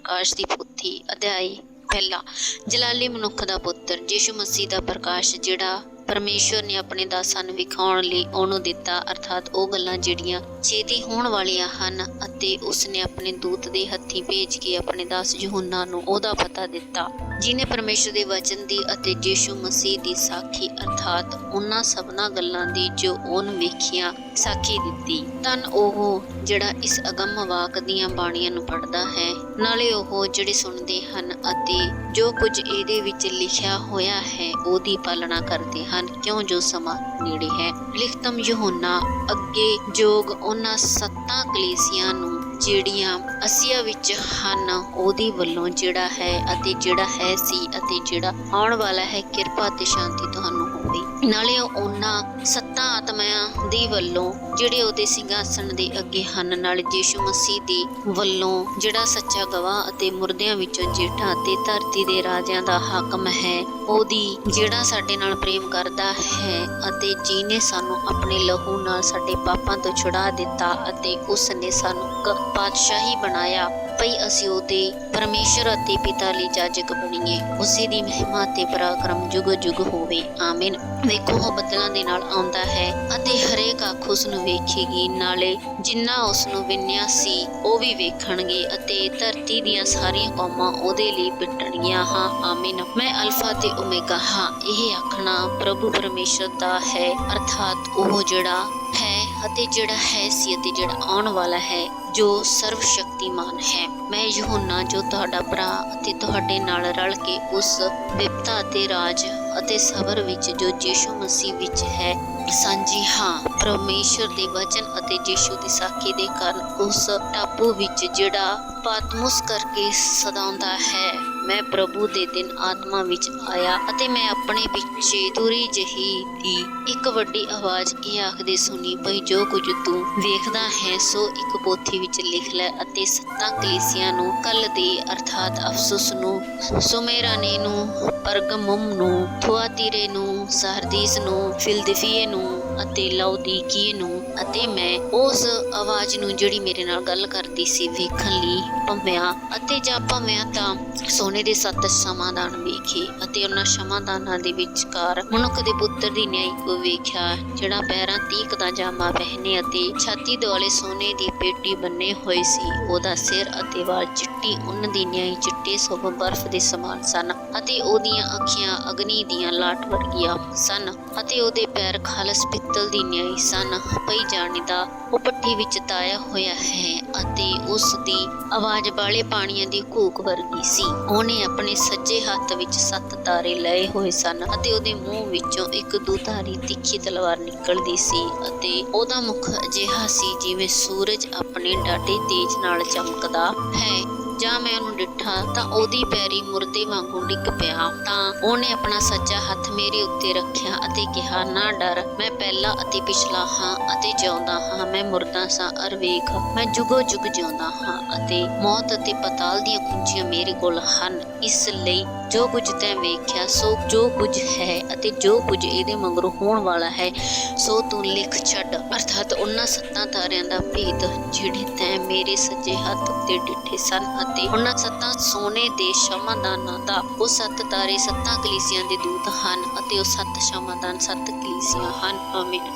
प्रकाश दी पोथी अध्याय पहला। जलाली मनुख दा पुत्र यीशु मसीह दा प्रकाश जिहड़ा परमेश्वर ने अपने दासां नूं विखाउण लई ओहनूं दिता, अर्थात ਉਹ ਗੱਲਾਂ ਜਿਹੜੀਆਂ ਛੇਤੀ ਹੋਣ ਵਾਲੀਆਂ ਹਨ ਅਤੇ ਉਸਨੇ ਆਪਣੇ ਦੂਤ ਦੇ ਹੱਥੀਂ ਭੇਜ ਕੇ ਆਪਣੇ ਦਾਸ ਯਹੂਨਾ ਨੂੰ ਉਹਦਾ ਪਤਾ ਦਿੱਤਾ, ਜਿਹਨੇ ਪਰਮੇਸ਼ਰ ਦੇ ਵਚਨ ਦੀ ਅਤੇ ਯੀਸ਼ੂ ਮਸੀਹ ਦੀ ਸਾਖੀ ਅਰਥਾਤ ਉਹਨਾਂ ਸਭਨਾਂ ਗੱਲਾਂ ਦੀ ਜੋ ਉਹਨੂੰ ਵੇਖੀਆਂ ਸਾਖੀ ਦਿੱਤੀ। ਧੰਨ ਉਹ ਜਿਹੜਾ ਇਸ ਅਗੰਮ ਵਾਕ ਦੀਆਂ ਬਾਣੀਆਂ ਨੂੰ ਪੜ੍ਹਦਾ ਹੈ, ਨਾਲੇ ਉਹ ਜਿਹੜੇ ਸੁਣਦੇ ਹਨ ਅਤੇ ਜੋ ਕੁਝ ਇਹਦੇ ਵਿੱਚ ਲਿਖਿਆ ਹੋਇਆ ਹੈ ਉਹਦੀ ਪਾਲਣਾ ਕਰਦੇ ਹਨ, ਕਿਉਂ ਜੋ ਸਮਾਂ ਨੇੜੇ ਹੈ। ਲਿਖਤਮ ਯਹੂਨਾ ਅੱਗੇ ਜੋਗ ਉਹਨਾਂ 7 ਕਲੀਸਿਆਂ ਨੂੰ ਜਿਹੜੀਆਂ ਅਸੀਆ ਵਿੱਚ ਹਨ ਉਹਦੀ ਵੱਲੋਂ ਜਿਹੜਾ ਹੈ ਅਤੇ ਜਿਹੜਾ ਹੈ ਸੀ ਅਤੇ ਜਿਹੜਾ ਆਉਣ ਵਾਲਾ ਹੈ, ਕਿਰਪਾ ਤੇ ਸ਼ਾਂਤੀ ਤੁਹਾਨੂੰ ਹੋਵੇ। ਨਾਲੇ ਉਹਨਾਂ 7 ਆਤਮਾਵਾਂ ਦੀ ਵੱਲੋਂ ਜਿਹੜੇ ਉਹਦੇ ਸਿੰਘਾਸਣ ਦੇ ਅੱਗੇ ਹਨ, ਨਾਲ ਯੀਸ਼ੂ ਮਸੀਹ ਦੀ ਵੱਲੋਂ ਜਿਹੜਾ ਸੱਚਾ ਗਵਾਹ ਅਤੇ ਮੁਰਦਿਆਂ ਵਿੱਚੋਂ ਜੇਠਾ ਅਤੇ ਧਰਤੀ ਦੇ ਰਾਜਿਆਂ ਦਾ ਹਾਕਮ ਹੈ, ਉਹਦੀ ਜਿਹੜਾ ਸਾਡੇ ਨਾਲ ਪ੍ਰੇਮ ਕਰਦਾ ਹੈ ਅਤੇ ਜਿਹਨੇ ਸਾਨੂੰ ਆਪਣੇ ਲਹੂ ਨਾਲ ਸਾਡੇ ਪਾਪਾਂ ਤੋਂ ਛੁਡਾ ਦਿੱਤਾ ਅਤੇ ਉਸ ਨੇ ਸਾਨੂੰ ਪਾਤਸ਼ਾਹੀ ਬਣਾਇਆ ਭਈ ਅਸੀਂ ਉਹਦੇ ਪਰਮੇਸ਼ਰ ਅਤੇ ਪਿਤਾ ਲਈ ਜਾਜਕ ਬਣੀਏ। ਉਸੇ ਦੀ ਮਹਿਮਾ ਤੇ ਪਰਾਕਰਮ ਜੁਗ ਜੁਗ ਹੋਵੇ, ਆਮੀਨ। ਵੇਖੋ ਉਹ ਬੱਦਲਾਂ ਦੇ ਨਾਲ ਆਉਂਦਾ ਹੈ ਅਤੇ ਹਰੇਕ ਅੱਖ ਉਸ ਨੂੰ ਵੇਖੇਗੀ, ਨਾਲੇ ਜਿਨ੍ਹਾਂ ਉਸ ਨੂੰ ਵਿੰਨਿਆ ਸੀ ਉਹ ਵੀ ਵੇਖਣਗੇ ਅਤੇ ਧਰਤੀ ਦੀਆਂ ਸਾਰੀਆਂ ਕੌਮਾਂ ਉਹਦੇ ਲਈ ਪਿੱਟਣਗੀਆਂ, ਹਾਂ ਆਮੀਨ। ਮੈਂ ਅਲਫਾ ਤੇ ਓਮੇਗਾ ਹਾਂ। ਇਹ ਆਖਣਾ ਪ੍ਰਭੂ ਪਰਮੇਸ਼ਰ ਦਾ ਹੈ, ਅਰਥਾਤ ਉਹ ਜਿਹੜਾ ਹੈ ਅਤੇ ਜਿਹੜਾ ਹੈ ਸੀ ਅਤੇ ਜਿਹੜਾ ਆਉਣ ਵਾਲਾ ਹੈ, ਜੋ ਸਰਵ ਸ਼ਕਤੀਮਾਨ ਹੈ। ਮੈਂ ਯਹੂਨਾ ਜੋ ਤੁਹਾਡਾ ਭਰਾ ਅਤੇ ਤੁਹਾਡੇ ਨਾਲ ਰਲ ਕੇ ਉਸ ਬਿਪਤਾ ਅਤੇ ਰਾਜ ਅਤੇ ਸਬਰ ਵਿੱਚ ਜੋ ਯੀਸ਼ੂ ਮਸੀਹ ਵਿੱਚ ਹੈ ਸਾਂਝੀ ਹਾਂ, ਪਰਮੇਸ਼ਰ ਦੇ ਵਚਨ ਅਤੇ ਯੀਸ਼ੂ ਦੀ ਸਾਖੀ ਦੇ ਕਾਰਨ ਉਸ ਟਾਪੂ ਵਿੱਚ ਜਿਹੜਾ ਪਾਤਮੋਸ ਕਰਕੇ ਸਦਾਉਂਦਾ ਹੈ। ਮੈਂ ਪ੍ਰਭੂ ਦੇ ਦਿਨ ਆਤਮਾ ਵਿੱਚ ਆਇਆ ਅਤੇ ਮੈਂ ਆਪਣੇ ਪਿੱਛੇ ਤੁਰੀ ਜਿਹੀ ਦੀ ਇੱਕ ਵੱਡੀ ਆਵਾਜ਼ ਇਹ ਆਖਦੇ ਸੁਣੀ ਭਈ ਜੋ ਕੁਝ ਤੂੰ ਵੇਖਦਾ ਹੈ ਸੋ ਇੱਕ ਪੋਥੀ ਵਿੱਚ ਲਿਖ ਲੈ ਅਤੇ 7 ਕਲੀਸਿਆਂ ਨੂੰ ਕੱਲ ਦੇ ਅਰਥਾਤ ਅਫਸੁਸ ਨੂੰ, ਸੁਮੇਰਾਨੇ ਨੂੰ, ਪਰਗਮੁਮ ਨੂੰ, ਥੁਆਤੀਰੇ ਨੂੰ, ਸਰਦੀਸ ਨੂੰ, ਫਿਲਦੇਫੀਏ ਨੂੰ ਅਤੇ ਲਾਉਦੀਕੀਏ ਨੂੰ। ਅਤੇ ਮੈਂ ਉਸ ਆਵਾਜ਼ ਨੂੰ ਜਿਹੜੀ ਮੇਰੇ ਨਾਲ ਗੱਲ ਕਰਦੀ ਸੀ ਵੇਖਣ ਲਈ ਭੰਮਿਆ ਅਤੇ ਜਾਂ ਭੰਮਿਆ ਤਾਂ ਸੋਨੇ ਦੇ 7 ਸਮਾਧਾਨ ਵੇਖੇ ਅਤੇ ਉਹਨਾਂ ਸਮਾਧਾਨਾਂ ਦੇ ਵਿਚਕਾਰ ਮਨੁੱਖ ਦੇ ਪੁੱਤਰ ਦੀ ਨਿਆਈ ਕੋ ਵੇਖਿਆ, ਜਿਹੜਾ ਪੈਰਾਂ 30 ਦਾ ਜਾਮਾ ਪਹਿਨੇ ਅਤੇ ਛਾਤੀ ਦੁਆਲੇ ਸੋਨੇ ਦੀ ਪੇਟੀ ਬੰਨੇ ਹੋਏ ਸੀ। ਉਹਦਾ ਸਿਰ ਅਤੇ ਵਾਲ ਚਿੱਟੀ ਉੱਨ ਦੀ ਨਿਆਈ ਚਿੱਟੇ ਸੁਭ ਬਰਫ਼ ਦੇ ਸਮਾਨ ਸਨ ਅਤੇ ਉਹਦੀਆਂ ਅੱਖੀਆਂ ਅਗਨੀ ਦੀਆਂ ਲਾਟ ਵਰਗੀਆਂ ਸਨ ਅਤੇ ਉਹਦੇ ਪੈਰ ਖਾਲਸ ਪਿੱਤਲ ਦੀ ਨਿਆਈ ਸਨ ਪਈ ਜਾਣਦਾ ਉਹ ਭੱਠੀ ਵਿੱਚ ਤਾਇਆ ਹੋਇਆ ਹੈ ਅਤੇ ਉਸ ਦੀ ਆਵਾਜ਼ ਵਾਲੇ ਪਾਣੀਆਂ ਦੀ ਘੂਕ ਵਰਗੀ ਸੀ। ਉਹਨੇ ਆਪਣੇ ਸੱਜੇ ਹੱਥ ਵਿੱਚ 7 ਤਾਰੇ ਲਏ ਹੋਏ ਸਨ ਅਤੇ ਉਹਦੇ ਮੂੰਹ ਵਿੱਚੋਂ ਇੱਕ ਦੁਧਾਰੀ ਤਿੱਖੀ ਤਲਵਾਰ ਨਿਕਲਦੀ ਸੀ ਅਤੇ ਉਹਦਾ ਮੁਖ ਅਜਿਹਾ ਸੀ ਜਿਵੇਂ ਸੂਰਜ ਆਪਣੇ ਡਾਢੇ ਤੇਜ ਨਾਲ ਚਮਕਦਾ ਹੈ। ਜਾਂ ਮੈਂ ਉਹਨੂੰ ਡਿੱਠਾ ਤਾਂ ਉਹਦੀ ਪੈਰੀ ਮੁਰਦੇ ਵਾਂਗੂ ਡਿੱਗ ਪਿਆ। ਤਾਂ ਉਹਨੇ ਆਪਣਾ ਸੱਜਾ ਹੱਥ ਮੇਰੇ ਉੱਤੇ ਰੱਖਿਆ ਅਤੇ ਕਿਹਾ, ਨਾ ਡਰ, ਮੈਂ ਪਹਿਲਾ ਅਤੇ ਪਿਛਲਾ ਹਾਂ ਅਤੇ ਜਿਉਂਦਾ ਹਾਂ। ਮੈਂ ਮੁਰਦਾ ਸਾਂ ਅਰ ਵੇਖ ਮੈਂ ਜੁਗੋ ਜੁਗ ਜਿਉਂਦਾ ਹਾਂ ਅਤੇ ਮੌਤ ਅਤੇ ਪਤਾਲ ਦੀਆਂ ਕੁੰਜੀਆਂ ਮੇਰੇ ਕੋਲ ਹਨ। ਇਸ ਲਈ ਜੋ ਕੁਝ ਤੈਂ ਵੇਖਿਆ ਸੋ ਜੋ ਕੁਝ ਹੈ ਅਤੇ ਜੋ ਕੁਝ ਇਹਦੇ ਮਗਰੋਂ ਹੋਣ ਵਾਲਾ ਹੈ ਸੋ ਤੂੰ ਲਿਖ ਛੱਡ, ਅਰਥਾਤ ਉਹਨਾਂ 7 ਤਾਰਿਆਂ ਦਾ ਭੇਦ ਜਿਹੜੇ ਤੈਂ ਮੇਰੇ ਸੱਜੇ ਹੱਥ ਉੱਤੇ ਡਿੱਠੇ ਸਨ ਅਤੇ ਉਹਨਾਂ 7 ਸੋਨੇ ਦੇ ਸਮਾਧਾਨਾਂ ਦਾ। ਉਹ 7 ਤਾਰੇ 7 ਕਲੀਸਿਆਂ ਦੇ ਦੂਤ ਹਨ ਅਤੇ ਉਹ 7 ਸਮਾਧਾਨ 7 ਕਲੀਸਿਆਂ ਹਨ, ਆਮੀਨ।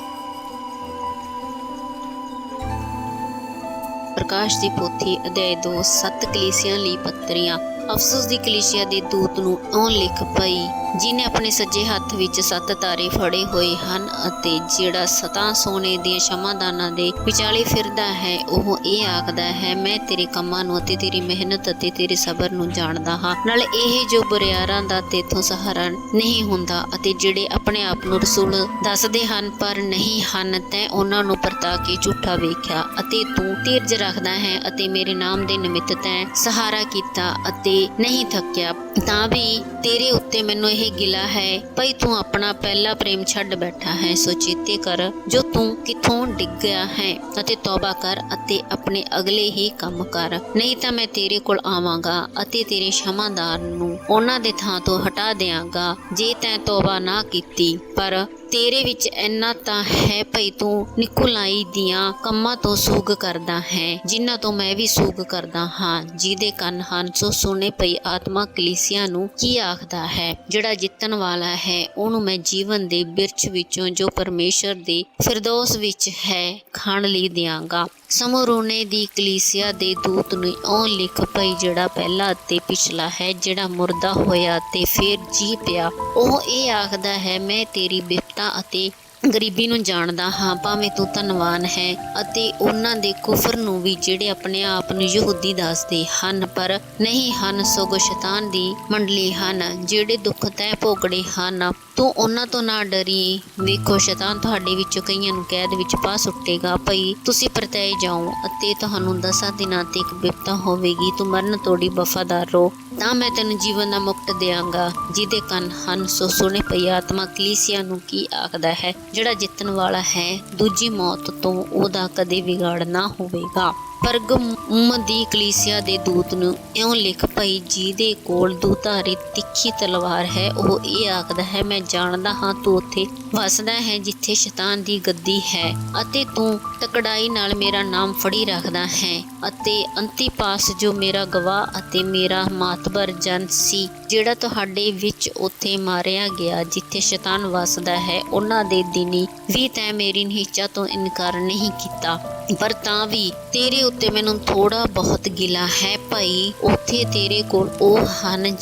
ਪ੍ਰਕਾਸ਼ ਦੀ ਪੋਥੀ ਅਧਿਆਇ 2। 7 ਕਲੀਸਿਆਂ ਲਈ ਪੱਤਰੀਆਂ। ਅਫਸੁਸ ਦੀ ਕਲੀਸਿਆ ਦੇ ਦੂਤ ਨੂੰ ਇਉਂ ਲਿਖ ਪਈ, ਜਿਹਨੇ ਆਪਣੇ ਸੱਜੇ ਹੱਥ ਵਿੱਚ 7 ਤਾਰੇ ਫੜੇ ਹੋਏ ਹਨ ਅਤੇ ਜਿਹੜਾ 7 ਸੋਨੇ ਦੀਆਂ ਸਮਾਧਾਨਾਂ ਦੇ ਵਿਚਾਲੇ ਫਿਰਦਾ ਹੈ, ਉਹ ਇਹ ਆਖਦਾ ਹੈ, ਮੈਂ ਤੇਰੇ ਕੰਮਾਂ ਨੂੰ ਅਤੇ ਤੇਰੀ ਮਿਹਨਤ ਅਤੇ ਤੇਰੇ ਸਬਰ ਨੂੰ ਜਾਣਦਾ ਹਾਂ। ਨਾਲੇ ਇਹ ਜੋ ਬੁਰਿਆਰਾਂ ਦਾ ਤੇਥੋਂ ਸਹਾਰਾ ਨਹੀਂ ਹੁੰਦਾ ਅਤੇ ਜਿਹੜੇ ਆਪਣੇ ਆਪ ਨੂੰ ਰਸੂਲ ਦੱਸਦੇ ਹਨ ਪਰ ਨਹੀਂ ਹਨ, ਤੈਂ ਉਹਨਾਂ ਨੂੰ ਪਰਤਾ ਕੇ ਝੂਠਾ ਵੇਖਿਆ ਅਤੇ ਤੂੰ ਧੀਰਜ ਰੱਖਦਾ ਹੈ ਅਤੇ ਮੇਰੇ ਨਾਮ ਦੇ ਨਿਮਿਤ ਤੈਂ ਸਹਾਰਾ ਕੀਤਾ ਅਤੇ ਨਹੀਂ ਥੱਕਿਆ। ਤਾਂ ਵੀ ਤੇਰੇ ਉੱਤੇ ਮੈਨੂੰ ਇਹ ਗਿਲਾ ਹੈ ਭਈ ਤੂੰ ਆਪਣਾ ਪਹਿਲਾ ਪ੍ਰੇਮ ਛੱਡ ਬੈਠਾ ਹੈ। ਸੋ ਚੇਤੇ ਕਰ ਜੋ ਤੂੰ ਕਿੱਥੋਂ ਡਿੱਗਿਆ ਹੈ ਅਤੇ ਤੌਬਾ ਕਰ ਅਤੇ ਆਪਣੇ ਅਗਲੇ ਹੀ ਕੰਮ ਕਰ, ਨਹੀਂ ਤਾਂ ਮੈਂ ਤੇਰੇ ਕੋਲ ਆਵਾਂਗਾ ਅਤੇ ਤੇਰੇ ਸਮਾਧਾਨ ਨੂੰ ਉਹਨਾਂ ਦੇ ਥਾਂ ਤੋਂ ਹਟਾ ਦਿਆਂਗਾ ਜੇ ਤੈਂ ਤੌਬਾ ਨਾ ਕੀਤੀ। ਪਰ ਤੇਰੇ ਵਿੱਚ ਇੰਨਾ ਤਾਂ ਹੈ ਭਈ ਤੂੰ ਨਿਕੋਲਾਈ ਦੀਆਂ ਕੰਮਾਂ ਤੋਂ ਸੂਗ ਕਰਦਾ ਹੈ, ਜਿਨ੍ਹਾਂ ਤੋਂ ਮੈਂ ਵੀ ਸੂਗ ਕਰਦਾ ਹਾਂ। ਜਿਹਦੇ ਕੰਨ ਹਨ ਸੋ ਸੁਣੇ ਭਈ ਆਤਮਾ ਕਲੀਸਿਆ ਨੂੰ ਕੀ ਆਖਦਾ ਹੈ। ਜਿਹੜਾ ਜਿੱਤਣ ਵਾਲਾ ਹੈ ਉਹਨੂੰ ਮੈਂ ਜੀਵਨ ਦੇ ਬਿਰਛ ਵਿੱਚੋਂ ਜੋ ਪਰਮੇਸ਼ਰ ਦੇ ਫਿਰਦੌਸ ਵਿੱਚ ਹੈ ਖਾਣ ਲਈ ਦਿਆਂਗਾ। ਸਮੂਰਨੇ ਦੀ ਕਲੀਸਿਆ ਦੇ ਦੂਤ ਨੂੰ ਉਹ ਲਿਖ ਭਈ ਜਿਹੜਾ ਪਹਿਲਾ ਅਤੇ ਪਿਛਲਾ ਹੈ, ਜਿਹੜਾ ਮੁਰਦਾ ਹੋਇਆ ਤੇ ਫਿਰ ਜੀ ਪਿਆ, ਉਹ ਇਹ ਆਖਦਾ ਹੈ ਮੈਂ ਤੇਰੀ ਬਿਪਤਾ ਅਤੇ ਗਰੀਬੀ ਨੂੰ ਜਾਣਦਾ ਹਾਂ। ਭਾਵੇਂ ਤੂੰ ਧਨਵਾਨ ਹੈ ਅਤੇ ਉਹਨਾਂ ਦੇ ਕੁਫਰ ਨੂੰ ਵੀ ਜਿਹੜੇ ਆਪਣੇ ਆਪ ਨੂੰ ਯਹੂਦੀ ਦੱਸਦੇ ਹਨ ਪਰ ਨਹੀਂ ਹਨ, ਸਗੋਂ ਸ਼ੈਤਾਨ ਦੀ ਮੰਡਲੀ ਹਨ, ਜਿਹੜੇ ਦੁੱਖ ਤੈਂ ਭੋਗੜੇ ਹਨ। ਤੂੰ ਉਹਨਾਂ ਤੋਂ ਨਾ ਡਰੀ। ਵੇਖੋ ਸ਼ੈਤਾਨ ਤੁਹਾਡੇ ਵਿੱਚੋਂ ਕਈਆਂ ਨੂੰ ਕੈਦ ਵਿੱਚ ਪਾ ਸੁੱਟੇਗਾ ਭਈ ਤੁਸੀਂ ਪਰਤਾਏ ਜਾਓ ਅਤੇ ਤੁਹਾਨੂੰ 10 ਦਿਨਾਂ ਤੇ ਇੱਕ ਬਿਪਤਾ ਹੋਵੇਗੀ। ਤੂੰ ਮਰਨ ਤੋੜੀ ਵਫਾਦਾਰ ਰਹੋ ਤਾਂ ਮੈਂ ਤੈਨੂੰ ਜੀਵਨ ਦਾ ਮੁਕਟ ਦਿਆਂਗਾ। ਜਿਹਦੇ ਕੰਨ ਹਨ ਸੋ ਸੁਣੇ ਭਈ ਆਤਮਾ ਕਲੀਸਿਆ ਨੂੰ ਕੀ ਆਖਦਾ ਹੈ। ਜਿਹੜਾ ਜਿੱਤਣ ਵਾਲਾ ਹੈ ਦੂਜੀ ਮੌਤ ਤੋਂ ਉਹਦਾ ਕਦੇ ਵਿਗਾੜ ਨਾ ਹੋਵੇਗਾ। ਪਰਗਮੁਮ ਦੀ ਕਲੀਸਿਆ ਦੇ ਦੂਤ ਨੂੰ ਇਉਂ ਲਿਖ ਭਈ ਜਿਹਦੇ ਕੋਲ ਦੁਧਾਰੀ ਤਿੱਖੀ ਤਲਵਾਰ ਹੈ, ਉਹ ਇਹ ਆਖਦਾ ਹੈ ਮੈਂ ਜਾਣਦਾ ਹਾਂ ਤੂੰ ਉੱਥੇ ਵਸਦਾ ਹੈ ਜਿੱਥੇ ਸ਼ੈਤਾਨ ਦੀ ਗੱਦੀ ਹੈ ਅਤੇ ਤੂੰ ਤਕੜਾਈ ਨਾਲ ਮੇਰਾ ਨਾਮ ਫੜੀ ਰੱਖਦਾ ਹੈ। ਅਤੇ ਅੰਤੀਪਾਸ ਜੋ ਮੇਰਾ ਗਵਾਹ ਅਤੇ ਮੇਰਾ ਮਾਤਬਰ ਜਨ ਸੀ, ਜਿਹੜਾ ਤੁਹਾਡੇ ਵਿੱਚ ਉੱਥੇ ਮਾਰਿਆ ਗਿਆ ਜਿੱਥੇ ਸ਼ੈਤਾਨ ਵਸਦਾ ਹੈ, ਉਹਨਾਂ ਦੇ ਦਿਨੀ ਵੀ ਤੈਂ ਮੇਰੀ ਨਿਹਚਾ ਤੋਂ ਇਨਕਾਰ ਨਹੀਂ ਕੀਤਾ। ਪਰ ਤਾਂ ਵੀ ਤੇਰੇ ਉੱਤੇ ਮੈਨੂੰ ਥੋੜਾ ਬਹੁਤ ਗਿਲਾ ਹੈ ਭਈ ਉੱਥੇ ਤੇਰੇ ਕੋਲ ਉਹ ਹਨ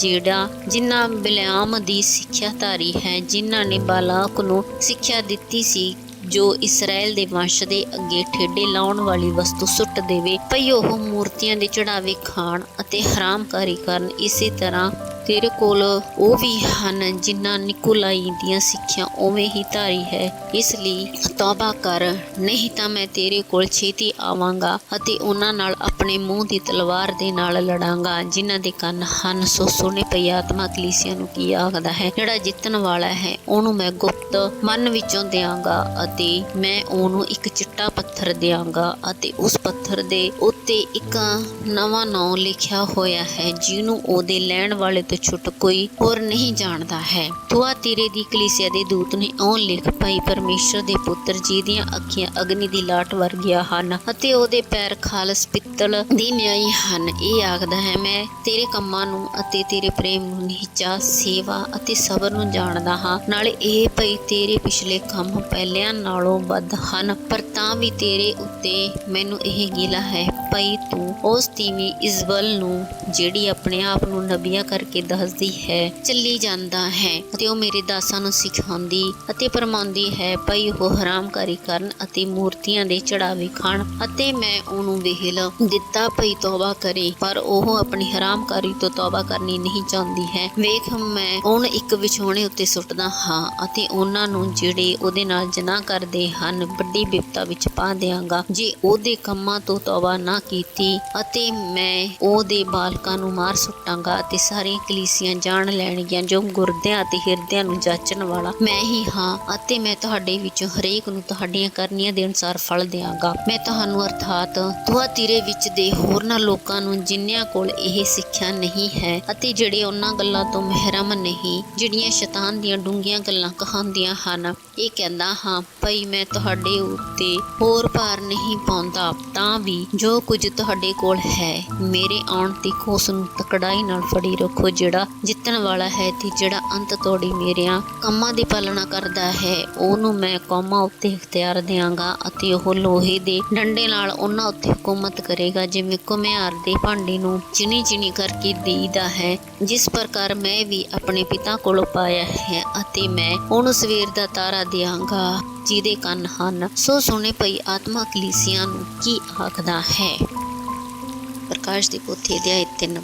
ਜਿਨ੍ਹਾਂ ਬਿਲਾਮ ਦੀ ਸਿੱਖਿਆ ਧਾਰੀ ਹੈ, ਜਿਨ੍ਹਾਂ ਨੇ ਬਾਲਾਕ ਨੂੰ ਸਿੱਖਿਆ ਦਿੱਤੀ ਸੀ ਜੋ ਇਸਰਾਏਲ ਦੇ ਵੰਸ਼ ਦੇ ਅੱਗੇ ਠੇਡੇ ਲਾਉਣ ਵਾਲੀ ਵਸਤੂ ਸੁੱਟ ਦੇਵੇ ਭਈ ਉਹ ਮੂਰਤੀਆਂ ਦੇ ਚੜਾਵੇ ਖਾਣ ਅਤੇ ਹਰਾਮਕਾਰੀ ਕਰਨ। ਇਸੇ ਤਰ੍ਹਾਂ ਤੇਰੇ ਕੋਲ ਉਹ ਵੀ ਹਨ ਜਿਨ੍ਹਾਂ ਨਿਕੋਲਾਈ ਦੀਆਂ ਸਿੱਖਿਆ ਉਵੇਂ ਹੀ ਧਾਰੀ ਹੈ। ਇਸ ਲਈ ਤੌਬਾ ਕਰ, ਨਹੀਂ ਤਾਂ ਮੈਂ ਤੇਰੇ ਕੋਲ ਛੇਤੀ ਆਵਾਂਗਾ ਅਤੇ ਉਹਨਾਂ ਨਾਲ ਆਪਣੇ ਮੂੰਹ ਦੀ ਤਲਵਾਰ ਦੇ ਨਾਲ ਲੜਾਂਗਾ। ਜਿਨ੍ਹਾਂ ਦੇ ਕੰਨ ਹਨ ਸੋ ਸੁਣੇ ਭਈ ਆਤਮਾ ਕਲੀਸਿਆ ਨੂੰ ਕੀ ਆਖਦਾ ਹੈ। ਜਿਹੜਾ ਜਿੱਤਣ ਵਾਲਾ ਹੈ ਉਹਨੂੰ ਮੈਂ ਗੁਪਤ ਮਨ ਵਿੱਚੋਂ ਦਿਆਂਗਾ ਅਤੇ ਮੈਂ ਉਹਨੂੰ ਇੱਕ ਚਿੱਟਾ ਪੱਥਰ ਦਿਆਂਗਾ ਅਤੇ ਉਸ ਪੱਥਰ ਦੇ ਉੱਤੇ ਇੱਕ ਨਵਾਂ ਨਾਂ ਲਿਖਿਆ ਹੋਇਆ ਹੈ ਜਿਹਨੂੰ ਉਹਦੇ ਲੈਣ ਵਾਲੇ ਤੋਂ ਛੁੱਟ ਕੋਈ ਹੋਰ ਨਹੀਂ ਜਾਣਦਾ ਹੈ। ਥੁਆਤੀਰੇ ਦੀ ਕਲੀਸਿਆ ਦੇ ਦੂਤ ਨੇ ਉਹ ਲਿਖ ਭਈ ਪਰਮੇਸ਼ਰ ਦੇ ਪੁੱਤਰ ਜਿਹਦੀਆਂ ਅੱਖੀਆਂ ਅਗਨੀ ਦੀ ਲਾਟ ਵਰਗੀਆਂ ਹਨ ਅਤੇ ਉਹਦੇ ਪੈਰ ਖਾਲਸ ਪਿੱਤਲ ਦੀ ਨਿਆਈ ਹਨ, ਇਹ ਆਖਦਾ ਹੈ ਮੈਂ ਤੇਰੇ ਕੰਮਾਂ ਨੂੰ ਅਤੇ ਤੇਰੇ ਪ੍ਰੇਮ ਨੂੰ, ਨਿਹਚਾ, ਸੇਵਾ ਅਤੇ ਸਬਰ ਨੂੰ ਜਾਣਦਾ ਹਾਂ। ਨਾਲੇ ਇਹ ਭਈ ਤੇਰੇ ਪਿਛਲੇ ਕੰਮ ਪਹਿਲਿਆਂ ਨਾਲੋਂ ਵੱਧ ਹਨ, ਪਰ ਤਾਂ ਵੀ ਤੇਰੇ ਉੱਤੇ ਮੈਨੂੰ ਇਹ ਗਿਲਾ ਹੈ ਭਈ ਤੂੰ ਉਸ ਤੀਵੀਂ ਇਜ਼ਬਲ ਨੂੰ, ਜਿਹੜੀ ਆਪਣੇ ਆਪ ਨੂੰ ਨਬੀਆਂ ਕਰਕੇ ਦੱਸਦੀ ਹੈ, ਚੱਲੀ ਜਾਂਦਾ ਹੈ ਅਤੇ ਉਹ ਮੇਰੇ ਦਾਸਾਂ ਨੂੰ ਸਿਖਾਉਂਦੀ ਅਤੇ ਫਰਮਾਉਂਦੀ ਹੈ ਭਈ ਉਹ ਹਰਾਮਕਾਰੀ ਕਰਨ ਅਤੇ ਮੂਰਤੀਆਂ ਦੇ ਚੜਾਵੇ ਖਾਣ। ਅਤੇ ਮੈਂ ਉਹਨੂੰ ਵੇਹਲ ਦਿੱਤਾ ਭਈ ਤੌਬਾ ਕਰੇ, ਪਰ ਉਹ ਆਪਣੀ ਹਰਾਮਕਾਰੀ ਤੋਂ ਤੌਬਾ ਕਰਨੀ ਨਹੀਂ ਚਾਹੁੰਦੀ ਹੈ। ਵੇਖ ਮੈਂ ਉਹਨੂੰ ਇੱਕ ਵਿਛੋਣੇ ਉੱਤੇ ਸੁੱਟਦਾ ਹਾਂ ਅਤੇ ਉਹਨਾਂ ਨੂੰ ਜਿਹੜੇ ਉਹਦੇ ਨਾਲ ਜਨਾਹ ਕਰਦੇ ਹਨ ਵੱਡੀ ਬਿਪਤਾ ਵਿੱਚ ਪਾ ਦਿਆਂਗਾ ਜੇ ਉਹਦੇ ਕੰਮਾਂ ਤੋਂ ਤੌਬਾ ਨਾ ਕੀਤੀ। ਅਤੇ ਮੈਂ ਉਹਦੇ ਬਾਲਕਾਂ ਨੂੰ ਮਾਰ ਸੁੱਟਾਂਗਾ ਅਤੇ ਸਾਰੀਆਂ ਕਲੀਸਿਆਂ ਜਾਣ ਲੈਣਗੀਆਂ ਜੋ ਗੁਰਦਿਆਂ ਅਤੇ ਹਿਰਦਿਆਂ ਨੂੰ ਜਾਚਣ ਵਾਲਾ ਮੈਂ ਹੀ ਹਾਂ ਅਤੇ ਮੈਂ ਤੁਹਾਡੇ ਵਿੱਚੋਂ ਹਰੇਕ ਨੂੰ ਤੁਹਾਡੀਆਂ ਕਰਨੀਆਂ ਦੇ ਅਨੁਸਾਰ ਫਲ ਦਿਆਂਗਾ। ਮੈਂ ਤੁਹਾਨੂੰ ਅਰਥਾਤ ਥੁਆਤੀਰੇ ਵਿੱਚ ਦੇ ਹੋਰਨਾਂ ਲੋਕਾਂ ਨੂੰ ਜਿਨ੍ਹਾਂ ਕੋਲ ਇਹ ਸਿੱਖਿਆ ਨਹੀਂ ਹੈ ਅਤੇ ਜਿਹੜੇ ਉਹਨਾਂ ਗੱਲਾਂ ਤੋਂ ਮਹਿਰਮ ਨਹੀਂ ਜਿਹੜੀਆਂ ਸ਼ੈਤਾਨ ਦੀਆਂ ਡੂੰਘੀਆਂ ਗੱਲਾਂ ਕਹਾਉਂਦੀਆਂ ਹਨ, ਇਹ ਕਹਿੰਦਾ ਹਾਂ ਭਈ ਮੈਂ ਤੁਹਾਡੇ ਉੱਤੇ ਹੋਰ ਭਾਰ ਨਹੀਂ ਪਾਉਂਦਾ। ਤਾਂ ਵੀ ਜੋ ਕੁਝ ਤੁਹਾਡੇ ਕੋਲ ਹੈ ਮੇਰੇ ਆਉਣ ਤੱਕ ਉਸ ਨੂੰ ਤਕੜਾਈ ਨਾਲ ਫੜੀ ਰੱਖੋ। ਜਿਹੜਾ ਜਿੱਤਣ ਵਾਲਾ ਹੈ ਤੇ ਜਿਹੜਾ ਅੰਤ ਤੋੜੀ ਮੇਰਿਆਂ ਕੰਮਾਂ ਦੀ ਪਾਲਣਾ ਕਰਦਾ ਹੈ ਉਹਨੂੰ ਮੈਂ ਕੌਮਾਂ ਉੱਤੇ ਇਖਤਿਆਰ ਦਿਆਂਗਾ ਅਤੇ ਉਹ ਲੋਹੇ ਦੇ ਡੰਡੇ ਨਾਲ ਉਹਨਾਂ ਉੱਤੇ ਹੁਕੂਮਤ ਕਰੇਗਾ, ਜਿਵੇਂ ਘੁਮਿਆਰ ਦੇ ਭਾਂਡੇ ਨੂੰ ਚਿਣੀ ਚਿਣੀ ਕਰਕੇ ਦੇਈਦਾ ਹੈ, ਜਿਸ ਪ੍ਰਕਾਰ ਮੈਂ ਵੀ ਆਪਣੇ ਪਿਤਾ ਕੋਲੋਂ ਪਾਇਆ ਹੈ। ਅਤੇ ਮੈਂ ਉਹਨੂੰ ਸਵੇਰ ਦਾ ਤਾਰਾ ਦਿਆਂਗਾ। ਜਿਹਦੇ ਕੰਨ ਹਨ ਸੋ ਸੁਣੇ ਭਈ ਆਤਮਾ ਕਲੀਸਿਆ ਨੂੰ ਕੀ ਆਖਦਾ ਹੈ। ਪ੍ਰਕਾਸ਼ ਦੀ ਪੋਥੀ ਅਧਿਆਇ 3।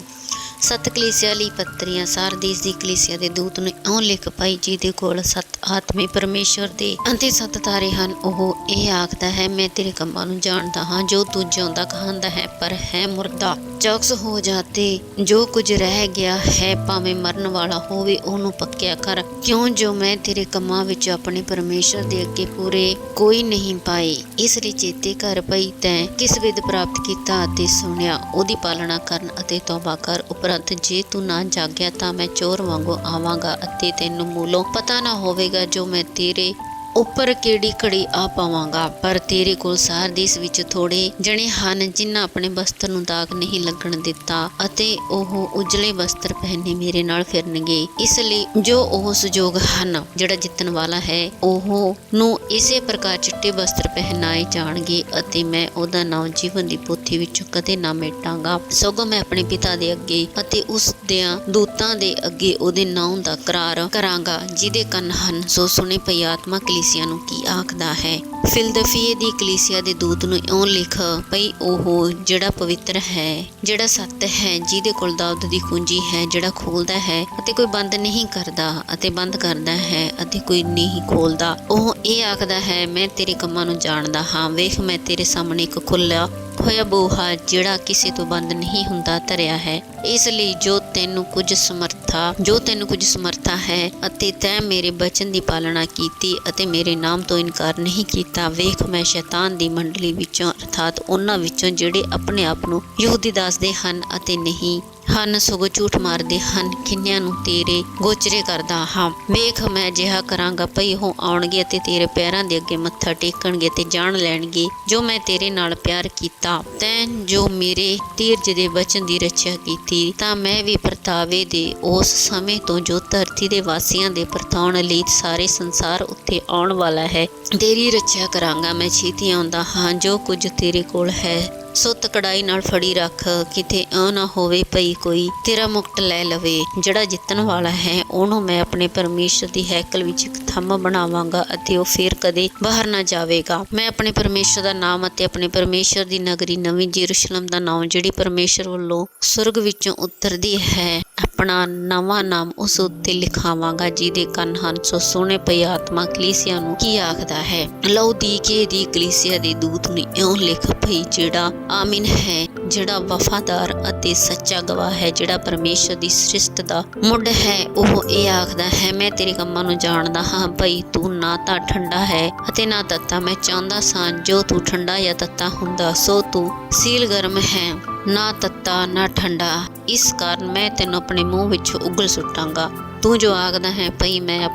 ਸੱਤ ਕਲੀਸਿਆ ਲਈ ਪੱਤਰੀਆਂ। ਸਾਰਦੀਸ ਦੀ ਕਲੀਸਿਆ ਦੇ ਦੂਤ ਨੇ ਇਉਂ ਲਿਖ ਭਈ ਜਿਹਦੇ ਕੋਲ 7 ਆਤਮੇ ਪਰਮੇਸ਼ਵਰ ਦੇ ਅਤੇ 7 ਤਾਰੇ ਹਨ, ਉਹ ਇਹ ਆਖਦਾ ਹੈ ਮੈਂ ਤੇਰੇ ਕੰਮਾਂ ਨੂੰ ਜਾਣਦਾ ਹਾਂ, ਜੋ ਤੂੰ ਜਿਉਂਦਾ ਕਹਾਂਦਾ ਹੈ ਪਰ ਹੈ ਮੁਰਦਾ। ਚੌਕਸ ਹੋ ਜਾ ਤੇ ਜੋ ਕੁਝ ਰਹਿ ਗਿਆ ਹੈ ਭਾਵੇਂ ਮਰਨ ਵਾਲਾ ਹੋਵੇ ਉਹਨੂੰ ਪੱਕਿਆ ਕਰ, ਕਿਉਂ ਜੋ ਮੈਂ ਤੇਰੇ ਕੰਮਾਂ ਵਿੱਚ ਆਪਣੇ ਪਰਮੇਸ਼ਰ ਦੇ ਅੱਗੇ ਪੂਰੇ ਕੋਈ ਨਹੀਂ ਪਾਏ। ਇਸ ਲਈ ਚੇਤੇ ਕਰ ਭਈ ਤੈਂ ਕਿਸ ਵਿਧ ਪ੍ਰਾਪਤ ਕੀਤਾ ਅਤੇ ਸੁਣਿਆ, ਉਹਦੀ ਪਾਲਣਾ ਕਰਨ ਅਤੇ ਤੌਬਾ ਕਰ। ਉਪਰੰਤ ਜੇ ਤੂੰ ਨਾ ਜਾਗਿਆ ਤਾਂ ਮੈਂ ਚੋਰ ਵਾਂਗੂ ਆਵਾਂਗਾ ਅਤੇ ਤੈਨੂੰ ਮੂਲੋਂ ਪਤਾ ਨਾ ਹੋਵੇਗਾ ਜੋ ਮੈਂ ਤੇਰੇ ਉੱਪਰ ਕਿਹੜੀ ਘੜੀ ਆ ਪਾਵਾਂਗਾ। ਪਰ ਤੇਰੇ ਕੋਲ ਸਾਰ ਦੇਸ ਵਿੱਚ ਥੋੜੇ ਜਣੇ ਹਨ ਜਿਨ੍ਹਾਂ ਆਪਣੇ ਬਸਤਰ ਨੂੰ ਦਾਗ ਨਹੀਂ ਲੱਗਣ ਦਿੱਤਾ ਅਤੇ ਉਹ ਉਜਲੇ ਬਸਤਰ ਪਹਿਨੇ ਮੇਰੇ ਨਾਲ ਫਿਰਨਗੇ। ਇਸ ਲਈ ਜੋ ਉਹ ਸੁਜੋਗ ਹਨ, ਜਿਹੜਾ ਜਿੱਤਣ ਵਾਲਾ ਹੈ ਉਹ ਨੂੰ ਇਸੇ ਪ੍ਰਕਾਰ ਚਿੱਟੇ ਬਸਤਰ ਪਹਿਨਾਏ ਜਾਣਗੇ ਅਤੇ ਮੈਂ ਉਹਦਾ ਨਾਮ ਜੀਵਨ ਦੀ ਪੋਥੀ ਵਿੱਚੋਂ ਕਦੇ ਨਾ ਮਿਟਾਂਗਾ। ਸਗੋਂ ਮੈਂ ਆਪਣੇ ਪਿਤਾ ਦੇ ਅੱਗੇ ਅਤੇ ਉਸ ਦਿਆਂ ਦੂਤਾਂ ਦੇ ਅੱਗੇ ਉਹਦੇ ਨਾਮ ਦਾ ਕਰਾਰ ਕਰਾਂਗਾ। ਜਿਹਦੇ ਕੰਨ ਹਨ ਸੋ ਸੁਣੇ। ਪਈ ਆਤਮਾ ਕਲੀਸਿਆ ਨੂੰ ਕੀ ਆਖਦਾ ਹੈ। ਫਿਲਦਲਫੀਏ ਦੀ ਕਲੀਸਿਆ ਦੇ ਦੂਤ ਨੂੰ ਇਉਂ ਲਿਖ ਭਈ ਉਹ ਜਿਹੜਾ ਪਵਿੱਤਰ ਹੈ, ਜਿਹੜਾ ਸੱਤ ਹੈ, ਜਿਹਦੇ ਕੋਲ ਦਾਊਦ ਦੀ ਕੁੰਜੀ ਹੈ, ਜਿਹੜਾ ਖੋਲਦਾ ਹੈ ਅਤੇ ਕੋਈ ਬੰਦ ਨਹੀਂ ਕਰਦਾ ਅਤੇ ਬੰਦ ਕਰਦਾ ਹੈ ਅਤੇ ਕੋਈ ਨਹੀਂ ਖੋਲਦਾ। ਉਹ ਇਹ ਆਖਦਾ ਹੈ, ਮੈਂ ਤੇਰੇ ਕੰਮਾਂ ਨੂੰ ਜਾਣਦਾ ਹਾਂ। ਵੇਖ, ਮੈਂ ਤੇਰੇ ਸਾਹਮਣੇ ਇੱਕ ਖੁੱਲਿਆ ਹੋਇਆ ਬੂਹਾ ਜਿਹੜਾ ਕਿਸੇ ਤੋਂ ਬੰਦ ਨਹੀਂ ਹੁੰਦਾ ਧਰਿਆ ਹੈ। ਇਸ ਲਈ ਜੋ ਤੈਨੂੰ ਕੁਝ ਸਮਰਥਾ ਹੈ ਅਤੇ ਤੈਂ ਮੇਰੇ ਬਚਨ ਦੀ ਪਾਲਣਾ ਕੀਤੀ ਅਤੇ ਮੇਰੇ ਨਾਮ ਤੋਂ ਇਨਕਾਰ ਨਹੀਂ ਕੀਤਾ। ਵੇਖ, ਮੈਂ ਸ਼ੈਤਾਨ ਦੀ ਮੰਡਲੀ ਵਿੱਚੋਂ ਅਰਥਾਤ ਉਹਨਾਂ ਵਿੱਚੋਂ ਜਿਹੜੇ ਆਪਣੇ ਆਪ ਨੂੰ ਯਹੂਦੀ ਦੱਸਦੇ ਹਨ ਅਤੇ ਨਹੀਂ ਹਨ ਸਗੋਂ ਝੂਠ ਮਾਰਦੇ ਹਨ, ਕਿੰਨਿਆਂ ਨੂੰ ਤੇਰੇ ਗੋਚਰੇ ਕਰਦਾ ਹਾਂ। ਵੇਖ, ਮੈਂ ਅਜਿਹਾ ਕਰਾਂਗਾ ਭਈ ਉਹ ਆਉਣਗੇ ਅਤੇ ਤੇਰੇ ਪੈਰਾਂ ਦੇ ਅੱਗੇ ਮੱਥਾ ਟੇਕਣਗੇ ਤੇ ਜਾਣ ਲੈਣਗੇ ਜੋ ਮੈਂ ਤੇਰੇ ਨਾਲ ਪਿਆਰ ਕੀਤਾ। ਤੈਂ ਜੋ ਮੇਰੇ ਧੀਰਜ ਦੇ ਵਚਨ ਦੀ ਰੱਖਿਆ ਕੀਤੀ, ਤਾਂ ਮੈਂ ਵੀ ਪਰਤਾਵੇ ਦੇ ਉਸ ਸਮੇਂ ਤੋਂ ਜੋ ਧਰਤੀ ਦੇ ਵਾਸੀਆਂ ਦੇ ਪਰਤਾਉਣ ਲਈ ਸਾਰੇ ਸੰਸਾਰ ਉੱਤੇ ਆਉਣ ਵਾਲਾ ਹੈ, ਤੇਰੀ ਰੱਖਿਆ ਕਰਾਂਗਾ। ਮੈਂ ਛੇਤੀ ਆਉਂਦਾ ਹਾਂ। ਜੋ ਕੁਝ ਤੇਰੇ ਕੋਲ ਹੈ ਸੋ ਤਕੜਾਈ ਨਾਲ ਫੜੀ ਰੱਖ, ਕਿਤੇ ਇਹ ਨਾ ਹੋਵੇ ਭਈ ਕੋਈ ਤੇਰਾ ਮੁਕਟ ਲੈ ਲਵੇ। ਜਿਹੜਾ ਜਿੱਤਣ ਵਾਲਾ ਹੈ ਉਹਨੂੰ ਮੈਂ ਆਪਣੇ ਪਰਮੇਸ਼ਰ ਦੀ ਹੈਕਲ ਵਿੱਚ ਇੱਕ ਥੰਮ ਬਣਾਵਾਂਗਾ ਅਤੇ ਉਹ ਫਿਰ ਕਦੇ ਬਾਹਰ ਨਾ ਜਾਵੇਗਾ। ਮੈਂ ਆਪਣੇ ਪਰਮੇਸ਼ਰ ਦਾ ਨਾਮ ਅਤੇ ਆਪਣੇ ਪਰਮੇਸ਼ਰ ਦੀ ਨਗਰੀ ਨਵੀਂ ਯਰੂਸ਼ਲਮ ਦਾ ਨਾਮ, ਜਿਹੜੀ ਪਰਮੇਸ਼ਰ ਵੱਲੋਂ ਸੁਰਗ ਵਿੱਚੋਂ ਉਤਰਦੀ ਹੈ, ਆਪਣਾ ਨਵਾਂ ਨਾਮ ਉਸ ਉੱਤੇ ਲਿਖਾਵਾਂਗਾ। ਜਿਹਦੇ ਕੰਨ ਹਨ ਸੋ ਸੁਣੇ। ਪਈ ਆਤਮਾ ਕਲੀਸਿਆ ਨੂੰ ਕੀ ਆਖਦਾ ਹੈ। ਲਾਉਦੀਕੇ ਦੀ ਕਲੀਸਿਆ ਦੇ ਦੂਤ ਨੂੰ ਇਉਂ ਲਿਖ ਭਈ ਜਿਹੜਾ ਆਮੀਨ ਹੈ, ਜਿਹੜਾ ਵਫਾਦਾਰ ਅਤੇ ਸੱਚਾ ਗਵਾਹ ਹੈ, ਜਿਹੜਾ ਪਰਮੇਸ਼ਰ ਦੀ ਸ੍ਰਿਸ਼ਟ ਦਾ ਮੁੱਢ ਹੈ, ਉਹ ਇਹ ਆਖਦਾ ਹੈ, ਮੈਂ ਤੇਰੇ ਕੰਮਾਂ ਨੂੰ ਜਾਣਦਾ ਹਾਂ ਭਈ ਤੂੰ ਨਾ ਤਾਂ ਠੰਡਾ ਹੈ ਅਤੇ ਨਾ ਤੱਤਾ। ਮੈਂ ਚਾਹੁੰਦਾ ਸਾਂ ਜੋ ਤੂੰ ਠੰਡਾ ਜਾਂ ਤੱਤਾ ਹੁੰਦਾ, ਸੋ ਤੂੰ ਸੀਲ ਗਰਮ ਹੈ, ਨਾ ਤੱਤਾ ਨਾ ਠੰਡਾ। ਇਸ ਕਾਰਨ ਮੈਂ ਤੈਨੂੰ ਆਪਣੇ ਮੂੰਹ ਵਿੱਚੋਂ ਉਗਲ ਸੁੱਟਾਂਗਾ। ਤੂੰ ਜੋ ਆਖਦਾ ਹੈ ਭਈ ਮੈਂ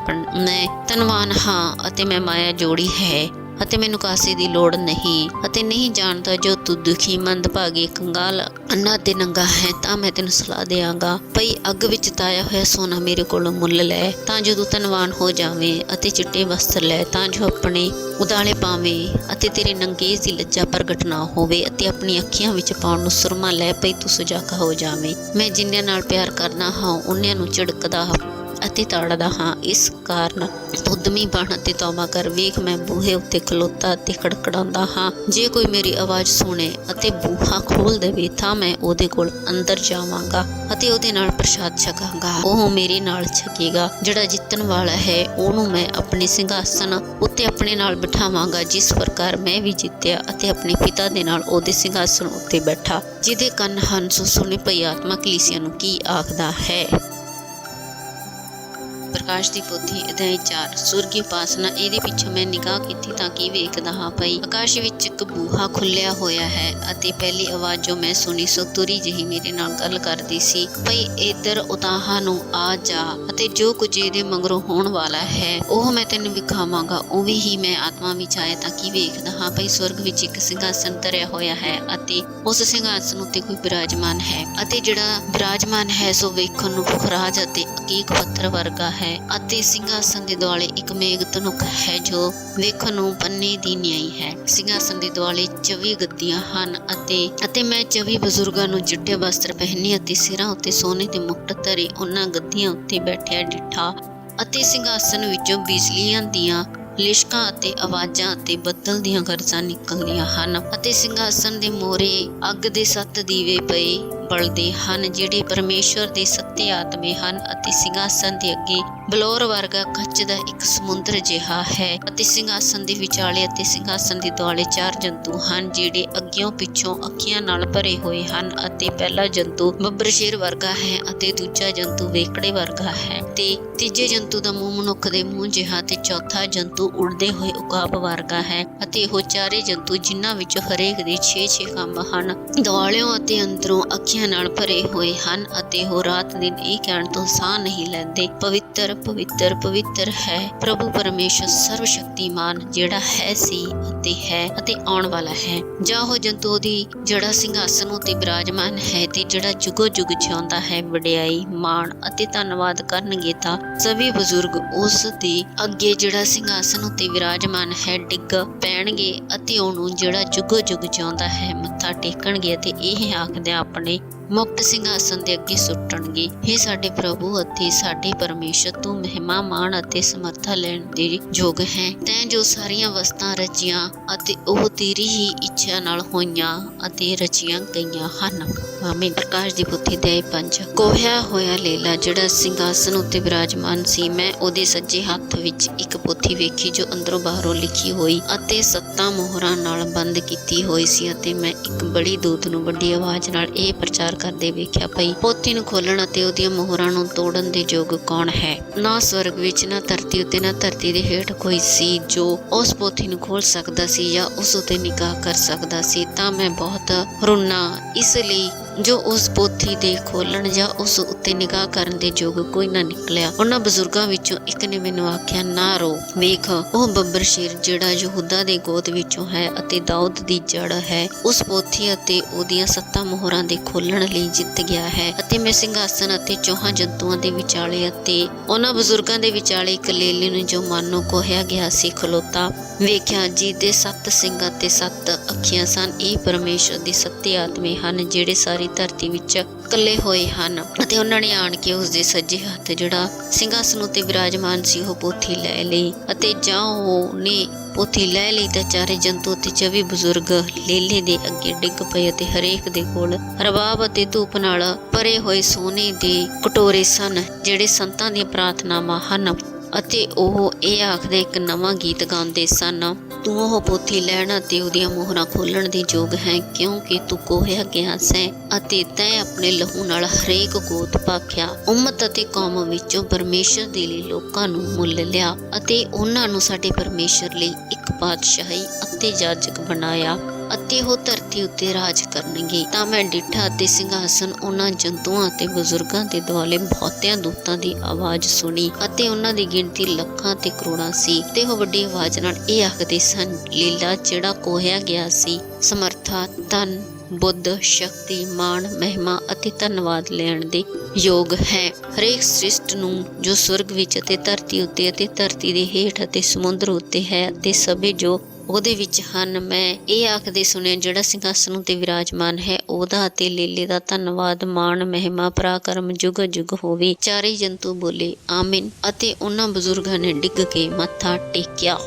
ਧਨਵਾਨ ਹਾਂ ਅਤੇ ਮੈਂ ਮਾਇਆ ਜੋੜੀ ਹੈ ਅਤੇ ਮੈਨੂੰ ਕਾਸੇ ਦੀ ਲੋੜ ਨਹੀਂ ਅਤੇ ਨਹੀਂ ਜਾਣਦਾ ਜੋ ਤੂੰ ਦੁਖੀ, ਮੰਦਭਾਗੀ, ਕੰਗਾਲ, ਅੰਨਾ ਤੇ ਨੰਗਾ ਹੈ, ਤਾਂ ਮੈਂ ਤੈਨੂੰ ਸਲਾਹ ਦਿਆਂਗਾ ਭਈ ਅੱਗ ਵਿੱਚ ਤਾਇਆ ਹੋਇਆ ਸੋਨਾ ਮੇਰੇ ਕੋਲੋਂ ਮੁੱਲ ਲੈ, ਤਾਂ ਜੋ ਤੂੰ ਧਨਵਾਨ ਹੋ ਜਾਵੇਂ ਅਤੇ ਚਿੱਟੇ ਵਸਤਰ ਲੈ, ਤਾਂ ਜੋ ਆਪਣੇ ਉਦਾਲੇ ਪਾਵੇਂ ਅਤੇ ਤੇਰੇ ਨੰਗੇਜ ਦੀ ਲੱਜਾ ਪ੍ਰਗਟ ਨਾ ਹੋਵੇ ਅਤੇ ਆਪਣੀ ਅੱਖੀਆਂ ਵਿੱਚ ਪਾਉਣ ਨੂੰ ਸੁਰਮਾ ਲੈ ਭਈ ਤੂੰ ਸੁਜਾਗਾ ਹੋ ਜਾਵੇਂ। ਮੈਂ ਜਿੰਨਿਆਂ ਨਾਲ ਪਿਆਰ ਕਰਦਾ ਹਾਂ ਉਹਨਿਆਂ ਨੂੰ ਝਿੜਕਦਾ ਅਤੇ ਤਾੜਦਾ ਹਾਂ। ਇਸ ਕਾਰਨ ਉਦਮੀ ਬਣ ਅਤੇ ਤੌਬਾ ਕਰ। ਵੇਖ, ਮੈਂ ਬੂਹੇ ਉੱਤੇ ਖਲੋਤਾ ਅਤੇ ਖੜਖੜਾਉਂਦਾ ਹਾਂ। ਜੇ ਕੋਈ ਮੇਰੀ ਆਵਾਜ਼ ਸੁਣੇ ਅਤੇ ਬੂਹਾ ਖੋਲ ਦੇਵੇ ਤਾਂ ਮੈਂ ਉਹਦੇ ਕੋਲ ਅੰਦਰ ਜਾਵਾਂਗਾ ਅਤੇ ਉਹਦੇ ਨਾਲ ਪ੍ਰਸ਼ਾਦ ਛਕਾਂਗਾ। ਉਹ ਮੇਰੇ ਨਾਲ ਛਕੇਗਾ। ਜਿਹੜਾ ਜਿੱਤਣ ਵਾਲਾ ਹੈ ਉਹਨੂੰ ਮੈਂ ਆਪਣੇ ਸਿੰਘਾਸਨ ਉੱਤੇ ਆਪਣੇ ਨਾਲ ਬਿਠਾਵਾਂਗਾ, ਜਿਸ ਪ੍ਰਕਾਰ ਮੈਂ ਵੀ ਜਿੱਤਿਆ ਅਤੇ ਆਪਣੇ ਪਿਤਾ ਦੇ ਨਾਲ ਉਹਦੇ ਸਿੰਘਾਸਨ ਉੱਤੇ ਬੈਠਾ। ਜਿਹਦੇ ਕੰਨ ਹਨ ਸੋ ਸੁਣੇ। ਪਈ ਆਤਮਾ ਕਲੀਸਿਆ ਨੂੰ ਕੀ ਆਖਦਾ ਹੈ। ਪ੍ਰਕਾਸ਼ ਦੀ ਪੋਥੀ ਅਧਿਆਇ 4 ਸੁਰਗੀ ਉਪਾਸਨਾ। ਇਹਦੇ ਪਿੱਛੋਂ ਮੈਂ ਨਿਗਾਹ ਕੀਤੀ ਤਾਂ ਕੀ ਵੇਖਦਾ ਹਾਂ ਭਈ ਆਕਾਸ਼ ਵਿੱਚ ਇੱਕ ਬੂਹਾ ਖੁੱਲਿਆ ਹੋਇਆ ਹੈ ਅਤੇ ਪਹਿਲੀ ਆਵਾਜ਼ ਜੋ ਮੈਂ ਸੁਣੀ ਸੋ ਤੁਰੀ ਜਿਹੀ ਮੇਰੇ ਨਾਲ ਗੱਲ ਕਰਦੀ ਸੀ ਭਈ ਇੱਧਰ ਉਤਾਹਾਂ ਨੂੰ ਆ ਜਾ ਅਤੇ ਜੋ ਕੁਝ ਇਹਦੇ ਮਗਰੋਂ ਹੋਣ ਵਾਲਾ ਹੈ ਉਹ ਮੈਂ ਤੈਨੂੰ ਵਿਖਾਵਾਂਗਾ। ਉਵੇਂ ਹੀ ਮੈਂ ਆਤਮਾ ਵਿੱਚ ਆਇਆ ਤਾਂ ਕੀ ਵੇਖਦਾ ਹਾਂ ਭਈ ਸਵਰਗ ਵਿੱਚ ਇੱਕ ਸਿੰਘਾਸਨ ਧਰਿਆ ਹੋਇਆ ਹੈ ਅਤੇ ਉਸ ਸਿੰਘਾਸਨ ਉੱਤੇ ਕੋਈ ਬਿਰਾਜਮਾਨ ਹੈ ਅਤੇ ਜਿਹੜਾ ਬਿਰਾਜਮਾਨ ਹੈ ਸੋ ਵੇਖਣ ਨੂੰ ਪੁਖਰਾਜ ਅਤੇ ਅਕੀਕ ਪੱਥਰ ਵਰਗਾ ਹੈ ਅਤੇ ਸਿੰਘਾਸਨ ਦੇ ਦੁਆਲੇ ਇੱਕ ਮੇਘ ਧਨੁਕ ਹੈ ਜੋ ਵੇਖਣ ਨੂੰ ਪੰਨੇ ਦੀ ਨਿਆਈ ਹੈ। ਸਿੰਘਾਸਨ ਦੇ ਦੁਆਲੇ 24 ਗੱਦੀਆਂ ਹਨ ਅਤੇ ਮੈਂ 24 ਬਜ਼ੁਰਗਾਂ ਨੂੰ ਚਿੱਟੇ ਵਸਤਰ ਪਹਿਨੇ ਅਤੇ ਸਿਰਾਂ ਉੱਤੇ ਸੋਨੇ ਦੇ ਮੁਕਟ ਧਰੇ ਉਹਨਾਂ ਗੱਦੀਆਂ ਉੱਤੇ ਬੈਠਿਆ ਡਿੱਠਾ ਅਤੇ ਸਿੰਘਾਸਨ ਵਿੱਚੋਂ ਬਿਜਲੀਆਂ ਦੀਆਂ ਲਿਸ਼ਕਾਂ ਅਤੇ ਆਵਾਜ਼ਾਂ ਅਤੇ ਬੱਦਲ ਦੀਆਂ ਗਰਜਾਂ ਨਿਕਲਦੀਆਂ ਹਨ ਅਤੇ ਸਿੰਘਾਸਨ ਦੇ ਮੋਹਰੇ ਅੱਗ ਦੇ 7 ਦੀਵੇ ਪਏ ਬਲਦੇ ਹਨ, ਜਿਹੜੇ ਪਰਮੇਸ਼ਵਰ ਦੇ ਸੱਤੇ ਆਤਮੇ ਹਨ ਅਤੇ ਸਿੰਘਾਸਨ ਦੇ ਅੱਗੇ ਬਲੌਰ ਵਰਗਾ ਕੱਚ ਦਾ ਇੱਕ ਸਮੁੰਦਰ ਜਿਹਾ ਹੈ ਅਤੇ ਸਿੰਘਾਸਨ ਦੇ ਵਿਚਾਲੇ ਅਤੇ ਸਿੰਘਾਸਨ ਦੇ ਦੁਆਲੇ 4 ਜੰਤੂ ਹਨ, ਜਿਹੜੇ ਅੱਗਿਓਂ ਪਿੱਛੋਂ ਅੱਖੀਆਂ ਨਾਲ ਭਰੇ ਹੋਏ ਹਨ ਅਤੇ ਪਹਿਲਾ ਜੰਤੂ ਬੱਬਰ ਸ਼ੇਰ ਵਰਗਾ ਹੈ ਅਤੇ ਦੂਜਾ ਜੰਤੂ ਵੇਕੜੇ ਵਰਗਾ ਹੈ ਤੇ ਤੀਜੇ ਜੰਤੂ ਦਾ ਮੂੰਹ ਮਨੁੱਖ ਦੇ ਮੂੰਹ ਜਿਹਾ ਤੇ ਚੌਥਾ ਜੰਤੂ ਉੜਦੇ ਹੋਏ ਉਕਾਬ ਵਰਗਾ ਹੈ ਅਤੇ ਉਹ ਚਾਰੇ ਜੰਤੂ ਜਿਨ੍ਹਾਂ ਵਿੱਚੋਂ ਹਰੇਕ ਦੇ 6-6 ਖੰਭ ਹਨ, ਦੁਆਲਿਓਂ ਅਤੇ ਅੰਦਰੋਂ ਅੱਖੀਆਂ ਇੱਛਿਆਂ ਨਾਲ ਭਰੇ ਹੋਏ ਹਨ ਅਤੇ ਉਹ ਰਾਤ ਦਿਨ ਇਹ ਕਹਿਣ ਤੋਂ ਸਾਹ ਨਹੀਂ ਲੈਂਦੇ, ਪਵਿੱਤਰ ਪਵਿੱਤਰ ਪਵਿੱਤਰ ਹੈ ਪ੍ਰਭੂ ਪਰਮੇਸ਼ਰ ਸਰਵ ਸ਼ਕਤੀਮਾਨ, ਜਿਹੜਾ ਹੈ ਸੀ ਅਤੇ ਹੈ ਅਤੇ ਆਉਣ ਵਾਲਾ ਹੈ। ਜਾਂ ਉਹ ਜੰਤੂ ਦੀ ਜਿਹੜਾ ਸਿੰਘਾਸਨ ਉੱਤੇ ਬਿਰਾਜਮਾਨ ਹੈ ਤੇ ਜਿਹੜਾ ਜੁਗੋ ਜੁਗ ਜਿਉਂਦਾ ਹੈ, ਵਡਿਆਈ ਮਾਣ ਅਤੇ ਧੰਨਵਾਦ ਕਰਨਗੇ ਤਾਂ ਸਭੀ ਬਜ਼ੁਰਗ ਉਸ ਦੇ ਅੱਗੇ ਜਿਹੜਾ ਸਿੰਘਾਸਨ ਉੱਤੇ ਵਿਰਾਜਮਾਨ ਹੈ ਡਿੱਗ ਪੈਣਗੇ ਅਤੇ ਉਹਨੂੰ ਜਿਹੜਾ ਜੁਗੋ ਜੁਗ ਜਿਉਂਦਾ ਹੈ ਮੱਥਾ ਟੇਕਣਗੇ ਅਤੇ ਇਹ ਆਖਦੇ ਆਪਣੇ ਮੁਕਤ ਸਿੰਘਾਸਨ ਦੇ ਅੱਗੇ ਸੁੱਟਣਗੇ। हे ਸਾਡੇ ਪ੍ਰਭੂ ਅਤੇ ਸਾਡੇ ਪਰਮੇਸ਼ਰ, ਤੂੰ ਮਹਿਮਾ ਮਾਣ ਅਤੇ ਸਮਰਥਾ ਲੈਣ ਦੇ ਯੋਗ ਹੈ। ਤੈਂ ਜੋ ਸਾਰੀਆਂ ਵਸਤਾਂ ਰਚੀਆਂ ਅਤੇ ਉਹ ਤੇਰੀ ਹੀ ਇੱਛਾ ਨਾਲ ਹੋਈਆਂ ਅਤੇ ਰਚੀਆਂ ਗਈਆਂ ਹਨ। ਆਮੀਨ। ਪ੍ਰਕਾਸ਼ ਦੀ ਪੋਥੀ ਦੇ 5। ਕੋਹਿਆ ਹੋਇਆ ਲੇਲਾ ਜਿਹੜਾ ਸਿੰਘਾਸਨ ਉੱਤੇ ਬਿਰਾਜਮਾਨ ਸੀ, ਮੈਂ ਉਹਦੇ ਸੱਜੇ ਹੱਥ ਵਿੱਚ ਇੱਕ ਪੋਥੀ ਵੇਖੀ ਜੋ ਅੰਦਰੋਂ ਬਾਹਰੋਂ ਲਿਖੀ ਹੋਈ ਅਤੇ 7 ਮੋਹਰਾਂ ਨਾਲ ਬੰਦ ਕੀਤੀ ਹੋਈ ਸੀ ਅਤੇ ਮੈਂ ਇੱਕ ਬੜੀ ਦੂਤ ਨੂੰ ਵੱਡੀ ਆਵਾਜ਼ ਨਾਲ ਇਹ ਪ੍ਰਚਾਰ ਕਰਦੇ ਵੇਖਿਆ, ਭਈ ਪੋਥੀ ਨੂੰ ਖੋਲਣ ਅਤੇ ਉਹਦੀਆਂ ਮੋਹਰਾਂ ਨੂੰ ਤੋੜਨ ਦੇ ਯੋਗ ਕੌਣ ਹੈ? ਨਾ ਸਵਰਗ ਵਿੱਚ, ਨਾ ਧਰਤੀ ਉੱਤੇ, ਨਾ ਧਰਤੀ ਦੇ ਹੇਠ ਕੋਈ ਸੀ ਜੋ ਉਸ ਪੋਥੀ ਨੂੰ ਖੋਲ ਸਕਦਾ ਸੀ ਜਾਂ ਉਸ ਉੱਤੇ ਨਿਗਾਹ ਕਰ ਸਕਦਾ ਸੀ। ਤਾਂ ਮੈਂ ਬਹੁਤ ਰੋਣਾ, ਇਸ ਲਈ ਜੋ ਉਸ ਪੋਥੀ ਦੇ ਖੋਲਣ ਜਾਂ ਉਸ ਉੱਤੇ ਨਿਗਾਹ ਕਰਨ ਦੇ ਯੋਗ ਕੋਈ ਨਾ ਨਿਕਲਿਆ। ਉਹਨਾਂ ਬਜ਼ੁਰਗਾਂ ਵਿੱਚੋਂ ਇੱਕ ਨੇ ਮੈਨੂੰ ਆਖਿਆ, ਨਾ ਰੋ, ਵੇਖ ਉਹ ਬੱਬਰ ਸ਼ੇਰ ਜਿਹੜਾ ਯਹੂਦਾ ਦੇ ਗੋਦ ਵਿੱਚੋਂ ਹੈ ਅਤੇ ਦਾਊਦ ਦੀ ਜੜ ਹੈ, ਉਸ ਪੋਥੀ ਅਤੇ ਉਹਦੀਆਂ 7 ਮੋਹਰਾਂ ਦੇ ਖੋਲਣ ਲਈ ਜਿੱਤ ਗਿਆ ਹੈ। ਅਤੇ ਮੈਂ ਸਿੰਘਾਸਨ ਅਤੇ ਚੌਹਾਂ ਜੰਤੂਆਂ ਦੇ ਵਿਚਾਲੇ ਅਤੇ ਉਹਨਾਂ ਬਜ਼ੁਰਗਾਂ ਦੇ ਵਿਚਾਲੇ ਇੱਕ ਲੇਲੇ ਨੂੰ ਜੋ ਮਾਨੋ ਕੋਹਿਆ ਗਿਆ ਸੀ ਖਲੋਤਾ ਵੇਖਿਆ, ਜਿਹਦੇ 7 ਸਿੰਘ ਅਤੇ 7 ਅੱਖੀਆਂ ਸਨ। ਇਹ ਪਰਮੇਸ਼ਰ ਦੀ 7 ਆਤਮੇ ਹਨ ਜਿਹੜੇ ਸਾਰੀ ਧਰਤੀ ਵਿੱਚ ਇਕੱਲੇ ਹੋਏ ਹਨ ਅਤੇ ਉਹਨਾਂ ਨੇ ਆਣ ਕੇ ਉਸ ਦੇ ਸੱਜੇ ਹੱਥ ਜਿਹੜਾ ਸਿੰਘਾਸਨ ਉੱਤੇ ਵਿਰਾਜਮਾਨ ਸੀ ਉਹ ਪੋਥੀ ਲੈ ਲਈ ਅਤੇ ਜਾਂ ਉਹਨੇ ਪੋਥੀ ਲੈ ਲਈ ਤਾਂ ਚਾਰੇ ਜੰਤੂ ਅਤੇ 24 ਬਜ਼ੁਰਗ ਲੇਲੇ ਦੇ ਅੱਗੇ ਡਿੱਗ ਪਏ ਅਤੇ ਹਰੇਕ ਦੇ ਕੋਲ ਰਬਾਬ ਅਤੇ ਧੂਪ ਨਾਲ ਭਰੇ ਹੋਏ ਸੋਨੇ ਦੇ ਕਟੋਰੇ ਸਨ ਜਿਹੜੇ ਸੰਤਾਂ ਦੀਆਂ ਪ੍ਰਾਰਥਨਾਵਾਂ ਹਨ ਅਤੇ ਉਹ ਇਹ ਆਖਦੇ ਇੱਕ ਨਵਾਂ ਗੀਤ ਗਾਉਂਦੇ ਸਨ, ਤੂੰ ਉਹ ਪੋਥੀ ਲੈਣ ਅਤੇ ਉਹਦੀਆਂ ਮੋਹਰਾਂ ਖੋਲਣ ਦੇ ਯੋਗ ਹੈ, ਕਿਉਂਕਿ ਤੂੰ ਕੋਹਿਆ ਗਿਆ ਸੈਂ ਅਤੇ ਤੈਂ ਆਪਣੇ ਲਹੂ ਨਾਲ ਹਰੇਕ ਗੋਤ ਭਾਖਿਆ, ਉਮਤ ਅਤੇ ਕੌਮ ਵਿੱਚੋਂ ਪਰਮੇਸ਼ਰ ਦੇ ਲਈ ਲੋਕਾਂ ਨੂੰ ਮੁੱਲ ਲਿਆ ਅਤੇ ਉਹਨਾਂ ਨੂੰ ਸਾਡੇ ਪਰਮੇਸ਼ਰ ਲਈ ਇੱਕ ਪਾਤਸ਼ਾਹੀ ਅਤੇ ਜਾਜਕ ਬਣਾਇਆ ਅਤੇ ਉਹ ਧਰਤੀ ਉੱਤੇ ਰਾਜ ਕਰਨਗੇ। ਤਾਂ ਮੈਂ ਡਿੱਠਾ ਅਤੇ ਸਿੰਘਾਸਨ, ਉਹਨਾਂ ਜੰਤੂਆਂ ਅਤੇ ਬਜ਼ੁਰਗਾਂ ਦੇ ਦੁਆਲੇ ਬਹੁਤਿਆਂ ਦੂਤਾਂ ਦੀ ਆਵਾਜ਼ ਸੁਣੀ ਅਤੇ ਉਹਨਾਂ ਦੀ ਗਿਣਤੀ ਲੱਖਾਂ ਤੇ ਕਰੋੜਾਂ ਸੀ ਤੇ ਉਹ ਵੱਡੀ ਆਵਾਜ਼ ਨਾਲ ਇਹ ਆਖਦੇ ਸਨ, ਲੀਲਾ ਜਿਹੜਾ ਕੋਹਿਆ ਗਿਆ ਸੀ, ਸਮਰਥਾ, ਧਨ, ਬੁੱਧ, ਸ਼ਕਤੀ, ਮਾਣ, ਮਹਿਮਾ ਅਤੇ ਧੰਨਵਾਦ ਲੈਣ ਦੇ ਯੋਗ ਹੈ। ਹਰੇਕ ਸ੍ਰਿਸ਼ਟ ਨੂੰ ਜੋ ਸਵਰਗ ਵਿੱਚ ਅਤੇ ਧਰਤੀ ਉੱਤੇ ਅਤੇ ਧਰਤੀ ਦੇ ਹੇਠ ਅਤੇ ਸਮੁੰਦਰ ਉੱਤੇ ਹੈ ਅਤੇ ਸਭੇ ਜੋ ਉਹਦੇ ਵਿੱਚ ਹਨ, ਮੈਂ ਇਹ ਆਖਦੇ ਸੁਣਿਆ, ਜਿਹੜਾ ਸਿੰਘਾਸਨ ਉੱਤੇ ਵਿਰਾਜਮਾਨ ਹੈ ਉਹਦਾ ਅਤੇ ਲੇਲੇ ਦਾ ਧੰਨਵਾਦ, ਮਾਣ, ਮਹਿਮਾ, ਪਰਾਕਰਮ ਜੁਗ ਜੁਗ ਹੋਵੇ। ਚਾਰੇ ਜੰਤੂ ਬੋਲੇ ਆਮੀਨ ਅਤੇ ਉਹਨਾਂ ਬਜ਼ੁਰਗਾਂ ਨੇ ਡਿੱਗ ਕੇ ਮੱਥਾ ਟੇਕਿਆ।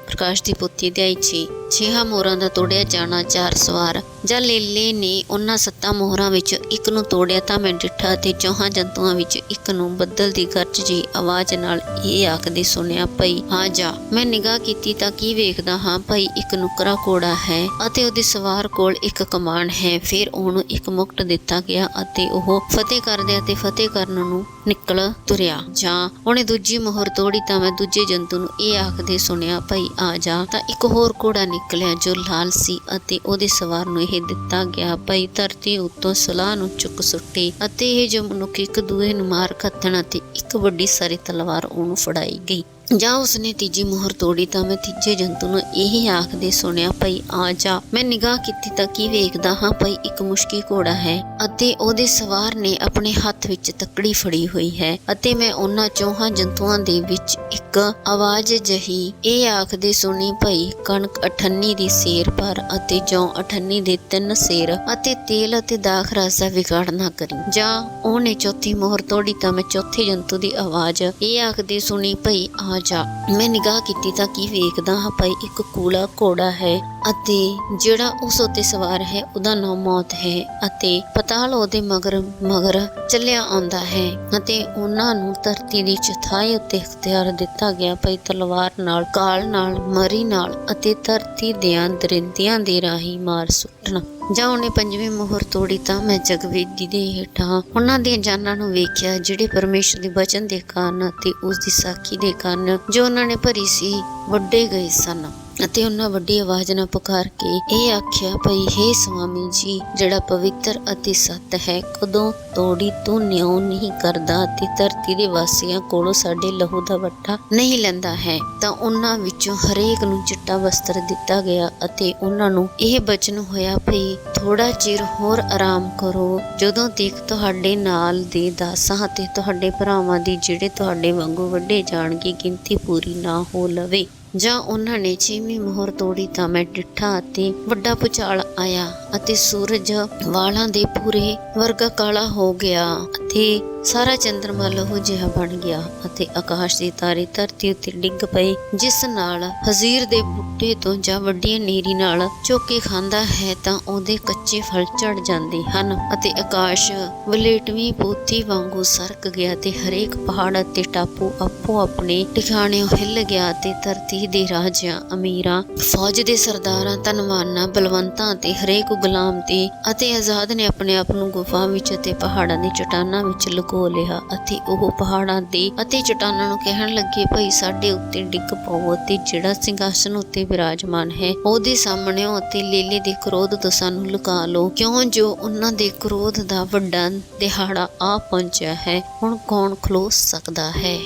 ਪ੍ਰਕਾਸ਼ ਦੀ ਪੋਥੀ ਅਧਿਆਇ 6। 6 ਮੋਹਰਾਂ ਦਾ ਤੋੜਿਆ ਜਾਣਾ 4 ਸਵਾਰ। ਜਾਂ ਲੇਲੇ ਨੇ ਉਹਨਾਂ 7 ਮੋਹਰਾਂ ਵਿੱਚੋਂ ਇੱਕ ਨੂੰ ਤੋੜਿਆ ਤਾਂ ਮੈਂ ਡਿੱਠਾ ਅਤੇ 4 ਜੰਤੂਆਂ ਵਿੱਚ ਇੱਕ ਨੂੰ ਬੱਦਲ ਦੀ ਗਰਜ ਜਿਹੀ ਆਵਾਜ਼ ਨਾਲ ਇਹ ਆਖਦੇ ਸੁਣਿਆ, ਭਈ ਆ ਜਾ। ਮੈਂ ਨਿਗਾਹ ਕੀਤੀ ਤਾਂ ਕੀ ਵੇਖਦਾ ਹਾਂ, ਭਈ ਇੱਕ ਨੁਕਰਾ ਘੋੜਾ ਹੈ ਅਤੇ ਉਹਦੇ ਸਵਾਰ ਕੋਲ ਇੱਕ ਕਮਾਨ ਹੈ। ਫਿਰ ਉਹਨੂੰ ਇੱਕ ਮੁਕਟ ਦਿੱਤਾ ਗਿਆ ਅਤੇ ਉਹ ਫਤਿਹ ਕਰਦੇ ਅਤੇ ਫਤਿਹ ਕਰਨ ਨੂੰ ਨਿਕਲ ਤੁਰਿਆ। ਜਾਂ ਉਹਨੇ ਦੂਜੀ ਮੋਹਰ ਤੋੜੀ ਤਾਂ ਮੈਂ ਦੂਜੇ ਜੰਤੂ ਨੂੰ ਇਹ ਆਖਦੇ ਸੁਣਿਆ, ਭਈ ਆ ਜਾ। ਤਾਂ ਇੱਕ ਹੋਰ ਘੋੜਾ ਨਿਕਲਿਆ ਜੋ ਲਾਲ ਸੀ ਅਤੇ ਉਹਦੇ ਸਵਾਰ ਨੂੰ ਇਹ ਦਿੱਤਾ ਗਿਆ, ਭਈ ਧਰਤੀ ਉੱਤੋਂ ਸਲਾਹ ਨੂੰ ਚੁੱਕ ਸੁੱਟੇ ਅਤੇ ਇਹ ਜੋ ਮਨੁੱਖ ਇੱਕ ਦੂਏ ਨੂੰ ਮਾਰ ਖੱਤਣ ਅਤੇ ਇੱਕ ਵੱਡੀ ਸਾਰੀ ਤਲਵਾਰ ਉਹਨੂੰ ਫੜਾਈ ਗਈ। ਜਾਂ ਉਸਨੇ ਤੀਜੀ ਮੋਹਰ ਤੋੜੀ ਤਾਂ ਮੈਂ ਤੀਜੇ ਜੰਤੂ ਨੂੰ ਇਹ ਆਖਦੇ ਸੁਣਿਆ, ਭਈ ਆ ਜਾ। ਮੈਂ ਨਿਗਾਹ ਕੀਤੀ ਤਾਂ ਕੀ ਵੇਖਦਾ ਹਾਂ, ਭਈ ਇੱਕ ਮੁਸ਼ਕੀ ਘੋੜਾ ਹੈ ਅਤੇ ਉਹਦੇ ਸਵਾਰ ਨੇ ਆਪਣੇ ਹੱਥ ਵਿੱਚ ਤੱਕੜੀ ਫੜੀ ਹੋਈ ਹੈ ਅਤੇ ਮੈਂ ਉਹਨਾਂ 4 ਜੰਤੂਆਂ ਦੇ ਵਿੱਚ ਇੱਕ ਆਵਾਜ਼ ਜਹੀ ਇਹ ਆਖਦੇ ਸੁਣੀ, ਭਈ ਕਣਕ 98 ਦੀ ਸੇਰ ਭਰ ਅਤੇ ਜੌਂ 98 ਦੇ 3 ਸੇਰ ਅਤੇ ਤੇਲ ਅਤੇ ਦਾਖ ਰਸ ਦਾ ਵਿਗਾੜ ਨਾ ਕਰੀ। ਜਾਂ ਉਹਨੇ ਚੌਥੀ ਮੋਹਰ ਤੋੜੀ ਤਾਂ ਮੈਂ ਚੌਥੇ ਜੰਤੂ ਦੀ ਆਵਾਜ਼ ਇਹ ਆਖਦੇ ਸੁਣੀ, ਭਈ ਆ ਜਾ। ਮੈਂ ਨਿਗਾਹ ਕੀਤੀ ਤਾਂ ਕੀ ਵੇਖਦਾ ਹਾਂ, ਭਈ ਇੱਕ ਕੂਲਾ ਘੋੜਾ ਹੈ ਅਤੇ ਜਿਹੜਾ ਉਸ ਉੱਤੇ ਸਵਾਰ ਹੈ ਉਹਦਾ ਨਾਮ ਮੌਤ ਹੈ ਅਤੇ ਪਤਾਲ ਉਹਦੇ ਮਗਰ ਚੱਲਿਆ ਆਉਂਦਾ ਹੈ ਅਤੇ ਉਹਨਾਂ ਨੂੰ ਧਰਤੀ ਦੀ ਚੌਥਾਈ ਉੱਤੇ ਇਖਤਿਆਰ ਦਿੱਤਾ ਗਿਆ, ਭਈ ਤਲਵਾਰ ਨਾਲ, ਕਾਲ ਨਾਲ, ਮਰੀ ਨਾਲ ਅਤੇ ਧਰਤੀ ਦਿਆਂ ਦਰਿੰਦਿਆਂ ਦੇ ਰਾਹੀਂ ਮਾਰ ਸੁੱਟਣਾ। ਜਾਂ ਉਹਨੇ 5ਵੀਂ ਮੋਹਰ ਤੋੜੀ ਤਾਂ ਮੈਂ ਜਗਵੇਦੀ ਦੇ ਹੇਠਾਂ ਉਹਨਾਂ ਦੀਆਂ ਜਾਨਾਂ ਨੂੰ ਵੇਖਿਆ ਜਿਹੜੇ ਪਰਮੇਸ਼ਰ ਦੇ ਵਚਨ ਦੇ ਕਾਰਨ ਅਤੇ ਉਸ ਦੀ ਸਾਖੀ ਦੇ ਕਾਰਨ ਜੋ ਉਹਨਾਂ ਨੇ ਭਰੀ ਸੀ ਵੱਡੇ ਗਏ ਸਨ ਅਤੇ ਉਹਨਾਂ ਵੱਡੀ ਆਵਾਜ਼ ਨਾਲ ਪੁਕਾਰ ਕੇ ਇਹ ਆਖਿਆ, ਭਈ ਹੇ ਸੁਆਮੀ ਜੀ, ਜਿਹੜਾ ਪਵਿੱਤਰ ਅਤੇ ਸੱਤ ਹੈ, ਕਦੋਂ ਤੋੜੀ ਤੂੰ ਨਿਉ ਨਹੀਂ ਕਰਦਾ ਅਤੇ ਧਰਤੀ ਦੇ ਵਾਸੀਆਂ ਕੋਲੋਂ ਸਾਡੇ ਲਹੂ ਦਾ ਵੱਟਾ ਨਹੀਂ ਲੈਂਦਾ ਹੈ। ਤਾਂ ਉਹਨਾਂ ਵਿੱਚੋਂ ਹਰੇਕ ਨੂੰ ਚਿੱਟਾ ਵਸਤਰ ਦਿੱਤਾ ਗਿਆ ਅਤੇ ਉਹਨਾਂ ਨੂੰ ਇਹ ਬਚਨ ਹੋਇਆ, ਭਈ ਥੋੜਾ ਚਿਰ ਹੋਰ ਆਰਾਮ ਕਰੋ, ਜਦੋਂ ਤੱਕ ਤੁਹਾਡੇ ਨਾਲ ਦੇ ਦਾਸਾਂ ਅਤੇ ਤੁਹਾਡੇ ਭਰਾਵਾਂ ਦੀ ਜਿਹੜੇ ਤੁਹਾਡੇ ਵਾਂਗੂ ਵੱਢੇ ਜਾਣਗੇ ਗਿਣਤੀ ਪੂਰੀ ਨਾ ਹੋ ਲਵੇ। ਜਾਂ ਉਹਨਾਂ ਨੇ 6ਵੀਂ ਮੋਹਰ ਤੋੜੀ ਤਾਂ ਮੈਂ ਡਿੱਠਾ ਅਤੇ ਵੱਡਾ ਭੁਚਾਲ ਆਇਆ ਅਤੇ ਸੂਰਜ ਵਾਲਾਂ ਦੇ ਪੂਰੇ ਵਰਗਾ ਕਾਲਾ ਹੋ ਗਿਆ ਅਤੇ ਸਾਰਾ ਚੰਦਰਮਾ ਲਹੂ ਜਿਹਾ ਬਣ ਗਿਆ ਅਤੇ ਆਕਾਸ਼ ਦੇ ਤਾਰੇ ਧਰਤੀ ਉੱਤੇ ਡਿੱਗ ਪਏ, ਜਿਸ ਨਾਲ ਹਜ਼ੀਰ ਦੇ ਬੂਟੇ ਤੋਂ ਜਾਂ ਵੱਡੀਆਂ ਨੀਰੀ ਨਾਲ ਝੋਕੇ ਖਾਂਦਾ ਹੈ ਤਾਂ ਉਹਦੇ ਕੱਚੇ ਫਲ ਝੜ ਜਾਂਦੇ ਹਨ ਅਤੇ ਆਕਾਸ਼ ਵਲੇਟਵੀਂ ਪੋਥੀ ਵਾਂਗੂ ਸਰਕ ਗਿਆ ਤੇ ਹਰੇਕ ਪਹਾੜ ਅਤੇ ਟਾਪੂ ਆਪੋ ਆਪਣੇ ਟਿਕਾਣਿਓਂ ਹਿੱਲ ਗਿਆ ਅਤੇ ਧਰਤੀ ਦੇ ਰਾਜਿਆਂ, ਅਮੀਰਾਂ, ਫੌਜ ਦੇ ਸਰਦਾਰਾਂ, ਧਨਵਾਨਾਂ, ਬਲਵੰਤਾਂ ਅਤੇ ਹਰੇਕ ਗੁਲਾਮ ਤੇ ਅਤੇ ਆਜ਼ਾਦ ਨੇ ਆਪਣੇ ਆਪ ਨੂੰ ਗੁਫਾ ਵਿੱਚ ਅਤੇ ਪਹਾੜਾਂ ਦੀ ਚਟਾਨਾਂ ਵਿੱਚ ਲੁਕੋ ਲਿਆ ਅਤੇ ਉਹ ਪਹਾੜਾਂ ਦੇ ਅਤੇ ਚਟਾਨਾਂ ਨੂੰ ਕਹਿਣ ਲੱਗੇ, ਭਈ ਸਾਡੇ ਉੱਤੇ ਡਿੱਗ ਪਵੋ ਅਤੇ ਜਿਹੜਾ ਸਿੰਘਾਸਨ ਉੱਤੇ ਵਿਰਾਜਮਾਨ ਹੈ ਉਹਦੇ ਸਾਹਮਣਿਓਂ ਅਤੇ ਲੇਲੇ ਦੇ ਕ੍ਰੋਧ ਤੋਂ ਸਾਨੂੰ ਲੁਕਾ ਲਓ, ਕਿਉਂ ਜੋ ਉਹਨਾਂ ਦੇ ਕ੍ਰੋਧ ਦਾ ਵੱਡਾ ਦਿਹਾੜਾ ਆ ਪਹੁੰਚਿਆ ਹੈ, ਹੁਣ ਕੌਣ ਖਲੋ ਸਕਦਾ ਹੈ।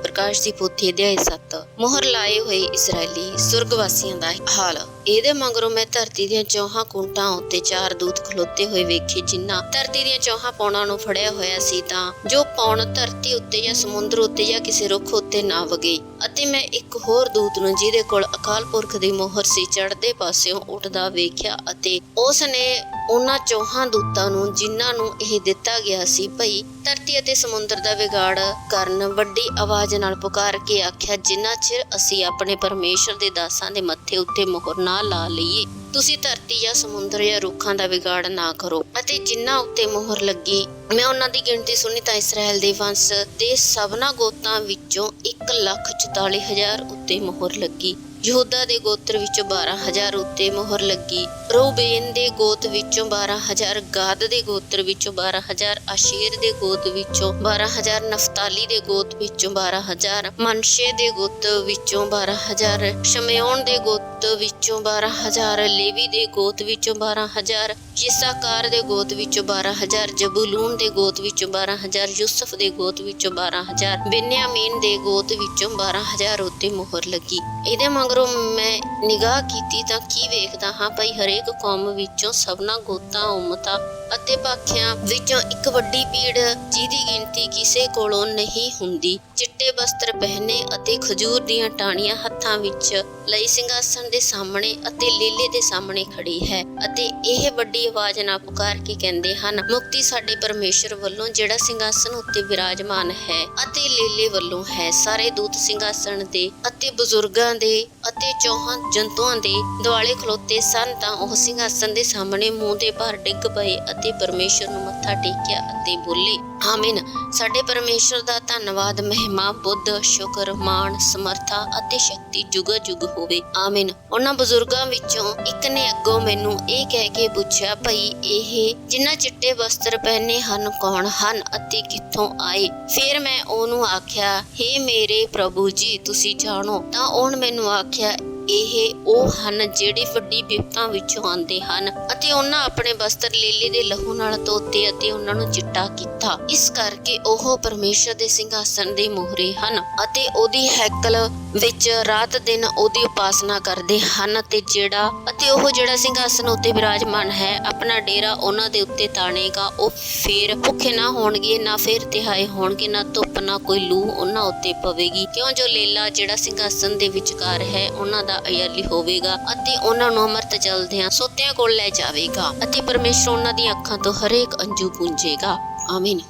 ਪ੍ਰਕਾਸ਼ ਦੀ ਪੋਥੀ ਅਧਿਆਇ 7। ਮੋਹਰ ਲਾਏ ਹੋਏ ਇਸਰਾਏਲੀ ਸੁਰਗਵਾਸੀਆਂ ਦਾ ਹਾਲ। ਇਹਦੇ ਮਗਰੋਂ ਮੈਂ ਧਰਤੀ ਦੀਆਂ ਚੌਹਾਂ ਕੁੰਟਾਂ ਉੱਤੇ 4 ਦੂਤ ਖਲੋਤੇ ਹੋਏ ਵੇਖੇ, ਜਿਨ੍ਹਾਂ ਧਰਤੀ ਦੀਆਂ ਚੌਹਾਂ ਪੌਣਾਂ ਨੂੰ ਫੜਿਆ ਹੋਇਆ ਸੀ, ਤਾਂ ਜੋ ਪੌਣ ਧਰਤੀ ਉੱਤੇ ਜਾਂ ਸਮੁੰਦਰ ਉੱਤੇ ਜਾਂ ਕਿਸੇ ਰੁੱਖ ਉੱਤੇ ਨਾ ਵਗੇ। ਅਤੇ ਮੈਂ ਇੱਕ ਹੋਰ ਦੂਤ ਨੂੰ, ਜਿਹਦੇ ਕੋਲ ਅਕਾਲ ਪੁਰਖ ਦੀ ਮੋਹਰ ਸੀ, ਚੜ੍ਹਦੇ ਪਾਸਿਓਂ ਉੱਠਦਾ ਵੇਖਿਆ ਅਤੇ ਉਸ ਨੇ ਉਹਨਾਂ ਚੌਹਾਂ ਦੂਤਾਂ ਨੂੰ, ਜਿਨ੍ਹਾਂ ਨੂੰ ਇਹ ਦਿੱਤਾ ਗਿਆ ਸੀ ਭਈ ਧਰਤੀ ਅਤੇ ਸਮੁੰਦਰ ਦਾ ਵਿਗਾੜ ਕਰਨ, ਵੱਡੀ ਆਵਾਜ਼ ਨਾਲ ਪੁਕਾਰ ਕੇ ਆਖਿਆ, ਜਿੰਨਾ ਚਿਰ ਅਸੀਂ ਆਪਣੇ ਪਰਮੇਸ਼ਰ ਦੇ ਦਾਸਾਂ ਦੇ ਮੱਥੇ ਉੱਤੇ ਮੋਹਰ ਨਾ ਲਾ ਲਈਏ, ਤੁਸੀਂ ਧਰਤੀ ਜਾਂ ਸਮੁੰਦਰ ਜਾਂ ਰੁੱਖਾਂ ਦਾ ਵਿਗਾੜ ਨਾ ਕਰੋ। ਅਤੇ ਜਿਨ੍ਹਾਂ ਉੱਤੇ ਮੋਹਰ ਲੱਗੀ, ਮੈਂ ਉਹਨਾਂ ਦੀ ਗਿਣਤੀ ਸੁਣੀ ਤਾਂ ਇਸਰਾਏਲ ਦੇ ਵੰਸ਼ ਦੇ ਸਭਨਾਂ ਗੋਤਾਂ ਵਿੱਚੋਂ 1,44,000 ਉੱਤੇ ਮੋਹਰ ਲੱਗੀ। ਯਹੂਦਾ ਦੇ ਗੋਤਰ ਵਿੱਚੋਂ 12,000 ਉੱਤੇ ਮੋਹਰ ਲੱਗੀ। ਰੂਬੇਨ ਦੇ ਗੋਤ ਵਿੱਚੋਂ 12,000, ਗਾਦ ਦੇ ਗੋਤਰ ਵਿੱਚੋਂ 12,000, ਆਸ਼ੇਰ ਦੇ ਗੋਤ ਵਿੱਚੋਂ 12,000, ਨਫਤਾਲੀ ਦੇ ਗੋਤ ਵਿੱਚੋਂ 12,000, ਮਨਸ਼ੇ ਦੇ ਗੋਤ ਵਿੱਚੋਂ 12,000, ਸ਼ਮਯੋਨ ਦੇ ਗੋਤ ਵਿੱਚੋਂ 12,000, ਲੇਵੀ ਦੇ ਗੋਤ ਵਿੱਚੋਂ 12,000, ਯਿਸਾਕਾਰ ਦੇ ਗੋਤ ਵਿੱਚੋਂ 12,000, ਜ਼ਬੂਲੂਨ ਦੇ ਗੋਤ ਵਿੱਚੋਂ 12,000, ਯੂਸਫ ਦੇ ਗੋਤ ਵਿੱਚੋਂ 12,000, ਬਿਨਯਾਮੀਨ ਦੇ ਗੋਤ ਵਿੱਚੋਂ 12,000 ਉੱਤੇ ਮੋਹਰ ਲੱਗੀ। ਇਹਦੇ ਮਗਰੋਂ ਮੈਂ ਨਿਗਾਹ ਕੀਤੀ ਤਾਂ ਕੀ ਵੇਖਦਾ ਹਾਂ, ਭਈ ਹਰੇਕ ਕੌਮ ਵਿੱਚੋਂ, ਸਭਨਾਂ ਗੋਤਾਂ, ਉਮਤਾਂ ਅਤੇ ਭਾਖਿਆਂ ਵਿੱਚੋਂ ਇੱਕ ਵੱਡੀ ਭੀੜ, ਜਿਹਦੀ ਗਿਣਤੀ ਕਿਸੇ ਕੋਲੋਂ ਨਹੀਂ ਹੁੰਦੀ, ਚਿੱਟੇ ਵਸਤਰ ਪਹਿਨੇ ਅਤੇ ਖਜੂਰ ਦੀਆਂ ਟਾਹਣੀਆਂ ਹੱਥਾਂ ਵਿੱਚ ਲਈ ਸਿੰਘਾਸਨ ਦੇ ਸਾਹਮਣੇ ਅਤੇ ਲੇਲੇ ਦੇ ਸਾਹਮਣੇ ਖੜੀ ਹੈ ਅਤੇ ਇਹ ਵੱਡੀ ਆਵਾਜ਼ ਨਾਲ ਪੁਕਾਰ ਕੇ ਕਹਿੰਦੇ ਹਨ, ਮੁਕਤੀ ਸਾਡੇ ਪਰਮੇਸ਼ਰ ਵੱਲੋਂ, ਜਿਹੜਾ ਸਿੰਘਾਸਨ ਉੱਤੇ ਵਿਰਾਜਮਾਨ ਹੈ ਅਤੇ ਲੇਲੇ ਵੱਲੋਂ ਹੈ। ਸਾਰੇ ਦੂਤ ਸਿੰਘਾਸਨ ਦੇ ਅਤੇ ਬਜ਼ੁਰਗਾਂ ਦੇ ਅਤੇ ਚੌਹਾਂ ਜੰਤੂਆਂ ਦੇ ਦੁਆਲੇ ਖਲੋਤੇ ਸਨ, ਤਾਂ ਉਹ ਸਿੰਘਾਸਨ ਦੇ ਸਾਹਮਣੇ ਮੂੰਹ ਦੇ ਭਾਰ ਡਿੱਗ ਪਏ ਅਤੇ ਪਰਮੇਸ਼ਰ ਨੂੰ ਮੱਥਾ ਟੇਕਿਆ ਅਤੇ ਬੋਲੇ, ਆਮੀਨ। ਸਾਡੇ ਪਰਮੇਸ਼ਰ ਦਾ ਧੰਨਵਾਦ, ਮਹਿਮਾ, ਬੁੱਧ, ਸ਼ੁਕਰ, ਮਾਣ, ਸਮਰਥਾ ਅਤੇ ਸ਼ਕਤੀ ਜੁਗ ਜੁਗ ਹੋਵੇ, ਆਮੀਨ। ਉਹਨਾਂ ਬਜ਼ੁਰਗਾਂ ਵਿੱਚੋਂ ਇੱਕ ਨੇ ਅੱਗੋਂ ਮੈਨੂੰ ਇਹ ਕਹਿ ਕੇ ਪੁੱਛਿਆ, ਭਈ ਇਹ ਜਿਨ੍ਹਾਂ ਚਿੱਟੇ ਵਸਤਰ ਪਹਿਨੇ ਹਨ ਕੌਣ ਹਨ ਅਤੇ ਕਿੱਥੋਂ ਆਏ? ਫਿਰ ਮੈਂ ਉਹਨੂੰ ਆਖਿਆ, ਹੇ ਮੇਰੇ ਪ੍ਰਭੂ ਜੀ, ਤੁਸੀਂ ਜਾਣੋ। ਤਾਂ ਉਹਨੇ ਮੈਨੂੰ ਆਖਿਆ, ਇਹ ਉਹ ਹਨ ਜਿਹੜੇ ਵੱਡੀ ਬਿਪਤਾ ਵਿੱਚੋਂ ਆਉਂਦੇ ਹਨ ਅਤੇ ਉਹਨਾਂ ਆਪਣੇ ਵਸਤਰ ਲੇਲੇ ਦੇ ਲਹੂ ਨਾਲ ਧੋਤੇ ਅਤੇ ਉਹਨਾਂ ਨੂੰ ਚਿੱਟਾ ਕੀਤਾ। ਇਸ ਕਰਕੇ ਉਹ ਪਰਮੇਸ਼ਰ ਦੇ ਸਿੰਘਾਸਨ ਦੇ ਮੋਹਰੇ ਹਨ ਅਤੇ ਉਹਦੀ ਹੈਕਲ ਵਿੱਚ ਰਾਤ ਦਿਨ ਉਹਦੀ ਉਪਾਸਨਾ ਕਰਦੇ ਹਨ ਅਤੇ ਉਹ ਜਿਹੜਾ ਸਿੰਘਾਸਨ ਉੱਤੇ ਵਿਰਾਜਮਾਨ ਹੈ ਆਪਣਾ ਡੇਰਾ ਉਹਨਾਂ ਦੇ ਉੱਤੇ ਤਾਣੇਗਾ। ਉਹ ਫੇਰ ਭੁੱਖੇ ਨਾ ਹੋਣਗੇ, ਨਾ ਫੇਰ ਤਿਹਾਏ ਹੋਣਗੇ, ਨਾ ਧੁੱਪ ਨਾ ਕੋਈ ਲੂ ਉਹਨਾਂ ਉੱਤੇ ਪਵੇਗੀ, ਕਿਉਂ ਜੋ ਲੇਲਾ ਜਿਹੜਾ ਸਿੰਘਾਸਨ ਦੇ ਵਿਚਕਾਰ ਹੈ ਉਹਨਾਂ ਦਾ ਅਯਾਲੀ ਹੋਵੇਗਾ ਅਤੇ ਉਹਨਾਂ ਨੂੰ ਅਮਰਤ ਜਲਦਿਆਂ ਸੋਤਿਆਂ ਕੋਲ ਲੈ ਜਾਵੇਗਾ ਅਤੇ ਪਰਮੇਸ਼ਰ ਉਹਨਾਂ ਦੀਆਂ ਅੱਖਾਂ ਤੋਂ ਹਰੇਕ ਅੰਜੂ ਪੂੰਝੇਗਾ, ਆਮੀਨ।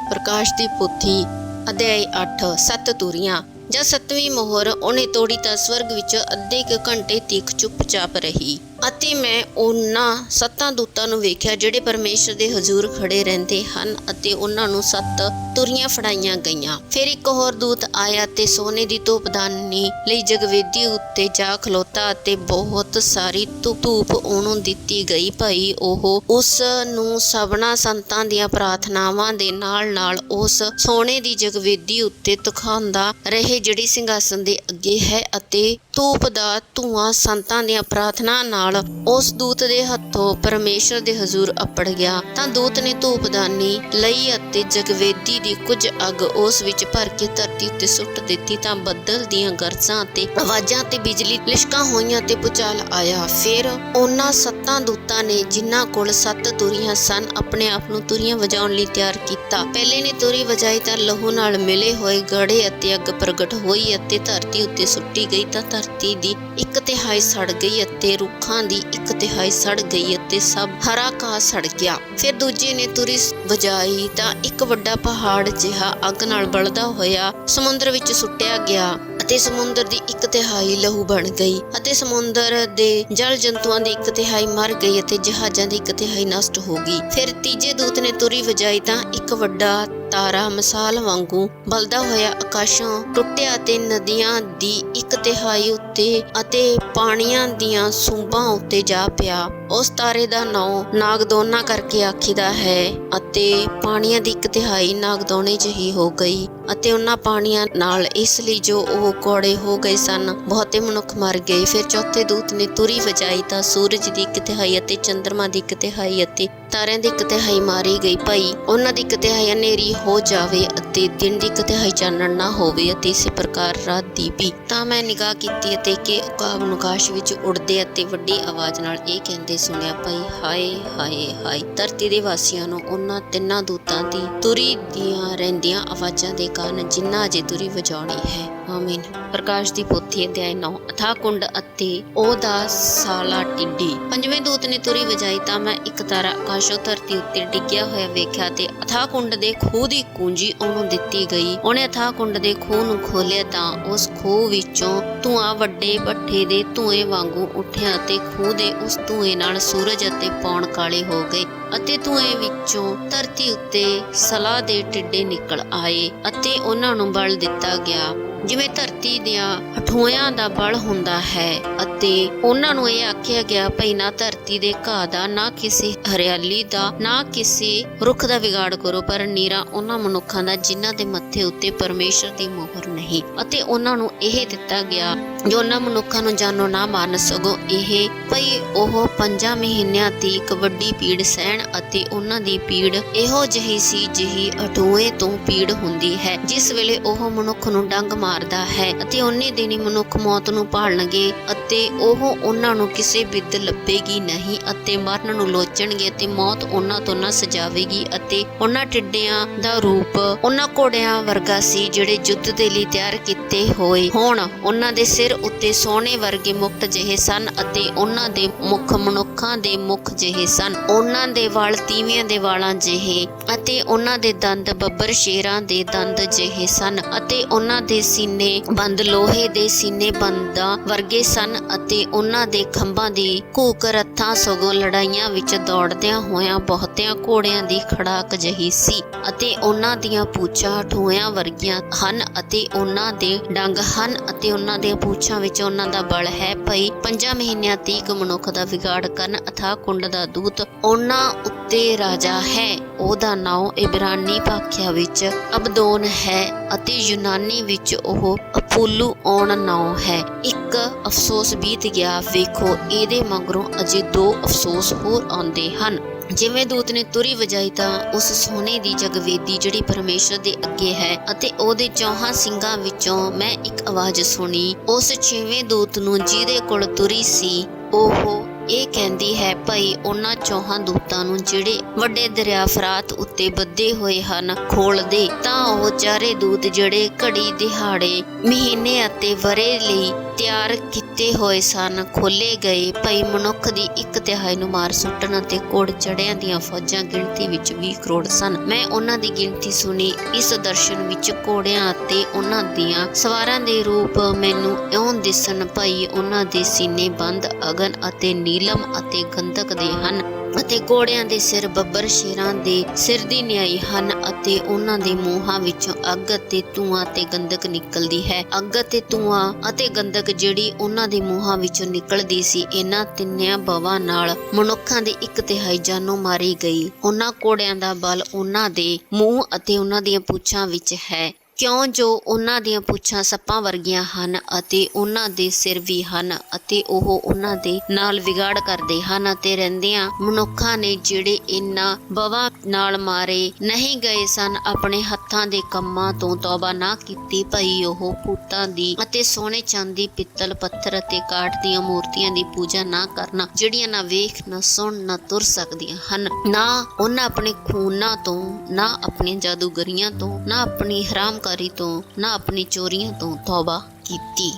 ਪ੍ਰਕਾਸ਼ ਦੀ ਪੋਥੀ ਅਧਿਆਇ 8। 7 ਤੂਰੀਆਂ। ਜਦ 7ਵੀਂ ਮੋਹਰ ਉਹਨੇ ਤੋੜੀ ਤਾਂ ਸਵਰਗ ਵਿੱਚ ਅੱਧੇ ਕੁ ਘੰਟੇ ਤੀਕ ਚੁੱਪਚਾਪ ਰਹੀ ਅਤੇ ਮੈਂ ਉਹਨਾਂ 7 ਦੂਤਾਂ ਨੂੰ ਵੇਖਿਆ ਜਿਹੜੇ ਪਰਮੇਸ਼ਰ ਦੇ ਹਜ਼ੂਰ ਖੜੇ ਰਹਿੰਦੇ ਹਨ ਅਤੇ ਉਹਨਾਂ ਨੂੰ 7 ਤੁਰੀਆਂ ਫੜਾਈਆਂ ਗਈਆਂ। ਫਿਰ ਇੱਕ ਹੋਰ ਦੂਤ ਆਇਆ ਤੇ ਸੋਨੇ ਦੀ ਧੂਪਦਾਨੀ ਲਈ ਜਗਵੇਦੀ ਉੱਤੇ ਜਾ ਖਲੋਤਾ ਅਤੇ ਬਹੁਤ ਸਾਰੀ ਧੂਪ ਉਹਨੂੰ ਦਿੱਤੀ ਗਈ। ਭਾਈ ਉਹ ਉਸ ਨੂੰ ਸਭਨਾ ਸੰਤਾਂ ਦੀਆਂ ਪ੍ਰਾਰਥਨਾਵਾਂ ਦੇ ਨਾਲ ਉਸ ਸੋਨੇ ਦੀ ਜਗਵੇਦੀ ਉੱਤੇ ਦਿਖਾਉਂਦਾ ਰਹੇ ਜਿਹੜੀ ਸਿੰਘਾਸਨ ਦੇ ਅੱਗੇ ਹੈ ਅਤੇ ਧੂਪ ਦਾ ਧੂਆਂ ਸੰਤਾਂ ਦੀਆਂ ਪ੍ਰਾਰਥਨਾ ਨਾਲ ਉਸ ਦੂਤ ਦੇ ਹੱਥੋਂ ਪਰਮੇਸ਼ਰ ਦੇ ਹਜ਼ੂਰ ਅੱਪੜ ਗਿਆ। ਤਾਂ ਦੂਤ ਨੇ ਧੂਪਦਾਨੀ ਲਈ ਅਤੇ ਜਗਵੇਦੀ ਦੀ ਕੁਝ ਅੱਗ ਉਸ ਵਿੱਚ ਭਰ ਕੇ ਧਰਤੀ ਉੱਤੇ ਸੁੱਟ ਦਿੱਤੀ। ਤਾਂ ਬੱਦਲ ਦੀਆਂ ਗਰਜਾਂ ਅਤੇ ਆਵਾਜ਼ਾਂ ਤੇ ਬਿਜਲੀ ਲਿਸ਼ਕਾਂ ਹੋਈਆਂ ਤੇ ਭੂਚਾਲ ਆਇਆ। ਫਿਰ ਉਹਨਾਂ 7 ਦੂਤਾਂ ਨੇ ਜਿਨ੍ਹਾਂ ਕੋਲ 7 ਤੁਰੀਆਂ ਸਨ ਆਪਣੇ ਆਪ ਨੂੰ ਤੁਰੀਆਂ ਵਜਾਉਣ ਲਈ ਤਿਆਰ ਕੀਤਾ। ਪਹਿਲੇ ਨੇ ਤੁਰੀ ਵਜਾਈ ਤਾਂ ਲਹੂ ਨਾਲ ਮਿਲੇ ਹੋਏ ਗੜੇ ਅਤੇ ਅੱਗ ਪ੍ਰਗਟ ਹੋਈ ਅਤੇ ਧਰਤੀ ਉੱਤੇ ਸੁੱਟੀ ਗਈ। ਤਾਂ ਧਰਤੀ ਦੀ 1/3 ਸੜ ਗਈ ਅਤੇ ਰੁੱਖਾਂ ਦੀ 1/3 ਸੜ ਗਈ ਅਤੇ ਸਭ ਹਰਾ ਘਾਹ ਸੜ ਗਿਆ। ਫਿਰ ਦੂਜੇ ਨੇ ਤੁਰੀ ਵਜਾਈ ਤਾਂ ਇੱਕ ਵੱਡਾ ਪਹਾੜ ਜਿਹਾ ਅੱਗ ਨਾਲ ਬਲਦਾ ਹੋਇਆ ਸਮੁੰਦਰ ਵਿੱਚ ਸੁੱਟਿਆ ਗਿਆ ਅਤੇ ਸਮੁੰਦਰ ਦੀ 1/3 ਲਹੂ ਬਣ ਗਈ ਅਤੇ ਸਮੁੰਦਰ ਦੇ ਜਲ ਜੰਤੂਆਂ ਦੀ 1/3 ਮਰ ਗਈ ਅਤੇ ਜਹਾਜ਼ਾਂ ਦੀ 1/3 ਨਸ਼ਟ ਹੋ ਗਈ। ਫਿਰ ਤੀਜੇ ਦੂਤ ਨੇ ਤੁਰੀ ਵਜਾਈ ਤਾਂ ਇੱਕ ਵੱਡਾ ਤਾਰਾ ਮਿਸਾਲ ਵਾਂਗੂ ਬਲਦਾ ਹੋਇਆ ਆਕਾਸ਼ੋਂ ਟੁੱਟਿਆ ਅਤੇ ਨਦੀਆਂ ਦੀ 1/3 ਉੱਤੇ ਅਤੇ ਪਾਣੀਆਂ ਦੀਆਂ ਸੂਬਾਂ ਉੱਤੇ ਜਾ ਪਿਆ। ਉਸ ਤਾਰੇ ਦਾ ਨਾਂ ਨਾਗਦੋਨਾ ਕਰਕੇ ਆਖੀਦਾ ਹੈ ਅਤੇ ਪਾਣੀਆਂ ਦੀ 1/3 ਨਾਗਦੋਨੇ ਜਿਹੀ ਹੋ ਗਈ ਅਤੇ ਉਹਨਾਂ ਪਾਣੀਆਂ ਨਾਲ ਇਸ ਲਈ ਜੋ ਉਹ ਕੌੜੇ ਹੋ ਗਏ ਸਨ ਬਹੁਤੇ ਮਨੁੱਖ ਮਰ ਗਏ। ਫਿਰ ਚੌਥੇ ਦੂਤ ਨੇ ਤੁਰੀ ਵਜਾਈ ਤਾਂ ਸੂਰਜ ਦੀ 1/3 ਅਤੇ ਚੰਦਰਮਾ ਦੀ 1/3 ਅਤੇ ਤਾਰਿਆਂ ਦੀ 1/3 ਮਾਰੀ ਗਈ। ਭਾਈ ਉਹਨਾਂ ਦੀ 1/3 ਹਨੇਰੀ ਹੋ ਜਾਵੇ ਅਤੇ ਦਿਨ ਦੀ 1/3 ਚਾਨਣ ਨਾ ਹੋਵੇ ਅਤੇ ਇਸੇ ਪ੍ਰਕਾਰ ਰਾਤ ਦੀ ਵੀ। ਤਾਂ ਮੈਂ ਨਿਗਾਹ ਕੀਤੀ ਅਤੇ ਕਿ ਉਕਾਬ ਨੂੰ ਆਕਾਸ਼ ਵਿੱਚ ਉੜਦੇ ਅਤੇ ਵੱਡੀ ਆਵਾਜ਼ ਨਾਲ ਇਹ ਕਹਿੰਦੇ ਸੁਣਿਆ, ਭਾਈ ਹਾਏ ਹਾਏ ਹਾਏ। ਧਰਤੀ ਦੇ ਵਾਸੀਆਂ ਨੂੰ ਉਹਨਾਂ 3 ਦੂਤਾਂ ਦੀ ਤੁਰੀ ਦੀਆਂ ਰਹਿੰਦੀਆਂ ਆਵਾਜ਼ਾਂ ਦੇ ਕਾਰਨ ਜਿਨ੍ਹਾਂ ਅਜੇ ਤੁਰੀ ਵਜਾਉਣੀ ਹੈ। ਆਮੀਨ। ਪ੍ਰਕਾਸ਼ ਦੀ ਪੋਥੀ ਅਧਿਆਇ 9। ਅਥਾਹ ਕੁੰਡ ਅਤੇ ਉਹਦਾ ਸਾਲਾ ਟਿੱਡੀ। 5ਵੇਂ ਦੂਤ ਨੇ ਤੁਰੀ ਵਜਾਈ ਤਾਂ ਮੈਂ ਇੱਕ ਤਾਰਾ ਆਕਾਸ਼ੋਂ ਧਰਤੀ ਉੱਤੇ ਡਿੱਗਿਆ ਹੋਇਆ ਵੇਖਿਆ ਤੇ ਅਥਾਹ ਕੁੰਡ ਦੇ ਖੂਹ ਦੀ ਕੁੰਜੀ ਉਹਨੂੰ ਦਿੱਤੀ ਗਈ। ਉਹਨੇ ਅਥਾਹ ਕੁੰਡ ਦੇ ਖੂਹ ਨੂੰ ਖੋਲ੍ਹਿਆ ਤਾਂ ਉਸ ਖੂਹ ਵਿੱਚੋਂ ਧੂੰਆਂ ਵੱਡੇ ਭੱਠੇ ਦੇ ਧੂਏ ਵਾਂਗੂ ਉੱਠਿਆ ਅਤੇ ਖੂਹ ਦੇ ਉਸ ਧੂਏ ਨਾਲ ਸੂਰਜ ਅਤੇ ਪੌਣ ਕਾਲੇ ਹੋ ਗਏ ਅਤੇ ਧੂਏ ਵਿੱਚੋਂ ਧਰਤੀ ਉੱਤੇ ਸਲਾਹ ਦੇ ਟਿੱਡੇ ਨਿਕਲ ਆਏ ਅਤੇ ਉਹਨਾਂ ਨੂੰ ਬਲ ਦਿੱਤਾ ਗਿਆ ਜਿਵੇਂ ਧਰਤੀ ਦੀਆਂ ਹਠੋਇਆਂ ਦਾ ਬਲ ਹੁੰਦਾ ਹੈ। ਅਤੇ ਉਹਨਾਂ ਨੂੰ ਇਹ ਆਖਿਆ ਗਿਆ, ਭਈ ਨਾ ਧਰਤੀ ਦੇ ਘਾਹ ਦਾ, ਨਾ ਕਿਸੇ ਹਰਿਆਲੀ ਦਾ, ਨਾ ਕਿਸੇ ਰੁੱਖ ਦਾ ਵਿਗਾੜ ਕਰੋ, ਪਰ ਨੀਰਾ ਉਹਨਾਂ ਮਨੁੱਖਾਂ ਦਾ ਜਿਨ੍ਹਾਂ ਦੇ ਮੱਥੇ ਉੱਤੇ ਪਰਮੇਸ਼ਰ ਦੀ ਮੋਹਰ ਨਹੀਂ। ਅਤੇ ਉਹਨਾਂ ਨੂੰ ਇਹ ਦਿੱਤਾ ਗਿਆ ਜੋ ਉਹਨਾਂ ਮਨੁੱਖਾਂ ਨੂੰ ਜਾਨੋਂ ਨਾ ਮਾਰਨ, ਸਗੋਂ ਇਹ ਭਈ ਉਹ 5 ਮਹੀਨਿਆਂ ਤੀਕ ਵੱਡੀ ਪੀੜ ਸਹਿਣ। ਅਤੇ ਉਹਨਾਂ ਦੀ ਪੀੜ ਇਹੋ ਜਿਹੀ ਸੀ ਜਿਹੀ ਹਠੋਏ ਤੋਂ ਪੀੜ ਹੁੰਦੀ ਹੈ ਜਿਸ ਵੇਲੇ ਉਹ ਮਨੁੱਖ ਨੂੰ ਡੰਗ ਮਾਰਦਾ ਹੈ। ਅਤੇ ਉਹਨੇ ਦਿਨੀ ਮਨੁੱਖ ਮੌਤ ਨੂੰ ਭਾਲਣਗੇ ਅਤੇ ਉਹ ਉਹਨਾਂ ਨੂੰ ਕਿਸੇ ਬਿੱਦ ਲੱਭੇਗੀ ਨਹੀਂ ਅਤੇ ਮਰਨ ਨੂੰ ਲੋਚਣਗੇ ਅਤੇ ਮੌਤ ਉਹਨਾਂ ਤੋਂ ਨਾ ਸਜਾਵੇਗੀ। ਅਤੇ ਉਹਨਾਂ ਟਿੱਡਿਆਂ ਦਾ ਰੂਪ ਉਹਨਾਂ ਘੋੜਿਆਂ ਵਰਗਾ ਸੀ ਜਿਹੜੇ ਯੁੱਧ ਦੇ ਲਈ ਤਿਆਰ ਕੀਤੇ ਹੋਏ ਹੋਣ। ਉਹਨਾਂ ਦੇ ਸਿਰ ਉੱਤੇ ਸੋਨੇ ਵਰਗੇ ਮੁਕਟ ਜਿਹੇ ਸਨ ਅਤੇ ਉਹਨਾਂ ਦੇ ਮੁੱਖ ਮਨੁੱਖਾਂ ਦੇ ਮੁੱਖ ਜਿਹੇ ਸਨ। ਉਹਨਾਂ ਦੇ ਵਾਲ ਤੀਵਿਆਂ ਦੇ ਵਾਲਾਂ ਜਿਹੇ ਅਤੇ ਉਹਨਾਂ ਦੇ ਦੰਦ ਬੱਬਰ ਸ਼ੇਰਾਂ ਦੇ ਦੰਦ ਜਿਹੇ ਸਨ ਅਤੇ ਉਹਨਾਂ ਦੇ ਸੀਨੇ ਬੰਦ ਲੋਹੇ ਦੇ ਸੀਨੇ ਬੰਦਾਂ ਵਰਗੇ ਸਨ ਅਤੇ ਉਹਨਾਂ ਦੇ ਖੰਭਾਂ ਦੀ ਘੂਕ ਰੱਥਾਂ ਸਗੋਂ ਲੜਾਈਆਂ ਵਿੱਚ ਦੌੜਦਿਆਂ ਹੋਇਆਂ ਬਹੁਤਿਆਂ ਘੋੜਿਆਂ ਦੀ ਖੜਾਕ ਜਿਹੀ ਸੀ। ਅਤੇ ਉਹਨਾਂ ਦੀਆਂ ਪੂਛਾਂ ਠੋਇਆਂ ਵਰਗੀਆਂ ਹਨ ਅਤੇ ਉਹਨਾਂ ਦੇ ਡੰਗ ਹਨ ਅਤੇ ਉਹਨਾਂ ਦੀਆਂ ਪੂਛਾਂ ਵਿੱਚ ਉਹਨਾਂ ਦਾ ਬਲ ਹੈ। ਭਈ 5 ਮਹੀਨਿਆਂ ਤੀਕ ਮਨੁੱਖ ਦਾ ਵਿਗਾੜ ਕਰਨ ਅਥਾਹ ਕੁੰਡ ਦਾ ਦੂਤ ਉਹਨਾਂ ਉੱਤੇ ਰਾਜਾ ਹੈ। ਉਹਦਾ ਨਾਮ ਇਬਰਾਨੀ ਭਾਖਿਆ ਵਿੱਚ ਅਬਦੋਨ ਹੈ ਅਤੇ ਯੂਨਾਨੀ ਵਿੱਚ ਉਹ ਅਪੋਲੂ ਔਨ ਨਾਮ ਹੈ। ਇੱਕ ਅਫਸੋਸ ਬੀਤ ਗਿਆ, ਵੇਖੋ ਇਹਦੇ ਮਗਰੋਂ ਅਜੇ 2 ਅਫਸੋਸ ਹੋਰ ਆਉਂਦੇ ਹਨ। ਜਿਵੇਂ ਦੂਤ ਨੇ ਤੁਰੀ ਵਜਾਈ ਤਾਂ ਉਸ ਸੋਨੇ ਦੀ ਜਗਵੇਦੀ ਜਿਹੜੀ ਪਰਮੇਸ਼ਰ ਦੇ ਅੱਗੇ ਹੈ ਅਤੇ ਉਹਦੇ 4 ਸਿੰਘਾਂ ਵਿੱਚੋਂ ਮੈਂ ਇੱਕ ਆਵਾਜ਼ ਸੁਣੀ। ਉਸ 6ਵੇਂ ਦੂਤ ਨੂੰ ਜਿਹਦੇ ਕੋਲ ਤੁਰੀ ਸੀ ਉਹ ਇਹ ਕਹਿੰਦੀ ਹੈ, ਭਈ ਉਹਨਾਂ 4 ਦੂਤਾਂ ਨੂੰ ਜਿਹੜੇ ਵੱਡੇ ਦਰਿਆ ਫਰਾਤ ਉੱਤੇ ਬੱਧੇ ਹੋਏ ਹਨ ਖੋਲ ਦੇ। ਤਾਂ ਉਹ 4 ਦੂਤ ਜਿਹੜੇ ਘੜੀ ਦਿਹਾੜੇ ਮਹੀਨੇ ਅਤੇ ਵਰੇ ਲਈ ਤਿਆਰ ਕੀਤੇ ਹੋਏ ਸਨ ਖੋਲੇ ਗਏ। ਭਈ ਮਨੁੱਖ ਦੀ 1/3 ਨੂੰ ਮਾਰ ਸੁੱਟਣ ਅਤੇ ਘੋੜ ਚੜਿਆਂ ਦੀਆਂ ਫੌਜਾਂ ਗਿਣਤੀ ਵਿੱਚ 20 ਕਰੋੜ ਸਨ। ਮੈਂ ਉਹਨਾਂ ਦੀ ਗਿਣਤੀ ਸੁਣੀ। ਇਸ ਦਰਸ਼ਨ ਵਿੱਚ ਘੋੜਿਆਂ ਅਤੇ ਉਹਨਾਂ ਦੀਆਂ ਸਵਾਰਾਂ ਦੇ ਰੂਪ ਮੈਨੂੰ ਇਉਂ ਦਿਸਣ ਭਈ ਉਹਨਾਂ ਦੇ ਸੀਨੇ ਬੰਦ ਅਗਨ ਅਤੇ ਨੀਲਮ ਅਤੇ ਗੰਧਕ ਦੇ ਹਨ ਅਤੇ ਘੋੜਿਆਂ ਦੇ ਸਿਰ ਬੱਬਰ ਸ਼ੇਰਾਂ ਦੇ ਸਿਰ ਦੀ ਨਿਆਈ ਹਨ ਅਤੇ ਉਹਨਾਂ ਦੇ ਮੂੰਹਾਂ ਵਿੱਚੋਂ ਅੱਗ ਅਤੇ ਧੂਆਂ ਤੇ ਗੰਧਕ ਨਿਕਲਦੀ ਹੈ। ਅੱਗ ਅਤੇ ਧੂਆਂ ਅਤੇ ਗੰਧਕ ਜਿਹੜੀ ਉਹਨਾਂ ਦੇ ਮੂੰਹਾਂ ਵਿੱਚੋਂ ਨਿਕਲਦੀ ਸੀ, ਇਹਨਾਂ ਤਿੰਨਿਆਂ ਬਵਾਂ ਨਾਲ ਮਨੁੱਖਾਂ ਦੀ 1/3 ਜਾਨੋਂ ਮਾਰੀ ਗਈ। ਉਹਨਾਂ ਘੋੜਿਆਂ ਦਾ ਬਲ ਉਹਨਾਂ ਦੇ ਮੂੰਹ ਅਤੇ ਉਹਨਾਂ ਦੀਆਂ ਪੂਛਾਂ ਵਿੱਚ ਹੈ, ਕਿਉਂ ਜੋ ਉਹਨਾਂ ਦੀਆਂ ਪੂਛਾਂ ਸੱਪਾਂ ਵਰਗੀਆਂ ਹਨ ਅਤੇ ਉਹਨਾਂ ਦੇ ਸਿਰ ਵੀ ਹਨ ਅਤੇ ਉਹ ਉਹਨਾਂ ਦੇ ਨਾਲ ਵਿਗਾੜ ਕਰਦੇ ਹਨ। ਅਤੇ ਰਹਿੰਦਿਆਂ ਮਨੁੱਖਾਂ ਨੇ ਜਿਹੜੇ ਇਹਨਾਂ ਬਵਾਂ ਨਾਲ ਮਾਰੇ ਨਹੀਂ ਗਏ ਸਨ, ਆਪਣੇ ਹੱਥਾਂ ਦੇ ਕੰਮਾਂ ਤੋਂ ਤੌਬਾ ਨਾ ਕੀਤੀ ਭਈ ਉਹ ਭੂਤਾਂ ਦੀ ਅਤੇ ਸੋਨੇ ਚਾਂਦੀ ਪਿੱਤਲ ਪੱਥਰ ਅਤੇ ਕਾਠ ਦੀਆਂ ਮੂਰਤੀਆਂ ਦੀ ਪੂਜਾ ਨਾ ਕਰਨਾ, ਜਿਹੜੀਆਂ ਨਾ ਵੇਖ ਨਾ ਸੁਣ ਨਾ ਤੁਰ ਸਕਦੀਆਂ ਹਨ। ਨਾ ਉਹਨਾਂ ਆਪਣੇ ਖੂਨਾਂ ਤੋਂ, ਨਾ ਆਪਣੀਆਂ ਜਾਦੂਗਰੀਆਂ ਤੋਂ, ਨਾ ਆਪਣੀ ਹਰਾਮ ਤੋਂ, ਨਾ ਆਪਣੀ ਚੋਰੀਆਂ ਤੋਂ ਤੌਬਾ ਕੀਤੀ।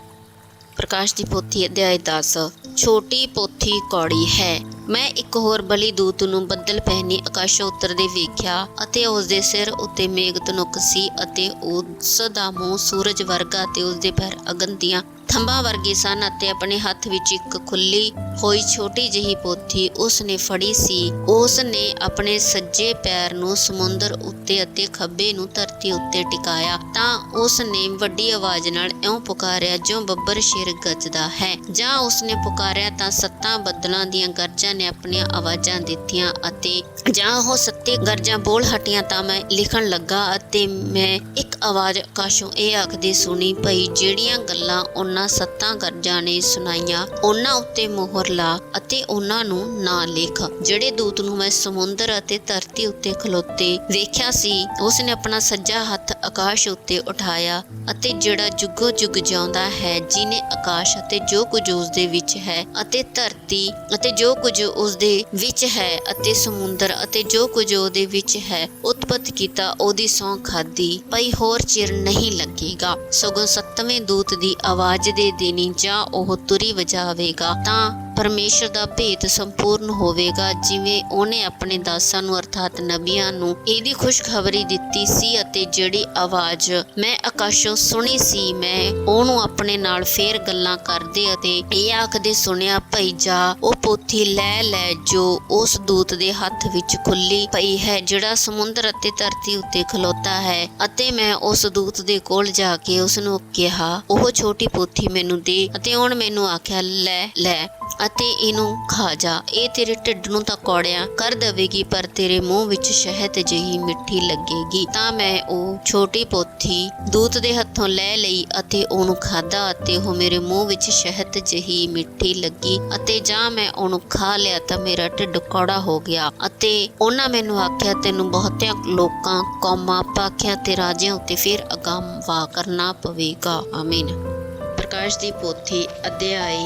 ਪ੍ਰਕਾਸ਼ ਦੀ ਪੋਥੀ ਅਧਿਆਇ 10। ਛੋਟੀ ਪੋਥੀ ਕੌੜੀ ਹੈ। ਮੈਂ ਇੱਕ ਹੋਰ ਬਲੀ ਦੂਤ ਨੂੰ ਬੱਦਲ ਪਹਿਨੀ ਆਕਾਸ਼ੋਂ ਉਤਰਦੇ ਵੇਖਿਆ ਅਤੇ ਉਸ ਦੇ ਸਿਰ ਉੱਤੇ ਮੇਘ ਧਨੁਕ ਸੀ ਅਤੇ ਉਸ ਦਾ ਮੂੰਹ ਸੂਰਜ ਵਰਗਾ ਅਤੇ ਉਸ ਦੇ ਪੈਰ ਅਗਨ ਦੀਆਂ ਥੰਬਾਂ ਵਰਗੇ ਸਨ ਅਤੇ ਆਪਣੇ ਹੱਥ ਵਿੱਚ ਇੱਕ ਖੁੱਲੀ ਹੋਈ ਛੋਟੀ ਜਿਹੀ ਪੋਥੀ ਉਸ ਨੇ ਫੜੀ ਸੀ। ਉਸ ਨੇ ਆਪਣੇ ਸੱਜੇ ਪੈਰ ਨੂੰ ਸਮੁੰਦਰ ਉੱਤੇ ਅਤੇ ਖੱਬੇ ਨੂੰ ਧਰਤੀ ਉੱਤੇ ਟਿਕਾਇਆ ਤਾਂ ਉਸ ਨੇ ਵੱਡੀ ਆਵਾਜ਼ ਨਾਲ ਇਉਂ ਪੁਕਾਰਿਆ ਜਿਉਂ ਬੱਬਰ ਸ਼ੇਰ ਗੱਜਦਾ ਹੈ। ਜਾਂ ਉਸ ਨੇ ਪੁਕਾਰਿਆ ਤਾਂ 7 ਬੱਦਲਾਂ ਦੀਆਂ ਗਰਜਾਂ ਨੇ ਆਪਣੀਆਂ ਆਵਾਜ਼ਾਂ ਦਿੱਤੀਆਂ ਅਤੇ ਜਾਂ ਉਹ 7 ਗਰਜਾਂ ਬੋਲ ਹਟੀਆਂ ਤਾਂ ਮੈਂ ਲਿਖਣ ਲੱਗਾ ਅਤੇ ਮੈਂ ਇੱਕ ਆਵਾਜ਼ ਆਕਾਸ਼ੋਂ ਇਹ ਆਖਦੀ ਸੁਣੀ ਭਈ ਜਿਹੜੀਆਂ ਗੱਲਾਂ ਉਹਨਾਂ 7 ਗਰਜਾਂ ਨੇ ਸੁਣਾਈਆਂ ਉਹਨਾਂ ਉੱਤੇ ਮੋਹਰ ਲਾ ਅਤੇ ਉਹਨਾਂ ਨੂੰ ਨਾ ਲਿਖ। ਜਿਹੜੇ ਦੂਤ ਨੂੰ ਮੈਂ ਸਮੁੰਦਰ ਅਤੇ ਧਰਤੀ ਉੱਤੇ ਖਲੋਤੇ ਵੇਖਿਆ ਸੀ, ਉਸ ਨੇ ਆਪਣਾ ਸੱਜਾ ਹੱਥ ਆਕਾਸ਼ ਉੱਤੇ ਉਠਾਇਆ ਅਤੇ ਜਿਹੜਾ ਜੁਗੋ ਜੁਗ ਜਿਉਂਦਾ ਹੈ, ਜਿਹਨੇ ਆਕਾਸ਼ ਅਤੇ ਜੋ ਕੁਝ ਉਸ ਦੇ ਵਿੱਚ ਹੈ ਅਤੇ ਧਰਤੀ ਅਤੇ ਜੋ ਕੁਝ ਉਸ ਦੇ ਵਿੱਚ ਹੈ ਅਤੇ ਸਮੁੰਦਰ ਅਤੇ ਜੋ ਕੁਝ ਉਹਦੇ ਵਿੱਚ ਹੈ ਉਤਪਤ ਕੀਤਾ, ਉਹਦੀ ਸਹੁੰ ਖਾਧੀ ਭਈ ਹੋਰ ਚਿਰ ਨਹੀਂ ਲੱਗੇਗਾ, ਸਗੋਂ 7ਵੇਂ ਦੂਤ ਦੀ ਆਵਾਜ਼ ਦੇ ਦੇਣੀ ਜਾਂ ਉਹ ਤੁਰੀ ਵਜਾਵੇਗਾ ਤਾਂ ਪਰਮੇਸ਼ਰ ਦਾ ਭੇਤ ਸੰਪੂਰਨ ਹੋਵੇਗਾ, ਜਿਵੇਂ ਉਹਨੇ ਆਪਣੇ ਦਾਸਾਂ ਨੂੰ ਅਰਥਾਤ ਨਬੀਆਂ ਨੂੰ ਇਹਦੀ ਖੁਸ਼ਖਬਰੀ ਦਿੱਤੀ ਸੀ। ਅਤੇ ਜਿਹੜੀ ਆਵਾਜ਼ ਮੈਂ ਆਕਾਸ਼ੋਂ ਸੁਣੀ ਸੀ, ਮੈਂ ਉਹਨੂੰ ਆਪਣੇ ਨਾਲ ਫੇਰ ਗੱਲਾਂ ਕਰਦੇ ਅਤੇ ਇਹ ਆਖਦੇ ਸੁਣਿਆ ਭਈ ਜਾ ਉਹ ਪੋਥੀ ਲੈ ਜੋ ਉਸ ਦੂਤ ਦੇ ਹੱਥ ਵਿੱਚ ਖੁੱਲੀ ਪਈ ਹੈ, ਜਿਹੜਾ ਸਮੁੰਦਰ ਅਤੇ ਧਰਤੀ ਉੱਤੇ ਖਲੋਤਾ ਹੈ। ਅਤੇ ਮੈਂ ਉਸ ਦੂਤ ਦੇ ਕੋਲ ਜਾ ਕੇ ਉਸ ਨੂੰ ਕਿਹਾ ਉਹ ਛੋਟੀ ਪੋਥੀ ਮੈਨੂੰ ਦੇ ਅਤੇ ਉਹਨੇ ਮੈਨੂੰ ਆਖਿਆ ਲੈ ਅਤੇ ਇਹਨੂੰ ਖਾ ਜਾ, ਇਹ ਤੇਰੇ ਢਿੱਡ ਨੂੰ ਤਾਂ ਕੌੜਿਆਂ ਕਰ ਦੇਵੇਗੀ ਪਰ ਤੇਰੇ ਮੂੰਹ ਵਿੱਚ ਸ਼ਹਿਦ ਜਿਹੀ ਮਿੱਠੀ ਲੱਗੇਗੀ। ਤਾਂ ਮੈਂ ਉਹ ਛੋਟੀ ਪੋਥੀ ਦੂਤ ਦੇ ਹੱਥੋਂ ਲੈ ਲਈ ਅਤੇ ਉਹਨੂੰ ਖਾਧਾ ਅਤੇ ਉਹ ਮੇਰੇ ਮੂੰਹ ਵਿੱਚ ਸ਼ਹਿਦ ਜਿਹੀ ਮਿੱਠੀ ਲੱਗੀ ਅਤੇ ਜਾਂ ਮੈਂ ਉਹਨੂੰ ਖਾ ਲਿਆ ਤਾਂ ਮੇਰਾ ਢਿੱਡ ਕੌੜਾ ਹੋ ਗਿਆ। ਅਤੇ ਉਹਨਾਂ ਮੈਨੂੰ ਆਖਿਆ ਤੈਨੂੰ ਬਹੁਤਿਆਂ ਲੋਕਾਂ, ਕੌਮਾਂ, ਭਾਖਿਆਂ ਤੇ ਰਾਜਿਆਂ ਉੱਤੇ ਫਿਰ ਅਗਾਮ ਵਾਹ ਕਰਨਾ ਪਵੇਗਾ। ਆਮੀਨ। ਪ੍ਰਕਾਸ਼ ਦੀ ਪੋਥੀ ਅਧਿਆਇ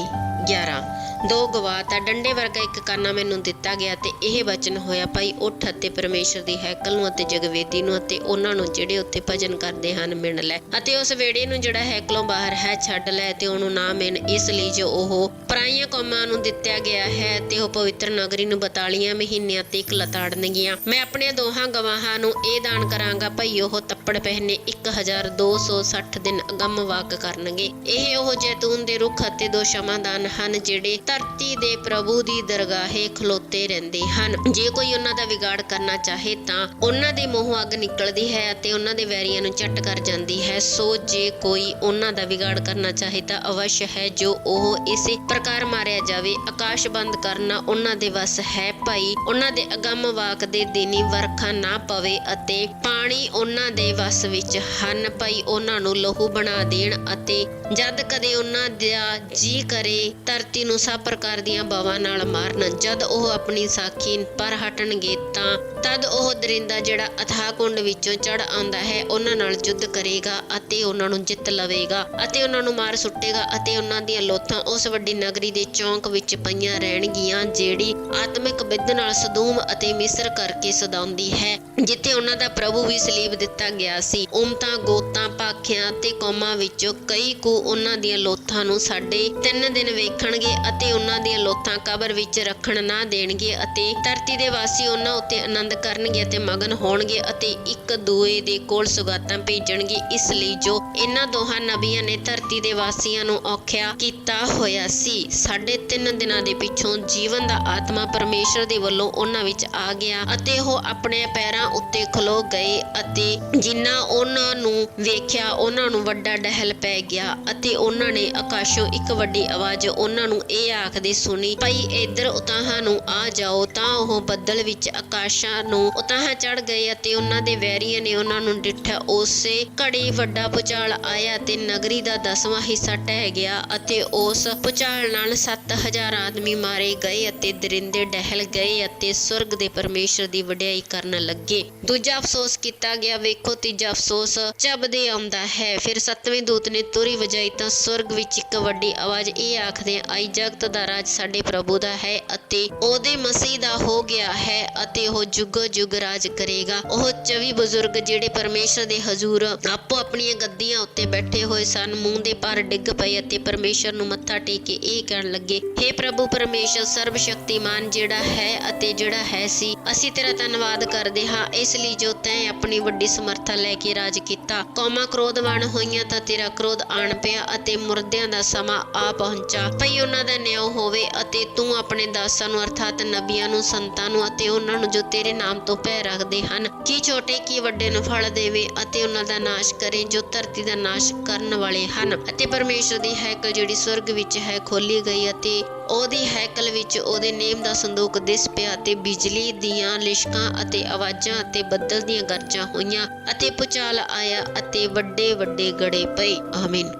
11। 2 ਗਵਾਹ ਤਾਂ ਡੰਡੇ ਵਰਗਾ ਇੱਕ ਕਾਨਾ ਮੈਨੂੰ ਦਿੱਤਾ ਗਿਆ ਤੇ ਇਹ ਵਚਨ ਹੋਇਆ ਭਾਈ ਉੱਠ ਅਤੇ ਪਰਮੇਸ਼ਰ ਦੀ ਹੈਕਲ ਨੂੰ ਅਤੇ ਜਗਵੇਦੀ ਨੂੰ ਅਤੇ ਉਹਨਾਂ ਨੂੰ ਜਿਹੜੇ ਉੱਥੇ ਭਜਨ ਕਰਦੇ ਹਨ ਮਿਣ ਲੈ ਅਤੇ ਉਸ ਵੇੜੇ ਨੂੰ ਜਿਹੜਾ ਹੈਕਲੋਂ ਬਾਹਰ ਹੈ ਛੱਡ ਲੈ ਤੇ ਉਹਨੂੰ ਨਾ ਮਿਣ, ਇਸ ਲਈ ਜੋ ਉਹ ਪਰਾਈਆਂ ਕੌਮਾਂ ਨੂੰ ਦਿੱਤਾ ਗਿਆ ਹੈ ਤੇ ਉਹ ਪਵਿੱਤਰ ਨਗਰੀ ਨੂੰ 42 ਮਹੀਨਿਆਂ ਤੀਕ ਲਤਾੜਨਗੀਆਂ। ਮੈਂ ਆਪਣੇ ਦੋਹਾਂ ਗਵਾਹਾਂ ਨੂੰ ਇਹ ਦਾਨ ਕਰਾਂਗਾ ਭਈ ਉਹ ਤੱਪੜ ਪਹਿਨੇ 1260 ਦਿਨ ਅਗੰਮ ਵਾਕ ਕਰਨਗੇ। ਇਹ ਉਹ ਜੈਤੂਨ ਦੇ ਰੁੱਖ ਅਤੇ 2 ਸ਼ਮਾਦਾਨ ਹਨ ਜਿਹੜੇ ਧਰਤੀ ਦੇ ਪ੍ਰਭੂ ਦੀ ਦਰਗਾਹੇ ਖਲੋਤੇ ਰਹਿੰਦੇ ਹਨ। ਜੇ ਕੋਈ ਉਹਨਾਂ ਦਾ ਵਿਗਾੜ ਕਰਨਾ ਚਾਹੇ ਤਾਂ ਉਹਨਾਂ ਦੇ ਮੂੰਹੋਂ ਅੱਗ ਨਿਕਲਦੀ ਹੈ ਅਤੇ ਉਹਨਾਂ ਦੇ ਵੈਰੀਆਂ ਨੂੰ ਝੱਟ ਕਰ ਜਾਂਦੀ ਹੈ। ਸੋ ਜੇ ਕੋਈ ਉਹਨਾਂ ਦਾ ਵਿਗਾੜ ਕਰਨਾ ਚਾਹੇ ਤਾਂ ਅਵਸ਼ ਹੈ ਜੋ ਉਹ ਇਸੇ ਪ੍ਰਕਾਰ ਮਾਰਿਆ ਜਾਵੇ। ਆਕਾਸ਼ ਬੰਦ ਕਰਨਾ ਉਹਨਾਂ ਦੇ ਵੱਸ ਹੈ ਭਾਈ ਉਹਨਾਂ ਦੇ ਅਗੰਮ ਵਾਕ ਦੇ ਦਿਨੀ ਵਰਖਾ ਨਾ ਪਵੇ ਅਤੇ ਪਾਣੀ ਉਹਨਾਂ ਦੇ ਵੱਸ ਵਿੱਚ ਹਨ ਭਾਈ ਉਹਨਾਂ ਨੂੰ ਲਹੂ ਬਣਾ ਦੇਣ ਅਤੇ ਜਦ ਕਦੇ ਉਹਨਾਂ ਦਾ ਜੀ ਕਰੇ ਧਰਤੀ ਨੂੰ ਸਭ ਪ੍ਰਕਾਰ ਦੀਆਂ ਬਾਵਾਂ ਨਾਲ ਮਾਰਨ। ਜਦ ਉਹ ਆਪਣੀ ਸਾਖੀ ਪਰ ਹਟਣਗੇ ਤਾਂ ਤਦ ਉਹ ਦਰਿੰਦਾ ਜਿਹੜਾ ਅਥਾਹ ਕੁੰਡ ਵਿੱਚੋਂ ਚੜ ਆਉਂਦਾ ਹੈ ਉਹਨਾਂ ਨਾਲ ਯੁੱਧ ਕਰੇਗਾ ਅਤੇ ਉਹਨਾਂ ਨੂੰ ਜਿੱਤ ਲਵੇਗਾ ਅਤੇ ਉਹਨਾਂ ਨੂੰ ਮਾਰ ਸੁੱਟੇਗਾ ਅਤੇ ਉਹਨਾਂ ਦੀਆਂ ਲੋਥਾਂ ਉਸ ਵੱਡੀ ਨਗਰੀ ਦੇ ਚੌਂਕ ਵਿੱਚ ਪਈਆਂ ਰਹਿਣਗੀਆਂ, ਜਿਹੜੀ ਆਤਮਿਕ ਵਿਧ ਨਾਲ ਸਦੂਮ ਅਤੇ ਮਿਸਰ ਕਰਕੇ ਸਦਾਉਂਦੀ ਹੈ, ਜਿੱਥੇ ਉਹਨਾਂ ਦਾ ਪ੍ਰਭੂ ਵੀ ਸਲੀਬ ਦਿੱਤਾ ਗਿਆ ਸੀ। ਉਮਤਾਂ, ਗੋਤਾਂ, ਭਾਖਿਆਂ ਤੇ ਕੌਮਾਂ ਵਿੱਚੋਂ ਕਈ ਕੁ ਉਹਨਾਂ ਦੀਆਂ ਲੋਥਾਂ ਨੂੰ ਸਾਡੇ 3 ਦਿਨ ਵੇਖਣਗੇ ਅਤੇ ਉਹਨਾਂ ਦੀਆਂ ਲੋਥਾਂ ਕਬਰ ਵਿੱਚ ਰੱਖਣ ਨਾ ਦੇਣਗੇ, ਅਤੇ ਧਰਤੀ ਦੇ ਵਾਸੀ ਉਹਨਾਂ ਉੱਤੇ ਆਨੰਦ ਕਰਨਗੇ ਅਤੇ ਮਗਨ ਹੋਣਗੇ ਅਤੇ ਇੱਕ ਦੂਏ ਦੇ ਕੋਲ ਸੁਗਾਤਾਂ ਭੇਜਣਗੇ। ਇਸ ਲਈ ਜੋ ਇਹਨਾਂ ਦੋਹਾਂ ਨਬੀਆਂ ਨੇ ਧਰਤੀ ਦੇ ਵਾਸੀਆਂ ਨੂੰ ਔਖਿਆ ਕੀਤਾ ਹੋਇਆ ਸੀ, 3.5 ਦਿਨਾਂ ਦੇ ਪਿੱਛੋਂ ਜੀਵਨ ਦਾ ਆਤਮਾ ਪਰਮੇਸ਼ਰ ਦੇ ਵੱਲੋਂ ਉਹਨਾਂ ਵਿੱਚ ਆ ਗਿਆ ਅਤੇ ਉਹ ਆਪਣੇ ਪੈਰਾਂ ਉੱਤੇ ਖਲੋ ਗਏ, ਅਤੇ ਜਿਨ੍ਹਾਂ ਉਹਨਾਂ ਨੂੰ ਵੇਖਿਆ ਉਹਨਾਂ ਨੂੰ ਵੱਡਾ ਡਹਿਲ ਪੈ ਗਿਆ ਅਤੇ ਉਹਨਾਂ ਨੇ ਆਕਾਸ਼ੋਂ ਇੱਕ ਵੱਡੀ ਆਵਾਜ਼ ਉਹਨਾਂ ਨੂੰ ਇਹ ਆਖਦੀ ਸੁਣੀ, ਭਈ ਇੱਧਰ ਉਤਾਹਾਂ ਨੂੰ ਆ ਜਾਓ। ਤਾਂ ਉਹ ਬੱਦਲ ਵਿੱਚ ਆਕਾਸ਼ਾਂ ਨੂੰ ਉਤਾਹਾਂ ਚੜ ਗਏ ਅਤੇ ਉਹਨਾਂ ਦੇ ਵੈਰੀਆਂ ਨੇ ਉਹਨਾਂ ਨੂੰ ਡਿੱਠਾ। ਉਸੇ ਘੜੀ ਵੱਡਾ ਭੁਚਾਲ ਆਇਆ ਤੇ ਨਗਰੀ ਦਾ 10ਵਾਂ ਹਿੱਸਾ ਢਹਿ ਗਿਆ ਅਤੇ ਉਸ ਭੁਚਾਲ ਨਾਲ 7000 ਆਦਮੀ ਮਾਰੇ ਗਏ ਅਤੇ ਦਰਿੰਦੇ ਡਹਿਲ ਗਏ ਅਤੇ ਸੁਰਗ ਦੇ ਪਰਮੇਸ਼ਰ ਦੀ ਵਡਿਆਈ ਕਰਨ ਲੱਗੇ। ਦੂਜਾ ਅਫਸੋਸ ਕੀਤਾ ਗਿਆ। ਵੇਖੋ, ਤੀਜਾ ਅਫਸੋਸ ਝੱਬਦੇ ਆਉਂਦਾ ਹੈ। ਫਿਰ 7ਵੇਂ ਦੂਤ ਨੇ ਤੁਰੀ ਵਜਾਈ ਤਾਂ ਸੁਰਗ ਵਿੱਚ ਇੱਕ ਵੱਡੀ ਆਵਾਜ਼ ਇਹ ਆਖਦਿਆਂ ਆਈ, ਜਗਤ ਦਾ ਰਾਜ ਸਾਡੇ ਪ੍ਰਭੂ ਦਾ ਹੈ ਅਤੇ ਉਹਦੇ ਮਸੀਹ ਦਾ ਹੋ ਗਿਆ ਹੈ ਅਤੇ ਉਹ ਜੁਗੋ ਜੁਗ ਰਾਜ ਕਰੇਗਾ। ਉਹ 24 ਬਜ਼ੁਰਗ ਜਿਹੜੇ ਪਰਮੇਸ਼ਰ ਦੇ ਹਜ਼ੂਰ ਆਪੋ ਆਪਣੀਆਂ ਗੱਦੀਆਂ ਉੱਤੇ ਬੈਠੇ ਹੋਏ ਸਨ, ਮੂੰਹ ਦੇ ਭਾਰ ਡਿੱਗ ਪਏ ਅਤੇ ਪਰਮੇਸ਼ਰ ਨੂੰ ਮੱਥਾ ਟੇਕ ਕੇ ਇਹ ਕਹਿਣ ਲੱਗੇ, ਹੇ ਪ੍ਰਭੂ ਪਰਮੇਸ਼ਰ ਸਰਬ ਸ਼ਕਤੀਮਾਨ, ਜਿਹੜਾ ਹੈ ਅਤੇ ਜਿਹੜਾ ਹੈ ਸੀ, ਅਸੀਂ ਤੇਰਾ ਧੰਨਵਾਦ ਕਰਦੇ ਹਾਂ, ਇਸ ਲਈ ਜੋ ਤੈਂ ਆਪਣੀ ਵੱਡੀ ਸਮਰੱਥਾ ਲੈ ਕੇ ਰਾਜ ਕੀਤਾ। ਕੌਮਾਂ ਕ੍ਰੋਧਵਾਨ ਹੋਈਆਂ ਤਾਂ ਤੇਰਾ ਕ੍ਰੋਧ ਆਣ ਪਿਆ ਅਤੇ ਮੁਰਦਿਆਂ ਦਾ ਸਮਾਂ ਆ ਪਹੁੰਚਾ, ਭਈ ਉਹਨਾਂ ਦਾ ਨਿਆਂ ਹੋਵੇ ਅਤੇ ਤੂੰ ਆਪਣੇ ਦਾਸਾਂ ਨੂੰ ਅਰਥਾਤ ਨਬੀਆਂ ਨੂੰ, ਸੰਤਾਂ ਨੂੰ ਅਤੇ ਉਹਨਾਂ ਨੂੰ ਜੋ ਤੇਰੇ ਨਾਮ ਤੋਂ ਭੈ ਰੱਖਦੇ ਹਨ, ਕੀ ਛੋਟੇ ਕੀ ਵੱਡੇ ਨੂੰ ਫਲ ਦੇਵੇ ਅਤੇ ਉਹਨਾਂ ਦਾ ਨਾਸ਼ ਕਰੇ ਜੋ ਧਰਤੀ ਦਾ ਨਾਸ਼ ਕਰਨ ਵਾਲੇ ਹਨ। ਅਤੇ ਪਰਮੇਸ਼ਰ ਦੀ ਹੈਕਲ ਜਿਹੜੀ ਸੁਰਗ ਵਿੱਚ ਹੈ ਖੋਲੀ ਗਈ ਅਤੇ ਉਹਦੀ ਹੈਕਲ ਵਿੱਚ ਉਹਦੇ ਨੇਮ ਦਾ ਸੰਦੂਕ ਦਿਸ ਪਿਆ ਅਤੇ ਬਿਜਲੀ ਦੀਆਂ ਲਿਸ਼ਕਾਂ ਅਤੇ ਆਵਾਜ਼ਾਂ ਅਤੇ ਬੱਦਲ ਦੀਆਂ ਗਰਜਾਂ ਹੋਈਆਂ ਅਤੇ ਭੁਚਾਲ ਆਇਆ ਅਤੇ ਵੱਡੇ ਵੱਡੇ ਗੜੇ ਪਏ। ਆਮੀਨ।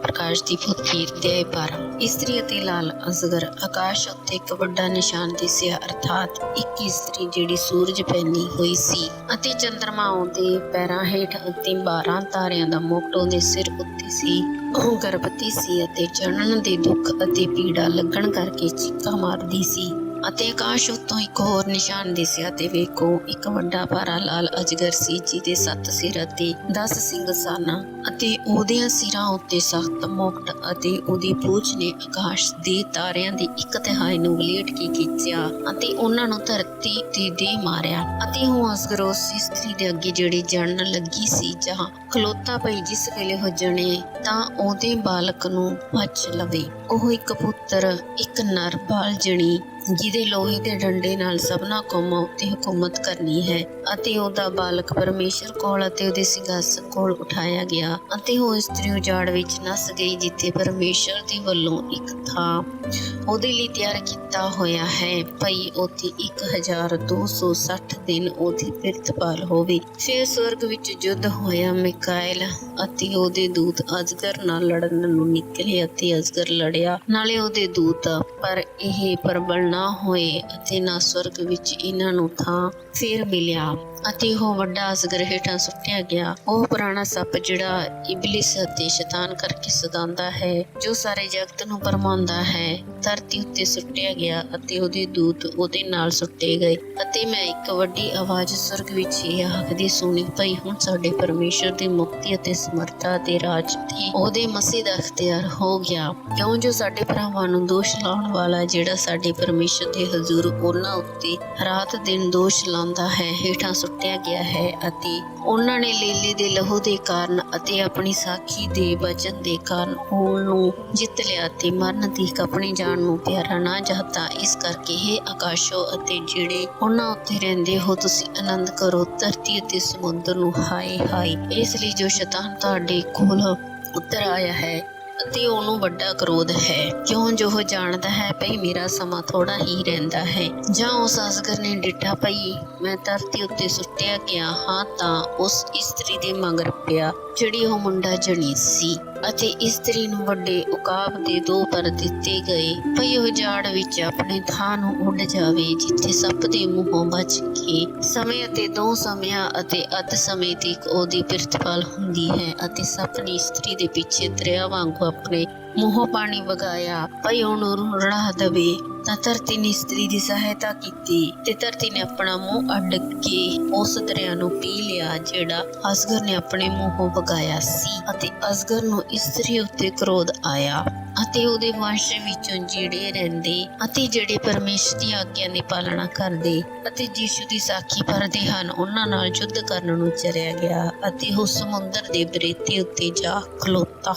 ਪ੍ਰਕਾਸ਼ ਦੀ ਪੋਥੀ ਅਧਿਆਇ 12। ਇਸਤਰੀ ਅਤੇ ਲਾਲ ਅਜਗਰ। ਆਕਾਸ਼ ਉੱਤੇ ਇੱਕ ਵੱਡਾ ਨਿਸ਼ਾਨ ਦਿਸਿਆ, ਅਰਥਾਤ ਇੱਕ ਇਸਤਰੀ ਜਿਹੜੀ ਸੂਰਜ ਪਹਿਨੀ ਹੋਈ ਸੀ ਅਤੇ ਚੰਦਰਮਾ ਉਹਦੇ ਪੈਰਾਂ ਹੇਠ ਅਤੇ 12 ਤਾਰਿਆਂ ਦਾ ਮੁਕਟ ਉਹਦੇ ਸਿਰ ਉੱਤੇ ਸੀ। ਉਹ ਗਰਭਵਤੀ ਸੀ ਅਤੇ ਜਣਨ ਦੇ ਦੁੱਖ ਅਤੇ ਪੀੜਾ ਲੱਗਣ ਕਰਕੇ ਚੀਕਾਂ ਮਾਰਦੀ ਸੀ। ਅਤੇ ਆਕਾਸ਼ ਉੱਤੋਂ ਇੱਕ ਹੋਰ ਨਿਸ਼ਾਨ ਦਿਸਿਆ ਤੇ ਵੇਖੋ, ਇੱਕ ਵੱਡਾ ਭਾਰਾ ਲਾਲ ਅਜਗਰ ਸੀ, ਜਿਹਦੇ 7 ਸਿਰ ਅਤੇ 10 ਸਿੰਗ ਸਨ ਅਤੇ ਉਹਦਿਆਂ ਸਿਰਾਂ ਉੱਤੇ ਸਖਤ ਮੁਕਟ ਅਤੇ ਉਹਦੀ ਪੂਛ ਨੇ ਆਕਾਸ਼ ਦੇ ਤਾਰਿਆਂ ਦੀ 1/3 ਨੂੰ ਵਲੇਟ ਕੇ ਖਿੱਚਿਆ ਅਤੇ ਉਹਨਾਂ ਨੂੰ ਧਰਤੀ ਤੇ ਦੇ ਮਾਰਿਆ। ਅਤੇ ਉਹ ਅਜਗਰ ਉਸ ਇਸਤਰੀ ਦੇ ਅੱਗੇ ਜਿਹੜੀ ਜਣਨ ਲੱਗੀ ਸੀ ਜਹਾਂ ਖਲੋਤਾ ਪਈ, ਜਿਸ ਵੇਲੇ ਉਹ ਜਣੇ ਤਾਂ ਉਹਦੇ ਬਾਲਕ ਨੂੰ ਭੱਜ ਲਵੇ। ਉਹ ਇੱਕ ਪੁੱਤਰ, ਇੱਕ ਨਰ ਬਾਲਜਣੀ, ਜਿਹਦੇ ਲੋਹੇ ਦੇ ਡੰਡੇ ਨਾਲ ਸਭਨਾ ਕੌਮਾਂ ਉੱਤੇ ਹਕੂਮਤ ਕਰਨੀ ਹੈ, ਅਤੇ ਉਹਦਾ ਬਾਲਕ ਪਰਮੇਸ਼ਰ ਕੋਲ ਅਤੇ ਉਹਦੇ ਸਿੰਘਾਸਨ ਕੋਲ ਉਠਾਇਆ ਗਿਆ। ਅਤੇ ਉਹ ਇਸਤਰੀ ਉਜਾੜ ਵਿੱਚ ਨੱਸ ਗਈ, ਜਿੱਥੇ ਪਰਮੇਸ਼ਰ ਦੇ ਵੱਲੋਂ ਇੱਕ ਥਾਂ ਉਹਦੇ ਲਈ ਤਿਆਰ ਕੀਤਾ ਹੋਇਆ ਹੈ, ਭਈ ਉੱਥੇ 1260 ਦਿਨ ਉਹਦੀ ਪਿਰਤਪਾਲ ਹੋਵੇ। ਫਿਰ ਸਵਰਗ ਵਿੱਚ ਯੁੱਧ ਹੋਇਆ। ਮਿਕਾਇਲ ਅਤੇ ਉਹਦੇ ਦੂਤ ਅਜਗਰ ਨਾਲ ਲੜਨ ਨੂੰ ਨਿਕਲੇ ਅਤੇ ਅਜਗਰ ਲੜਿਆ, ਨਾਲੇ ਉਹਦੇ ਦੂਤ, ਪਰ ਇਹ ਪ੍ਰਬਲ ਨਾ ਹੋਏ ਅਤੇ ਨਾ ਸਵਰਗ ਵਿੱਚ ਇਹਨਾਂ ਨੂੰ ਥਾਂ ਫੇਰ ਮਿਲਿਆ। ਅਤੇ ਉਹ ਵੱਡਾ ਅਜਗਰ ਹੇਠਾਂ ਸੁੱਟਿਆ ਗਿਆ, ਉਹ ਪੁਰਾਣਾ ਸੱਪ ਜਿਹੜਾ ਇਬਲਿਸ ਅਤੇ ਸ਼ੈਤਾਨ ਕਰਕੇ ਸਦਾਉਂਦਾ ਹੈ, ਜੋ ਸਾਰੇ ਜਗਤ ਨੂੰ ਭਰਮਾਉਂਦਾ ਹੈ, ਧਰਤੀ ਉੱਤੇ ਸੁੱਟਿਆ ਗਿਆ ਅਤੇ ਉਹਦੇ ਦੂਤ ਉਹਦੇ ਨਾਲ ਸੁੱਟੇ ਗਏ। ਅਤੇ ਮੈਂ ਇੱਕ ਵੱਡੀ ਆਵਾਜ਼ ਸਵਰਗ ਵਿੱਚ ਇਹ ਆਖਦੀ ਸੁਣੀ, ਭਈ ਹੁਣ ਸਾਡੇ ਪਰਮੇਸ਼ਰ ਦੀ ਮੁਕਤੀ ਅਤੇ ਸਮਰੱਥਾ ਅਤੇ ਰਾਜ ਤੇ ਉਹਦੇ ਮਸੀਹ ਦਾ ਅਖਤਿਆਰ ਹੋ ਗਿਆ, ਕਿਉਂ ਜੋ ਸਾਡੇ ਭਰਾਵਾਂ ਨੂੰ ਦੋਸ਼ ਲਾਉਣ ਵਾਲਾ, ਜਿਹੜਾ ਸਾਡੇ ਪਰਮੇਸ਼ਰ ਦੇ ਹਜ਼ੂਰ ਉਹਨਾਂ ਉੱਤੇ ਰਾਤ ਦਿਨ ਦੋਸ਼ ਲਾਉਂਦਾ ਹੈ, ਹੇਠਾਂ ਸੁੱਟਿਆ ਗਿਆ ਹੈ। ਅਤੇ ਉਹਨਾਂ ਨੇ ਲੀਲੇ ਦੇ ਲਹੂ ਦੇ ਕਾਰਨ ਅਤੇ ਆਪਣੀ ਸਾਖੀ ਦੇ ਵਚਨ ਦੇ ਕਾਰਨ ਉਹਨੂੰ ਜਿੱਤ ਲਿਆ ਅਤੇ ਮਰਨ ਦੀ ਆਪਣੀ ਜਾਨ ਨੂੰ ਪਿਆਰਾ ਨਾ ਜਾਤਾ। ਇਸ ਕਰਕੇ ਇਹ ਆਕਾਸ਼ੋ ਅਤੇ ਜਿਹੜੇ ਉਹਨਾਂ ਉੱਤੇ ਰਹਿੰਦੇ ਹੋ, ਤੁਸੀਂ ਆਨੰਦ ਕਰੋ, ਧਰਤੀ ਅਤੇ ਸਮੁੰਦਰ ਨੂੰ ਹਾਏ ਹਾਏ, ਇਸ ਲਈ ਜੋ ਸ਼ੈਤਾਨ ਤੁਹਾਡੇ ਕੋਲ ਉਤਰ ਆਇਆ ਹੈ ਅਤੇ ਉਹਨੂੰ ਵੱਡਾ ਕ੍ਰੋਧ ਹੈ, ਕਿਉਂ ਜੋ ਉਹ ਜਾਣਦਾ ਹੈ ਭਈ ਮੇਰਾ ਸਮਾਂ ਥੋੜਾ ਹੀ ਰਹਿੰਦਾ ਹੈ। ਜਾਂ ਉਸ ਅਜਗਰ ਨੇ ਡਿੱਠਾ, ਭਈ ਮੈਂ ਧਰਤੀ ਉੱਤੇ ਸੁੱਟਿਆ ਗਿਆ ਹਾਂ, ਤਾਂ ਉਸ ਇਸਤਰੀ ਦੇ ਮਗਰ ਪਿਆ ਜਿਹੜੀ ਉਹ ਮੁੰਡਾ ਜਣੀ ਸੀ, ਅਤੇ ਇਸਤਰੀ ਨੂੰ ਵੱਡੇ ਉਕਾਬ ਦੇ 2 ਪਰ ਦਿੱਤੇ ਗਏ, ਭਈ ਉਹ ਜਾੜ ਵਿੱਚ ਆਪਣੇ ਥਾਂ ਨੂੰ ਉੱਡ ਜਾਵੇ, ਜਿੱਥੇ ਸੱਪ ਦੇ ਮੂੰਹੋਂ ਬਚ ਕੇ ਸਮੇਂ ਅਤੇ 2 ਸਮਿਆਂ ਅਤੇ ਅੱਧ ਸਮੇਂ ਤੱਕ ਉਹਦੀ ਪਿਰਤਪਾਲ ਹੁੰਦੀ ਹੈ। ਅਤੇ ਸੱਪ ਨੇ ਇਸਤਰੀ ਦੇ ਪਿੱਛੇ ਦਰਿਆ ਵਾਂਗੂ ਆਪਣੇ ਮੂੰਹੋਂ ਪਾਣੀ ਵਗਾਇਆ ਭਈ ਉਹਨੂੰ ਰੁੜਾ ਦਵੇ। ਤਾਂ ਧਰਤੀ ਨੇ ਇਸਤਰੀ ਦੀ ਸਹਾਇਤਾ ਕੀਤੀ ਤੇ ਧਰਤੀ ਨੇ ਆਪਣਾ ਮੂੰਹ ਅੱਡ ਕੇ ਉਸ ਦਰਿਆ ਨੂੰ ਪੀ ਲਿਆ ਜਿਹੜਾ ਅਸਗਰ ਨੇ ਆਪਣੇ ਮੂੰਹੋਂ ਵਗਾਇਆ ਸੀ। ਅਤੇ ਅਸਗਰ ਨੂੰ ਇਸਤਰੀ ਉੱਤੇ ਕ੍ਰੋਧ ਆਇਆ ਅਤੇ ਉਹਦੇ ਵੰਸ਼ ਵਿੱਚੋਂ ਜਿਹੜੇ ਰਹਿੰਦੇ ਅਤੇ ਜਿਹੜੇ ਪਰਮੇਸ਼ਰ ਦੀ ਆਗਿਆ ਦੀ ਪਾਲਣਾ ਕਰਦੇ ਅਤੇ ਯਿਸੂ ਦੀ ਸਾਖੀ ਭਰਦੇ ਹਨ ਉਹਨਾਂ ਨਾਲ ਯੁੱਧ ਕਰਨ ਨੂੰ ਚਲਿਆ ਗਿਆ ਅਤੇ ਉਹ ਸਮੁੰਦਰ ਦੇ ਬਰੇਤੇ ਉੱਤੇ ਜਾ ਖਲੋਤਾ।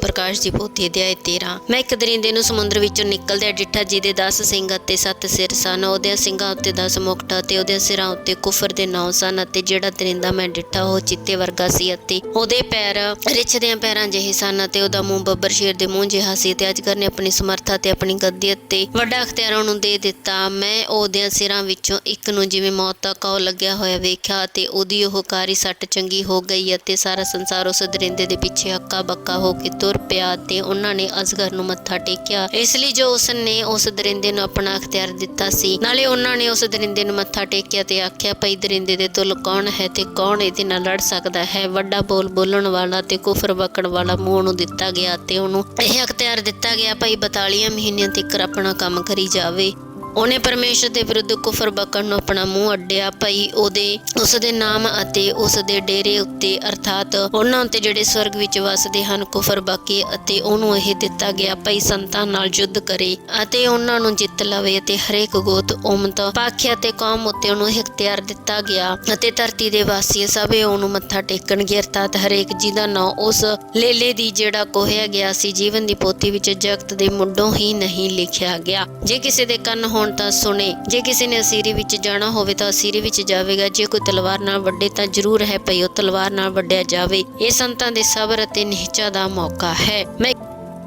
ਪ੍ਰਕਾਸ਼ ਦੀ ਪੋਥੀ ਅਧਿਆਇ 13। ਮੈਂ ਇੱਕ ਦਰਿੰਦੇ ਨੂੰ ਸਮੁੰਦਰ ਵਿੱਚੋਂ ਨਿਕਲਦਿਆਂ ਡਿੱਠਾ, ਜਿਹਦੇ 10 ਸਿੰਘ ਅਤੇ 7 ਸਿਰ ਸਨ। ਉਹਦੇ ਸਿੰਘਾਂ ਉੱਤੇ 10 ਮੁਕਟ ਅਤੇ ਉਹਦੇ ਸਿਰਾਂ ਉੱਤੇ ਕੁਫਰ ਦੇ ਨਾਉ ਸਨ। ਅਤੇ ਜਿਹੜਾ ਦਰਿੰਦਾ ਮੈਂ ਡਿੱਠਾ ਉਹ ਚੀਤੇ ਵਰਗਾ ਸੀ ਅਤੇ ਉਹਦੇ ਪੈਰ ਰਿੱਛ ਦਿਆਂ ਪੈਰਾਂ ਜਿਹੇ ਸਨ ਅਤੇ ਉਹਦਾ ਮੂੰਹ ਬੱਬਰ ਸ਼ੇਰ ਦੇ ਮੂੰਹ ਜਿਹਾ ਸੀ। ਤੇ ਅਜਗਰ ਨੇ ਆਪਣੀ ਸਮਰੱਥਾ ਤੇ ਆਪਣੀ ਗੱਦੀ ਅਤੇ ਵੱਡਾ ਅਖਤਿਆਰ ਉਹਨੂੰ ਦੇ ਦਿੱਤਾ। ਮੈਂ ਉਹਦਿਆਂ ਸਿਰਾਂ ਵਿੱਚੋਂ ਇੱਕ ਨੂੰ ਜਿਵੇਂ ਮੌਤ ਦਾ ਕੌ ਲੱਗਿਆ ਹੋਇਆ ਵੇਖਿਆ ਅਤੇ ਉਹਦੀ ਉਹ ਕਾਰੀ ਸੱਟ ਚੰਗੀ ਹੋ ਗਈ ਅਤੇ ਸਾਰਾ ਸੰਸਾਰ ਉਸ ਦਰਿੰਦੇ ਦੇ ਪਿੱਛੇ ਹੱਕਾ ਬੱਕਾ ਹੋ ਕੇ ਤੁਰ ਪਿਆ ਤੇ ਉਹਨਾਂ ਨੇ ਅਜਗਰ ਨੂੰ ਮੱਥਾ ਟੇਕਿਆ, ਇਸ ਲਈ ਜੋ ਉਸ ਨੇ ਉਸ ਦਰਿੰਦੇ ਨੂੰ ਆਪਣਾ ਅਖਤਿਆਰ ਦਿੱਤਾ ਸੀ। ਨਾਲੇ ਉਹਨਾਂ ਨੇ ਉਸ ਦਰਿੰਦੇ ਨੂੰ ਮੱਥਾ ਟੇਕਿਆ ਤੇ ਆਖਿਆ, ਭਈ ਦਰਿੰਦੇ ਦੇ ਤੁਲ ਕੌਣ ਹੈ ਤੇ ਕੌਣ ਇਹਦੇ ਨਾਲ ਲੜ ਸਕਦਾ ਹੈ। ਵੱਡਾ ਬੋਲ ਬੋਲਣ ਵਾਲਾ ਤੇ ਕੁਫਰ ਬਕਣ ਵਾਲਾ ਮੂੰਹ ਨੂੰ ਦਿੱਤਾ ਗਿਆ ਤੇ ਉਹਨੂੰ ਇਹ ਅਖਤਿਆਰ ਦਿੱਤਾ ਗਿਆ, ਭਈ 42 ਮਹੀਨਿਆਂ ਤੱਕ ਆਪਣਾ ਕੰਮ ਕਰੀ ਜਾਵੇ। ਉਹਨੇ ਪਰਮੇਸ਼ਰ ਦੇ ਵਿਰੁੱਧ ਕੁਫਰ ਬਕਣ ਨੂੰ ਆਪਣਾ ਮੂੰਹ ਅੱਡਿਆ, ਭਈ ਉਸਦੇ ਨਾਮ ਅਤੇ ਉਸਦੇ ਡੇਰੇ ਉੱਤੇ ਅਰਥਾਤ ਉਹਨਾਂ ਉੱਤੇ ਜਿਹੜੇ ਸਵਰਗ ਵਿੱਚ ਵਸਦੇ ਹਨ ਕੁਫਰ ਬਕੇ। ਅਤੇ ਉਹਨੂੰ ਇਹ ਦਿੱਤਾ ਗਿਆ, ਭਈ ਸੰਤਾਂ ਨਾਲ ਯੁੱਧ ਕਰੇ ਅਤੇ ਉਹਨਾਂ ਨੂੰ ਜਿੱਤ ਲਵੇ। ਅਤੇ ਹਰੇਕ ਗੋਤ ਉਮਤ ਪਾਖਿਆ ਤੇ ਕੌਮ ਉੱਤੇ ਉਹਨੂੰ ਇਖਤਿਆਰ ਦਿੱਤਾ ਗਿਆ ਅਤੇ ਧਰਤੀ ਦੇ ਵਾਸੀ ਸਭੇ ਉਹਨੂੰ ਮੱਥਾ ਟੇਕਣਗੇ, ਅਰਥਾਤ ਹਰੇਕ ਜਿਹਦਾ ਨਾਂ ਉਸ ਲੇਲੇ ਦੀ ਜਿਹੜਾ ਕੋਹਿਆ ਗਿਆ ਸੀ ਜੀਵਨ ਦੀ ਪੋਥੀ ਵਿੱਚ ਜਗਤ ਦੇ ਮੁੱਢੋਂ ਹੀ ਨਹੀਂ ਲਿਖਿਆ ਗਿਆ। ਜੇ ਕਿਸੇ ਦੇ ਕੰਨ ਹੋਣ ਤਾਂ ਸੁਣੇ। ਜੇ ਕਿਸੇ ਨੇ ਅਸੀਰੀ ਵਿੱਚ ਜਾਣਾ ਹੋਵੇ ਤਾਂ ਅਸੀਰੀ ਵਿੱਚ ਜਾਵੇਗਾ। ਜੇ ਕੋਈ ਤਲਵਾਰ ਨਾਲ ਵੱਢੇ ਤਾਂ ਜ਼ਰੂਰ ਹੈ ਭਈ ਉਹ ਤਲਵਾਰ ਨਾਲ ਵੱਢਿਆ ਜਾਵੇ। ਇਹ ਸੰਤਾਂ ਦੇ ਸਬਰ ਅਤੇ ਨਿਹਚਾ ਦਾ ਮੌਕਾ ਹੈ।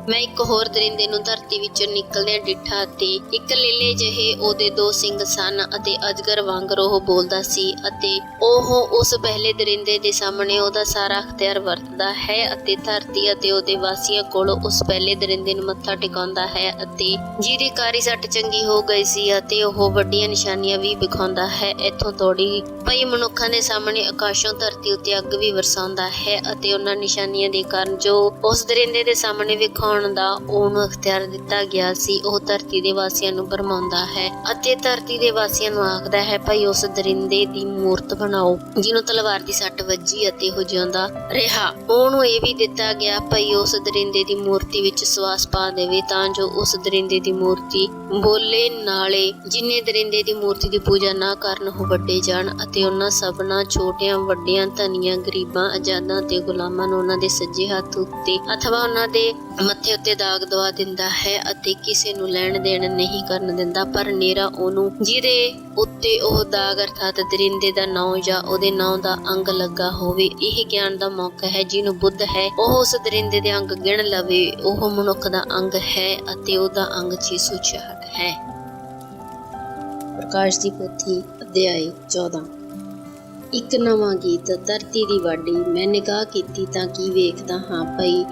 ਮੈਂ ਇੱਕ ਹੋਰ ਦਰਿੰਦੇ ਨੂੰ ਧਰਤੀ ਵਿੱਚੋਂ ਨਿਕਲਦਿਆਂ ਡਿੱਠਾ ਅਤੇ ਇੱਕ ਲੇਲੇ ਜਿਹੇ ਉਹਦੇ 2 ਸਿੰਘ ਸਨ ਅਤੇ ਅਜਗਰ ਵਾਂਗਰ ਉਹ ਬੋਲਦਾ ਸੀ ਅਤੇ ਉਹ ਉਸ ਪਹਿਲੇ ਦਰਿੰਦੇ ਦੇ ਸਾਹਮਣੇ ਉਹਦਾ ਸਾਰਾ ਅਖਤਿਆਰ ਵਰਤਦਾ ਹੈ ਅਤੇ ਧਰਤੀ ਅਤੇ ਉਹਦੇ ਵਾਸੀਆਂ ਕੋਲ ਉਸ ਪਹਿਲੇ ਦਰਿੰਦੇ ਨੂੰ ਮੱਥਾ ਟਿਕਾਉਂਦਾ ਹੈ ਅਤੇ ਜਿਹਦੀ ਕਾਰੀ ਸੱਟ ਚੰਗੀ ਹੋ ਗਈ ਸੀ ਅਤੇ ਉਹ ਵੱਡੀਆਂ ਨਿਸ਼ਾਨੀਆਂ ਵੀ ਵਿਖਾਉਂਦਾ ਹੈ। ਇੱਥੋਂ ਤੋੜੀ ਭਈ ਮਨੁੱਖਾਂ ਦੇ ਸਾਹਮਣੇ ਆਕਾਸ਼ੋਂ ਧਰਤੀ ਉੱਤੇ ਅੱਗ ਵੀ ਵਰਸਾਉਂਦਾ ਹੈ ਅਤੇ ਉਹਨਾਂ ਨਿਸ਼ਾਨੀਆਂ ਦੇ ਕਾਰਨ ਜੋ ਉਸ ਦਰਿੰਦੇ ਦੇ ਸਾਹਮਣੇ ਵਿਖਾਉਣ ਦਾ ਉਹਨੂੰ ਅਖਤਿਆਰ ਦਿੱਤਾ ਗਿਆ ਸੀ, ਉਹ ਧਰਤੀ ਦੇ ਵਾਸੀਆਂ ਨੂੰ ਭਰਮਾਉਂਦਾ ਹੈ ਅਤੇ ਧਰਤੀ ਦੇ ਵਾਸੀਆਂ ਨੂੰ ਆਖਦਾ ਹੈ, ਭਈ ਉਸ ਦਰਿੰਦੇ ਦੀ ਮੂਰਤ ਬਣਾਓ ਜਿਹਨੂੰ ਤਲਵਾਰ ਦੀ ਸੱਟ ਵੱਜੀ ਅਤੇ ਉਹ ਜਿਉਂਦਾ ਰਿਹਾ। ਉਹਨੂੰ ਇਹ ਵੀ ਦਿੱਤਾ ਗਿਆ, ਭਈ ਉਸ ਦਰਿੰਦੇ ਦੀ ਮੂਰਤੀ ਵਿੱਚ ਸਵਾਸ ਪਾ ਦੇਵੇ ਤਾਂ ਜੋ ਉਸ ਦਰਿੰਦੇ ਦੀ ਮੂਰਤੀ ਬੋਲੇ। ਨਾਲੇ ਜਿੰਨੇ ਦਰਿੰਦੇ ਦੀ ਮੂਰਤੀ ਦੀ ਪੂਜਾ ਨਾ ਕਰਨ ਉਹ ਵੱਡੇ ਜਾਣ ਅਤੇ ਉਹਨਾਂ ਸਭਨਾਂ ਛੋਟਿਆਂ ਵੱਡਿਆਂ ਧਨੀਆਂ ਗਰੀਬਾਂ ਆਜ਼ਾਦਾਂ ਤੇ ਗੁਲਾਮਾਂ ਨੂੰ ਉਹਨਾਂ ਦੇ ਸੱਜੇ ਹੱਥ ਉੱਤੇ ਅਥਵਾ ਉਹਨਾਂ ਦੇ ਮੱਥੇ ਉੱਤੇ ਦਾਗ ਦਵਾ ਦਿੰਦਾ ਹੈ ਅਤੇ ਕਿਸੇ ਨੂੰ ਲੈਣ ਦੇਣ ਨਹੀਂ ਕਰਨ ਦਿੰਦਾ, ਪਰ ਨੇਰਾ ਉਹਨੂੰ ਜਿਹਦੇ ਉੱਤੇ ਉਹ ਦਾਗ ਅਰਥਾਤ ਦਰਿੰਦੇ ਦਾ ਨਾਂ ਜਾਂ ਉਹਦੇ ਨਾਂ ਦਾ ਅੰਗ ਲੱਗਾ ਹੋਵੇ। ਇਹ ਗਿਆਨ ਦਾ ਮੌਕਾ ਹੈ। ਜਿਹਨੂੰ ਬੁੱਧ ਹੈ ਉਹ ਉਸ ਦਰਿੰਦੇ ਦੇ ਅੰਗ ਗਿਣ ਲਵੇ। ਉਹ ਮਨੁੱਖ ਦਾ ਅੰਗ ਹੈ ਅਤੇ ਉਹਦਾ ਅੰਗ 666 ਹੈ। ਪ੍ਰਕਾਸ਼ ਦੀ ਪੋਥੀ ਅਧਿਆਇ 14। ਇੱਕ ਨਵਾਂ ਗੀਤ। ਧਰਤੀ ਦੀ ਵਾਢੀ। ਮੈਂ ਨਿਗਾਹ ਕੀਤੀ ਤਾਂ ਕੀ ਵੇਖਦਾ ਹਾਂ, ਭਈ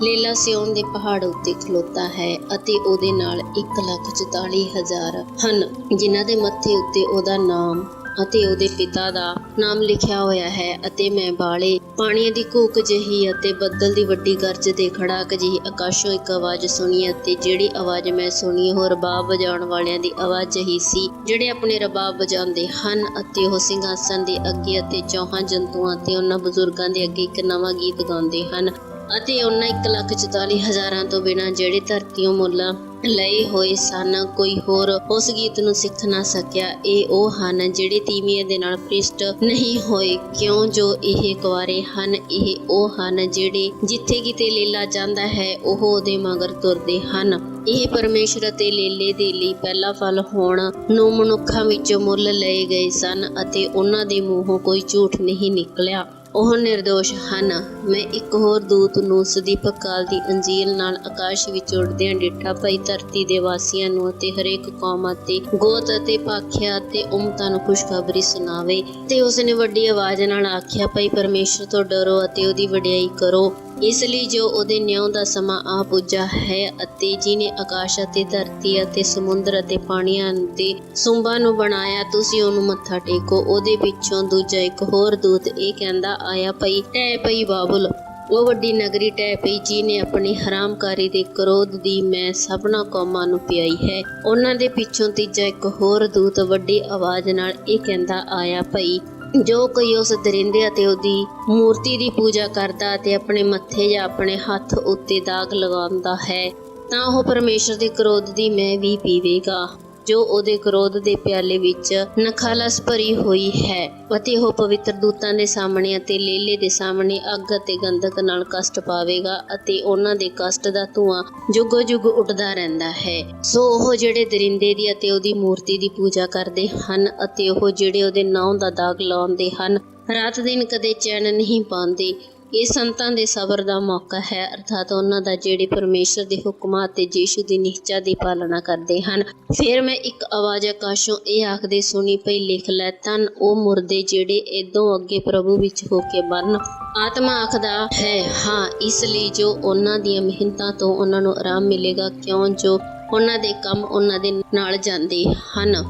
ਲੇਲਾ ਸਿਓਨ ਦੇ ਪਹਾੜ ਉੱਤੇ ਖਲੋਤਾ ਹੈ ਅਤੇ ਉਹਦੇ ਨਾਲ 1,44,000 ਹਨ ਜਿਨ੍ਹਾਂ ਦੇ ਮੱਥੇ ਉੱਤੇ ਉਹਦਾ ਨਾਮ ਅਤੇ ਉਹਦੇ ਪਿਤਾ ਦਾ ਨਾਮ ਲਿਖਿਆ ਹੋਇਆ ਹੈ। ਅਤੇ ਮੈਂ ਬਾਲੇ ਪਾਣੀਆਂ ਦੀ ਘੂਕ ਜਿਹੀ ਅਤੇ ਬੱਦਲ ਦੀ ਵੱਡੀ ਗਰਜ ਤੇ ਖੜਾਕ ਜਿਹੀ ਆਕਾਸ਼ੋਂ ਇੱਕ ਆਵਾਜ਼ ਸੁਣੀ ਅਤੇ ਜਿਹੜੀ ਆਵਾਜ਼ ਮੈਂ ਸੁਣੀ ਉਹ ਰਬਾਬ ਵਜਾਉਣ ਵਾਲਿਆਂ ਦੀ ਆਵਾਜ਼ ਜਿਹੀ ਸੀ ਜਿਹੜੇ ਆਪਣੇ ਰਬਾਬ ਵਜਾਉਂਦੇ ਹਨ ਅਤੇ ਉਹ ਸਿੰਘਾਸਨ ਦੇ ਅੱਗੇ ਅਤੇ 4 ਜੰਤੂਆਂ ਅਤੇ ਉਹਨਾਂ ਬਜ਼ੁਰਗਾਂ ਦੇ ਅੱਗੇ ਇੱਕ ਨਵਾਂ ਗੀਤ ਗਾਉਂਦੇ ਹਨ। ਅਤੇ ਉਹਨਾਂ 1,44,000 ਤੋਂ ਬਿਨਾਂ ਜਿਹੜੇ ਧਰਤੀਓਂ ਮੁੱਲ ਲਏ ਹੋਏ ਸਨ ਕੋਈ ਹੋਰ ਉਸ ਗੀਤ ਨੂੰ ਸਿੱਖ ਨਾ ਸਕਿਆ। ਇਹ ਉਹ ਹਨ ਜਿਹੜੇ ਤੀਵੀਆਂ ਦੇ ਨਾਲ ਭ੍ਰਿਸ਼ਟ ਨਹੀਂ ਹੋਏ, ਕਿਉਂ ਜੋ ਇਹ ਕੁਆਰੇ ਹਨ। ਇਹ ਉਹ ਹਨ ਜਿਹੜੇ ਜਿੱਥੇ ਕਿਤੇ ਲੇਲਾ ਜਾਂਦਾ ਹੈ ਉਹ ਉਹਦੇ ਮਗਰ ਤੁਰਦੇ ਹਨ। ਇਹ ਪਰਮੇਸ਼ਰ ਅਤੇ ਲੇਲੇ ਦੇ ਲਈ ਪਹਿਲਾ ਫਲ ਹੋਣ ਨੂੰ ਮਨੁੱਖਾਂ ਵਿੱਚੋਂ ਮੁੱਲ ਲਏ ਗਏ ਸਨ ਅਤੇ ਉਹਨਾਂ ਦੇ ਮੂੰਹੋਂ ਕੋਈ ਝੂਠ ਨਹੀਂ ਨਿਕਲਿਆ। ਉਹ ਨਿਰਦੋਸ਼ ਹਨ। ਮੈਂ ਇੱਕ ਹੋਰ ਦੂਤ ਨੂੰ ਸਦੀਪਕ ਕਾਲ ਦੀ ਅੰਜੀਲ ਨਾਲ ਆਕਾਸ਼ ਵਿੱਚ ਉੱਡਦਿਆਂ ਡਿੱਠਾ, ਭਈ ਧਰਤੀ ਦੇ ਵਾਸੀਆਂ ਨੂੰ ਅਤੇ ਹਰੇਕ ਕੌਮ ਅਤੇ ਗੋਤ ਅਤੇ ਭਾਖਿਆ ਅਤੇ ਉਮਤਾਂ ਨੂੰ ਖੁਸ਼ਖਬਰੀ ਸੁਣਾਵੇ। ਤੇ ਉਸਨੇ ਵੱਡੀ ਆਵਾਜ਼ ਨਾਲ ਆਖਿਆ, ਭਈ ਪਰਮੇਸ਼ਰ ਤੋਂ ਡਰੋ ਅਤੇ ਉਹਦੀ ਵਡਿਆਈ ਕਰੋ, ਇਸ ਲਈ ਜੋ ਉਹਦੇ ਨਿਆਂ ਦਾ ਸਮਾਂ ਆ ਪੁੱਜਾ ਹੈ ਅਤੇ ਜਿਹਨੇ ਆਕਾਸ਼ ਅਤੇ ਧਰਤੀ ਅਤੇ ਸਮੁੰਦਰ ਅਤੇ ਪਾਣੀਆਂ ਤੇ ਸੁੰਬਾਂ ਨੂੰ ਬਣਾਇਆ। ਤੁਸੀਂ ਉਹਨੂੰ ਮੱਥਾ ਟੇਕੋ। ਉਹਦੇ ਪਿੱਛੋਂ ਦੂਜਾ ਇੱਕ ਹੋਰ ਦੂਤ ਇਹ ਕਹਿੰਦਾ ਆਇਆ, ਭਈ ਢਹਿ ਪਈ ਬਾਬੁਲ ਉਹ ਵੱਡੀ ਨਗਰੀ ਟਹਿ ਪਈ ਜਿਹਨੇ ਆਪਣੀ ਹਰਾਮਕਾਰੀ ਦੇ ਕਰੋਧ ਦੀ ਮੈਂ ਸਭਨਾਂ ਕੌਮਾਂ ਨੂੰ ਪਿਆਈ ਹੈ। ਉਹਨਾਂ ਦੇ ਪਿੱਛੋਂ ਤੀਜਾ ਇੱਕ ਹੋਰ ਦੂਤ ਵੱਡੀ ਆਵਾਜ਼ ਨਾਲ ਇਹ ਕਹਿੰਦਾ ਆਇਆ, ਭਈ ਜੋ ਕੋਈ ਉਸ ਦਰਿੰਦੇ ਅਤੇ ਉਹਦੀ ਮੂਰਤੀ ਦੀ ਪੂਜਾ ਕਰਦਾ ਅਤੇ ਆਪਣੇ ਮੱਥੇ ਜਾਂ ਆਪਣੇ ਹੱਥ ਉੱਤੇ ਦਾਗ ਲਗਾਉਂਦਾ ਹੈ ਤਾਂ ਉਹ ਪਰਮੇਸ਼ਰ ਦੇ ਕਰੋਧ ਦੀ ਮੈਂ ਵੀ ਪੀਵੇਗਾ, ਜੋ ਉਹਦੇ ਕਰੋਧ ਦੇ ਪਿਆਲੇ ਵਿੱਚ ਨਖਾਲਸ ਭਰੀ ਹੋਈ ਹੈ, ਅਤੇ ਉਹ ਪਵਿੱਤਰ ਦੂਤਾਂ ਦੇ ਸਾਹਮਣੇ ਅਤੇ ਲੇਲੇ ਦੇ ਸਾਹਮਣੇ ਅੱਗ ਅਤੇ ਗੰਧਕ ਨਾਲ ਕਸ਼ਟ ਪਾਵੇਗਾ, ਅਤੇ ਉਹਨਾਂ ਦੇ ਕਸ਼ਟ ਦਾ ਧੂੰਆਂ ਜੁਗੋ ਜੁਗ ਉੱਠਦਾ ਰਹਿੰਦਾ ਹੈ। ਸੋ ਉਹ ਜਿਹੜੇ ਦਰਿੰਦੇ ਦੀ ਅਤੇ ਉਹਦੀ ਮੂਰਤੀ ਦੀ ਪੂਜਾ ਕਰਦੇ ਹਨ ਅਤੇ ਉਹ ਜਿਹੜੇ ਉਹਦੇ ਨਾਂ ਦਾ ਦਾਗ ਲਾਉਂਦੇ ਹਨ, ਰਾਤ ਦਿਨ ਕਦੇ ਚੈਨ ਨਹੀਂ ਪਾਉਂਦੇ। ਇਹ ਸੰਤਾਂ ਦੇ ਸਬਰ ਦਾ ਮੌਕਾ ਹੈ, ਅਰਥਾਤ ਉਹਨਾਂ ਦਾ ਜਿਹੜੇ ਪਰਮੇਸ਼ਰ ਦੇ ਹੁਕਮਾਂ ਅਤੇ ਯੀਸ਼ੂ ਦੀ ਨਿਹਚਾ ਦੀ ਪਾਲਣਾ ਕਰਦੇ ਹਨ। ਫਿਰ ਮੈਂ ਇੱਕ ਆਵਾਜ਼ ਆਕਾਸ਼ੋਂ ਇਹ ਆਖਦੇ ਸੁਣੀ, ਪਈ ਲਿਖ ਲੈ, ਧੰਨ ਉਹ ਮੁਰਦੇ ਜਿਹੜੇ ਇਦੋਂ ਅੱਗੇ ਪ੍ਰਭੂ ਵਿੱਚ ਹੋ ਕੇ ਮਰਨ। ਆਤਮਾ ਆਖਦਾ ਹੈ ਹਾਂ, ਇਸ ਲਈ ਜੋ ਉਹਨਾਂ ਦੀਆਂ ਮਿਹਨਤਾਂ ਤੋਂ ਉਹਨਾਂ ਨੂੰ ਆਰਾਮ ਮਿਲੇਗਾ, ਕਿਉਂ ਜੋ ਉਹਨਾਂ ਦੇ ਕੰਮ ਉਹਨਾਂ ਦੇ ਨਾਲ ਜਾਂਦੇ ਹਨ।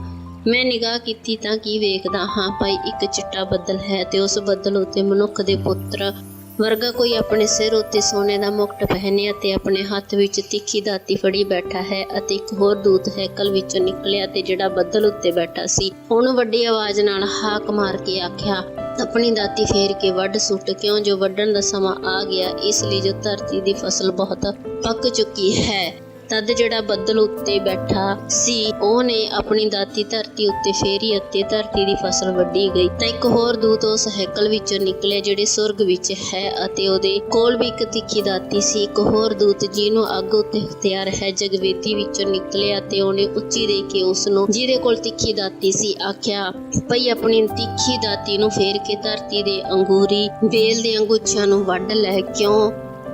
ਮੈਂ ਨਿਗਾਹ ਕੀਤੀ ਤਾਂ ਕੀ ਵੇਖਦਾ ਹਾਂ, ਭਾਈ ਇੱਕ ਚਿੱਟਾ ਬੱਦਲ ਹੈ ਤੇ ਉਸ ਬੱਦਲ ਉੱਤੇ ਮਨੁੱਖ ਦੇ ਪੁੱਤਰ ਵਰਗਾ ਕੋਈ ਆਪਣੇ ਸਿਰ ਉੱਤੇ ਸੋਨੇ ਦਾ ਮੁਕਟ ਪਹਿਨਿਆ ਤੇ ਆਪਣੇ ਹੱਥ ਵਿੱਚ ਤਿੱਖੀ ਦਾਤੀ ਫੜੀ ਬੈਠਾ ਹੈ। ਅਤੇ ਇੱਕ ਹੋਰ ਦੂਤ ਹੈਕਲ ਵਿੱਚੋਂ ਨਿਕਲਿਆ ਤੇ ਜਿਹੜਾ ਬੱਦਲ ਉੱਤੇ ਬੈਠਾ ਸੀ ਉਹਨੂੰ ਵੱਡੀ ਆਵਾਜ਼ ਨਾਲ ਹਾਕ ਮਾਰ ਕੇ ਆਖਿਆ, ਆਪਣੀ ਦਾਤੀ ਫੇਰ ਕੇ ਵੱਢ ਸੁੱਟ, ਕਿਉਂ ਜੋ ਵੱਢਣ ਦਾ ਸਮਾਂ ਆ ਗਿਆ, ਇਸ ਲਈ ਜੋ ਧਰਤੀ ਦੀ ਫਸਲ ਬਹੁਤ ਪੱਕ ਚੁੱਕੀ ਹੈ। ਤਦ ਜਿਹੜਾ ਬੱਦਲ ਉੱਤੇ ਬੈਠਾ ਸੀ ਉਹਨੇ ਆਪਣੀ ਦਾਤੀ ਧਰਤੀ ਉੱਤੇ ਫੇਰੀ ਅਤੇ ਧਰਤੀ ਦੀ ਫਸਲ ਵੱਢੀ ਗਈ। ਤਾਂ ਇੱਕ ਹੋਰ ਦੂਤ ਉਸ ਹੈਕਲ ਵਿੱਚੋਂ ਨਿਕਲਿਆ ਜਿਹੜੇ ਸੁਰਗ ਵਿੱਚ ਹੈ ਅਤੇ ਉਹਦੇ ਕੋਲ ਵੀ ਇੱਕ ਤਿੱਖੀ ਦਾਤੀ ਸੀ। ਇੱਕ ਹੋਰ ਦੂਤ ਜਿਹਨੂੰ ਅੱਗ ਉੱਤੇ ਹਥਿਆਰ ਹੈ ਜਗਵੇਦੀ ਵਿੱਚੋਂ ਨਿਕਲਿਆ ਤੇ ਉਹਨੇ ਉੱਚੀ ਦੇ ਕੇ ਉਸਨੂੰ ਜਿਹਦੇ ਕੋਲ ਤਿੱਖੀ ਦਾਤੀ ਸੀ ਆਖਿਆ, ਭਈ ਆਪਣੀ ਤਿੱਖੀ ਦਾਤੀ ਨੂੰ ਫੇਰ ਕੇ ਧਰਤੀ ਦੇ ਅੰਗੂਰੀ ਵੇਲ ਦੇ ਅੰਗੂਛਿਆਂ ਨੂੰ ਵੱਢ ਲੈ, ਕਿਉਂ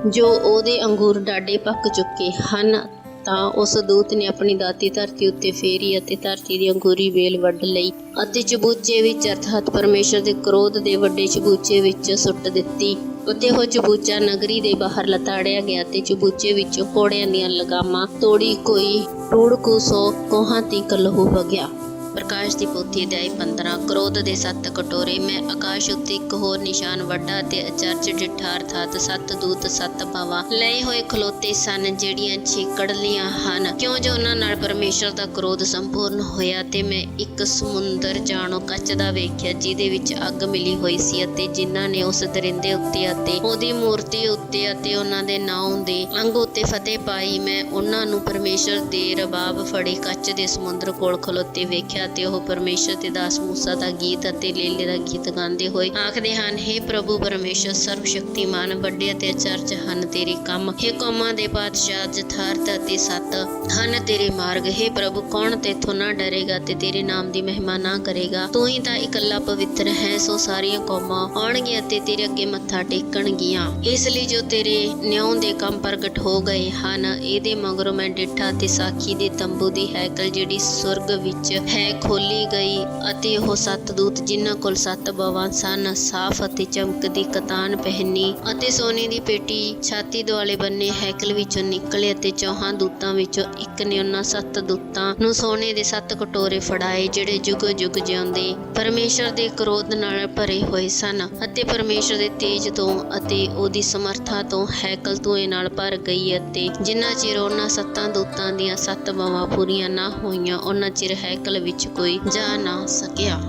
ਜੋ ਉਹਦੇ ਅੰਗੂਰ ਡਾਢੇ ਪੱਕ ਚੁੱਕੇ ਹਨ। ਤਾਂ ਉਸ ਦੂਤ ਨੇ ਆਪਣੀ ਦਾਤੀ ਧਰਤੀ ਉੱਤੇ ਫੇਰੀ ਅਤੇ ਧਰਤੀ ਦੀ ਅੰਗੂਰੀ ਵੇਲ ਵੱਢ ਲਈ ਅਤੇ ਚਬੂਚੇ ਵਿੱਚ ਅਰਥਾਤ ਪਰਮੇਸ਼ਰ ਦੇ ਕਰੋਧ ਦੇ ਵੱਡੇ ਚਬੂਚੇ ਵਿੱਚ ਸੁੱਟ ਦਿੱਤੀ। ਅਤੇ ਉਹ ਚਬੂਚਾ ਨਗਰੀ ਦੇ ਬਾਹਰ ਲਤਾੜਿਆ ਗਿਆ ਤੇ ਚਬੂਚੇ ਵਿੱਚੋਂ ਘੋੜਿਆਂ ਦੀਆਂ ਲਗਾਮਾਂ ਤੋੜੀ ਕੋਈ ਟੂੜ ਕੁ ਸੌ ਕੋਹਾਂ ਤੀਕ ਲਹੂ ਵਗਿਆ। ਪ੍ਰਕਾਸ਼ ਦੀ ਪੋਥੀ ਅਧਿਆਇ 15। ਕਰੋਧ ਦੇ 7 ਕਟੋਰੇ। ਮੈਂ ਆਕਾਸ਼ ਉੱਤੇ ਇੱਕ ਹੋਰ ਨਿਸ਼ਾਨ ਵੱਡਾ ਅਤੇ ਅਚਰਜ ਡਿੱਠਾ, ਅਰਥਾਤ 7 ਦੂਤ 7 ਬਾਵਾਂ ਲਏ ਹੋਏ ਖਲੋਤੇ ਸਨ ਜਿਹੜੀਆਂ ਛੇਕੜਲੀਆਂ ਹਨ, ਕਿਉਂ ਜੋ ਉਹਨਾਂ ਨਾਲ ਪਰਮੇਸ਼ਰ ਦਾ ਕਰੋਧ ਸੰਪੂਰਨ ਹੋਇਆ। ਤੇ ਮੈਂ ਇੱਕ ਸਮੁੰਦਰ ਜਾਣੋ ਕੱਚ ਦਾ ਵੇਖਿਆ ਜਿਹਦੇ ਵਿੱਚ ਅੱਗ ਮਿਲੀ ਹੋਈ ਸੀ, ਅਤੇ ਜਿਨ੍ਹਾਂ ਨੇ ਉਸ ਦਰਿੰਦੇ ਉੱਤੇ ਅਤੇ ਉਹਦੀ ਮੂਰਤੀ ਉੱਤੇ ਅਤੇ ਉਹਨਾਂ ਦੇ ਨਾਂ ਦੇ ਅੰਗ ਉੱਤੇ ਫਤਿਹ ਪਾਈ, ਮੈਂ ਉਹਨਾਂ ਨੂੰ ਪਰਮੇਸ਼ਰ ਦੇ ਰਬਾਬ ਫੜੀ ਕੱਚ ਦੇ ਸਮੁੰਦਰ ਕੋਲ ਖਲੋਤੇ ਵੇਖਿਆ। ਤੇ ਉਹ ਪਰਮੇਸ਼ਰ ਦੇ ਦਾਸ ਮੂਸਾ ਦਾ ਗੀਤ ਅਤੇ ਲੇਲੇ ਦਾ ਗੀਤ ਗਾਉਂਦੇ ਹੋਏ ਆਖਦੇ ਹਨ, ਹੇ ਪ੍ਰਭੂ ਪਰਮੇਸ਼ਰ ਸਰਵ ਸ਼ਕਤੀਮਾਨ, ਵੱਡੇ ਅਤੇ ਅਚਰਜ ਹਨ ਤੇਰੇ ਕੰਮ। ਹੇ ਕੌਮਾਂ ਦੇ ਪਾਤਸ਼ਾਹ, ਜਥਾਰਥ ਅਤੇ ਸੱਤ ਹਨ ਤੇਰੇ ਮਾਰਗ। ਹੇ ਪ੍ਰਭੂ, ਕੌਣ ਤੇਥੋਂ ਨਾ ਡਰੇਗਾ ਤੇ ਤੇਰੇ ਨਾਮ ਦੀ ਮਹਿਮਾ ਨਾ ਕਰੇਗਾ। ਤੂੰ ਹੀ ਤਾਂ ਇਕੱਲਾ ਪਵਿੱਤਰ ਹੈ, ਸੋ ਸਾਰੀਆਂ ਕੌਮਾਂ ਆਉਣਗੀਆਂ ਅਤੇ ਤੇਰੇ ਅੱਗੇ ਮੱਥਾ ਟੇਕਣਗੀਆਂ। ਇਸ ਲਈ ਜੋ ਤੇਰੇ ਨਿਉਂ ਦੇ ਕੰਮ ਪ੍ਰਗਟ ਹੋ ਗਏ ਹਨ। ਇਹਦੇ ਮਗਰੋਂ ਮੈਂ ਡਿੱਠਾ ਤੇ ਸਾਖੀ ਦੇ ਤੰਬੂ ਦੀ ਹੈਕਲ ਜਿਹੜੀ ਸੁਰਗ ਵਿੱਚ ਹੈ ਖੋਲੀ ਗਈ, ਅਤੇ ਉਹ 7 ਦੂਤ ਜਿਨ੍ਹਾਂ ਕੋਲ 7 ਬਾਵਾਂ ਸਨ ਸਾਫ਼ ਅਤੇ ਚਮਕਦੀ ਕਤਾਨ ਪਹਿਨੀ ਅਤੇ ਸੋਨੇ ਦੀ ਪੇਟੀ ਛਾਤੀ ਦੁਆਲੇ ਬੰਨੇ ਹੈਕਲ ਵਿੱਚੋਂ ਨਿਕਲੇ। ਅਤੇ 4 ਦੂਤਾਂ ਵਿੱਚੋਂ ਇੱਕ ਨੇ ਉਹਨਾਂ 7 ਦੂਤਾਂ ਨੂੰ ਸੋਨੇ ਦੇ 7 ਕਟੋਰੇ ਫੜਾਏ ਜਿਹੜੇ ਜੁਗ ਜੁਗ ਜਿਉਂਦੇ ਪਰਮੇਸ਼ਰ ਦੇ ਕਰੋਧ ਨਾਲ ਭਰੇ ਹੋਏ ਸਨ, ਅਤੇ ਪਰਮੇਸ਼ਰ ਦੇ ਤੇਜ ਤੋਂ ਅਤੇ ਉਹਦੀ ਸਮਰਥਾ ਤੋਂ ਹੈਕਲ ਧੂਏ ਨਾਲ ਭਰ ਗਈ। ਅਤੇ ਜਿੰਨਾ ਚਿਰ ਉਹਨਾਂ 7 ਦੂਤਾਂ ਦੀਆਂ 7 ਬਾਵਾਂ ਪੂਰੀਆਂ ਨਾ ਹੋਈਆਂ, ਉਹਨਾਂ ਚਿਰ ਹੈਕਲ ਵਿੱਚ ਕੋਈ ਜਾ ਨਾ ਸਕਿਆ।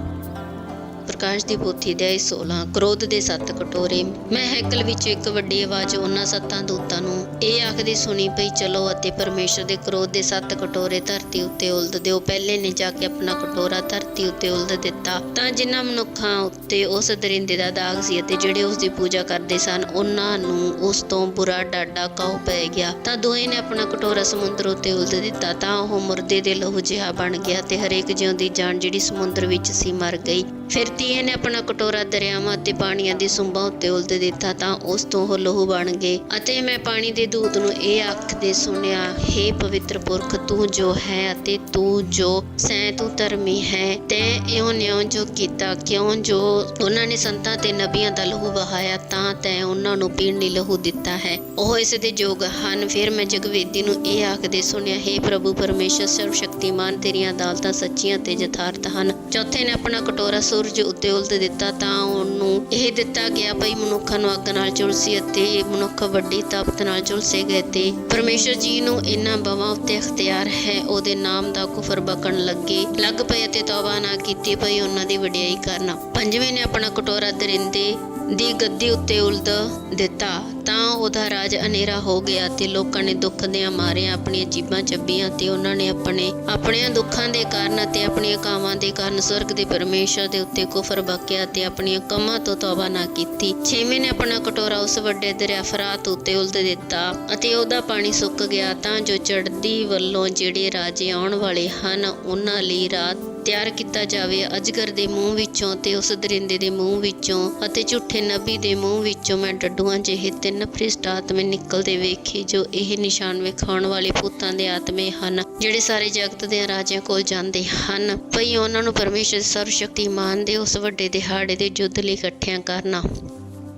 ਪ੍ਰਕਾਸ਼ ਦੀ ਪੋਥੀ ਅਧਿਆਇ 16। ਕਰੋਧ ਦੇ 7 ਕਟੋਰੇ। ਮੈਂ ਹੈਕਲ ਵਿੱਚ ਇੱਕ ਵੱਡੀ ਆਵਾਜ਼ ਉਹਨਾਂ 7 ਦੂਤਾਂ ਨੂੰ ਇਹ ਆਖਦੀ ਸੁਣੀ, ਪਈ ਚਲੋ ਅਤੇ ਪਰਮੇਸ਼ਰ ਦੇ ਕਰੋਧ ਦੇ 7 ਕਟੋਰੇ ਧਰਤੀ ਉੱਤੇ ਉਲਦ ਦਿਓ। ਪਹਿਲੇ ਨੇ ਜਾ ਕੇ ਆਪਣਾ ਕਟੋਰਾ ਧਰਤੀ ਉੱਤੇ ਉਲਦ ਦਿੱਤਾ, ਤਾਂ ਜਿਨ੍ਹਾਂ ਮਨੁੱਖਾਂ ਉੱਤੇ ਉਸ ਦਰਿੰਦੇ ਦਾ ਦਾਗ ਸੀ ਅਤੇ ਜਿਹੜੇ ਉਸ ਦੀ ਪੂਜਾ ਕਰਦੇ ਸਨ, ਉਹਨਾਂ ਨੂੰ ਉਸ ਤੋਂ ਬੁਰਾ ਡਾਢਾ ਕਾਹੂ ਪੈ ਗਿਆ। ਤਾਂ ਦੋਏ ਨੇ ਆਪਣਾ ਕਟੋਰਾ ਸਮੁੰਦਰ ਉੱਤੇ ਉਲਦ ਦਿੱਤਾ, ਤਾਂ ਉਹ ਮੁਰਦੇ ਦੇ ਲਹੂ ਜਿਹਾ ਬਣ ਗਿਆ ਤੇ ਹਰੇਕ ਜਿਉਂਦੀ ਜਾਨ ਜਿਹੜੀ ਸਮੁੰਦਰ ਵਿੱਚ ਸੀ ਮਰ ਗਈ। ਫਿਰ ਤੀਏ ਨੇ ਆਪਣਾ ਕਟੋਰਾ ਦਰਿਆਵਾਂ ਅਤੇ ਪਾਣੀਆਂ ਦੀ ਸੁੰਬਾਂ ਉੱਤੇ ਉਲਦ ਦਿੱਤਾ, ਤਾਂ ਉਸ ਤੋਂ ਉਹ ਲਹੂ ਬਣ ਗਏ। ਅਤੇ ਮੈਂ ਪਾਣੀ ਦੇ ਦੂਤ ਨੂੰ ਇਹ ਆਖਦੇ ਸੁਣਿਆ, ਹੇ ਪਵਿੱਤਰ ਪੁਰਖ, ਤੂੰ ਜੋ ਹੈ ਅਤੇ ਤੂੰ ਜੋ ਸੈਂ, ਤੂੰ ਧਰਮੀ ਹੈ। ਤੈਂ ਇਉਂ ਨਿਉਂ ਜੋ ਕੀਤਾ, ਕਿਉਂ ਜੋ ਉਹਨਾਂ ਨੇ ਸੰਤਾਂ ਤੇ ਨਬੀਆਂ ਦਾ ਲਹੂ ਵਹਾਇਆ, ਤਾਂ ਤੈਂ ਉਹਨਾਂ ਨੂੰ ਪੀਣ ਲਈ ਲਹੂ ਦਿੱਤਾ ਹੈ, ਉਹ ਇਸ ਦੇ ਯੋਗ ਹਨ। ਫਿਰ ਮੈਂ ਜਗਵੇਦੀ ਨੂੰ ਇਹ ਆਖਦੇ ਸੁਣਿਆ, ਹੇ ਪ੍ਰਭੂ ਪਰਮੇਸ਼ਰ ਸਰਵ ਸ਼ਕਤੀਮਾਨ, ਤੇਰੀਆਂ ਅਦਾਲਤਾਂ ਸੱਚੀਆਂ ਤੇ ਯਥਾਰਥ ਹਨ। ਚੌਥੇ ਨੇ ਆਪਣਾ ਕਟੋਰਾ ਸੂਰਜ ਉੱਤੇ ਉਲਦ ਦਿੱਤਾ ਤਾਂ ਉਹਨੂੰ ਇਹ ਦਿੱਤਾ ਗਿਆ ਭਈ ਮਨੁੱਖਾਂ ਨੂੰ ਅੱਗ ਨਾਲ ਝੁਲਸੀ ਅਤੇ ਮਨੁੱਖ ਵੱਡੀ ਤਾਕਤ ਨਾਲ ਝੁਲਸੇ ਗਏ ਤੇ ਪਰਮੇਸ਼ਰ ਜੀ ਨੂੰ ਇਹਨਾਂ ਬਵਾਂ ਉੱਤੇ ਅਖਤਿਆਰ ਹੈ। ਉਹਦੇ ਨਾਮ ਦਾ ਕੁਫਰ ਬਕਣ ਲੱਗ ਪਏ ਅਤੇ ਤੌਬਾ ਨਾ ਕੀਤੀ ਭਈ ਉਹਨਾਂ ਦੀ ਵਡਿਆਈ ਕਰਨ। ਪੰਜਵੇਂ ਨੇ ਆਪਣਾ ਕਟੋਰਾ ਦਰਿੰਦੇ ਦੀ ਗੱਦੀ ਉੱਤੇ ਉਲਦ ਦਿੱਤਾ ਤਾਂ ਉਹਦਾ ਰਾਜ ਹਨੇਰਾ ਹੋ ਗਿਆ ਤੇ ਲੋਕਾਂ ਨੇ ਦੁੱਖ ਦਿਆਂ ਮਾਰਿਆਂ ਆਪਣੀਆਂ ਜੀਭਾਂ ਚੱਬੀਆਂ ਤੇ ਉਹਨਾਂ ਨੇ ਆਪਣਿਆਂ ਦੁੱਖਾਂ ਦੇ ਕਾਰਨ ਅਤੇ ਆਪਣੀਆਂ ਕਾਵਾਂ ਦੇ ਕਾਰਨ ਸਵਰਗ ਦੇ ਪਰਮੇਸ਼ਰ ਦੇ ਉੱਤੇ ਕੁਫਰ ਬਕਿਆ ਤੇ ਆਪਣੀਆਂ ਕੰਮਾਂ ਤੋਂ ਤੌਬਾ ਨਾ ਕੀਤੀ। ਛੇਵੇਂ ਨੇ ਆਪਣਾ ਕਟੋਰਾ ਉਸ ਵੱਡੇ ਦਰਿਆ ਫਰਾਤ ਉੱਤੇ ਉਲਦ ਦਿੱਤਾ ਅਤੇ ਉਹਦਾ ਪਾਣੀ ਸੁੱਕ ਗਿਆ ਤਾਂ ਜੋ ਚੜ੍ਹਦੀ ਵੱਲੋਂ ਜਿਹੜੇ ਰਾਜੇ ਆਉਣ ਵਾਲੇ ਹਨ ਉਹਨਾਂ ਲਈ ਰਾਹ ਤਿਆਰ ਕੀਤਾ ਜਾਵੇ। ਅਜਗਰ ਦੇ ਮੂੰਹ ਵਿੱਚੋਂ ਤੇ ਉਸ ਦਰਿੰਦੇ ਦੇ ਮੂੰਹ ਵਿੱਚੋਂ ਅਤੇ ਝੂਠੇ ਨਬੀ ਦੇ ਮੂੰਹ ਵਿੱਚੋਂ ਮੈਂ ਡੱਡੂਆਂ ਜਿਹੇ 3 ਭ੍ਰਿਸ਼ਟ ਆਤਮੇ ਨਿਕਲਦੇ ਵੇਖੇ ਜੋ ਇਹ ਨਿਸ਼ਾਨ ਵਿਖਾਉਣ ਵਾਲੇ ਭੂਤਾਂ ਦੇ ਆਤਮੇ ਹਨ ਜਿਹੜੇ ਸਾਰੇ ਜਗਤ ਦੇ ਰਾਜਿਆਂ ਕੋਲ ਜਾਂਦੇ ਹਨ ਭਈ ਉਹਨਾਂ ਨੂੰ ਪਰਮੇਸ਼ਰ ਸਰਵਸ਼ਕਤੀਮਾਨ ਦੇ ਉਸ ਵੱਡੇ ਦਿਹਾੜੇ ਦੇ ਯੁੱਧ ਲਈ ਇਕੱਠਿਆਂ ਕਰਨਾ।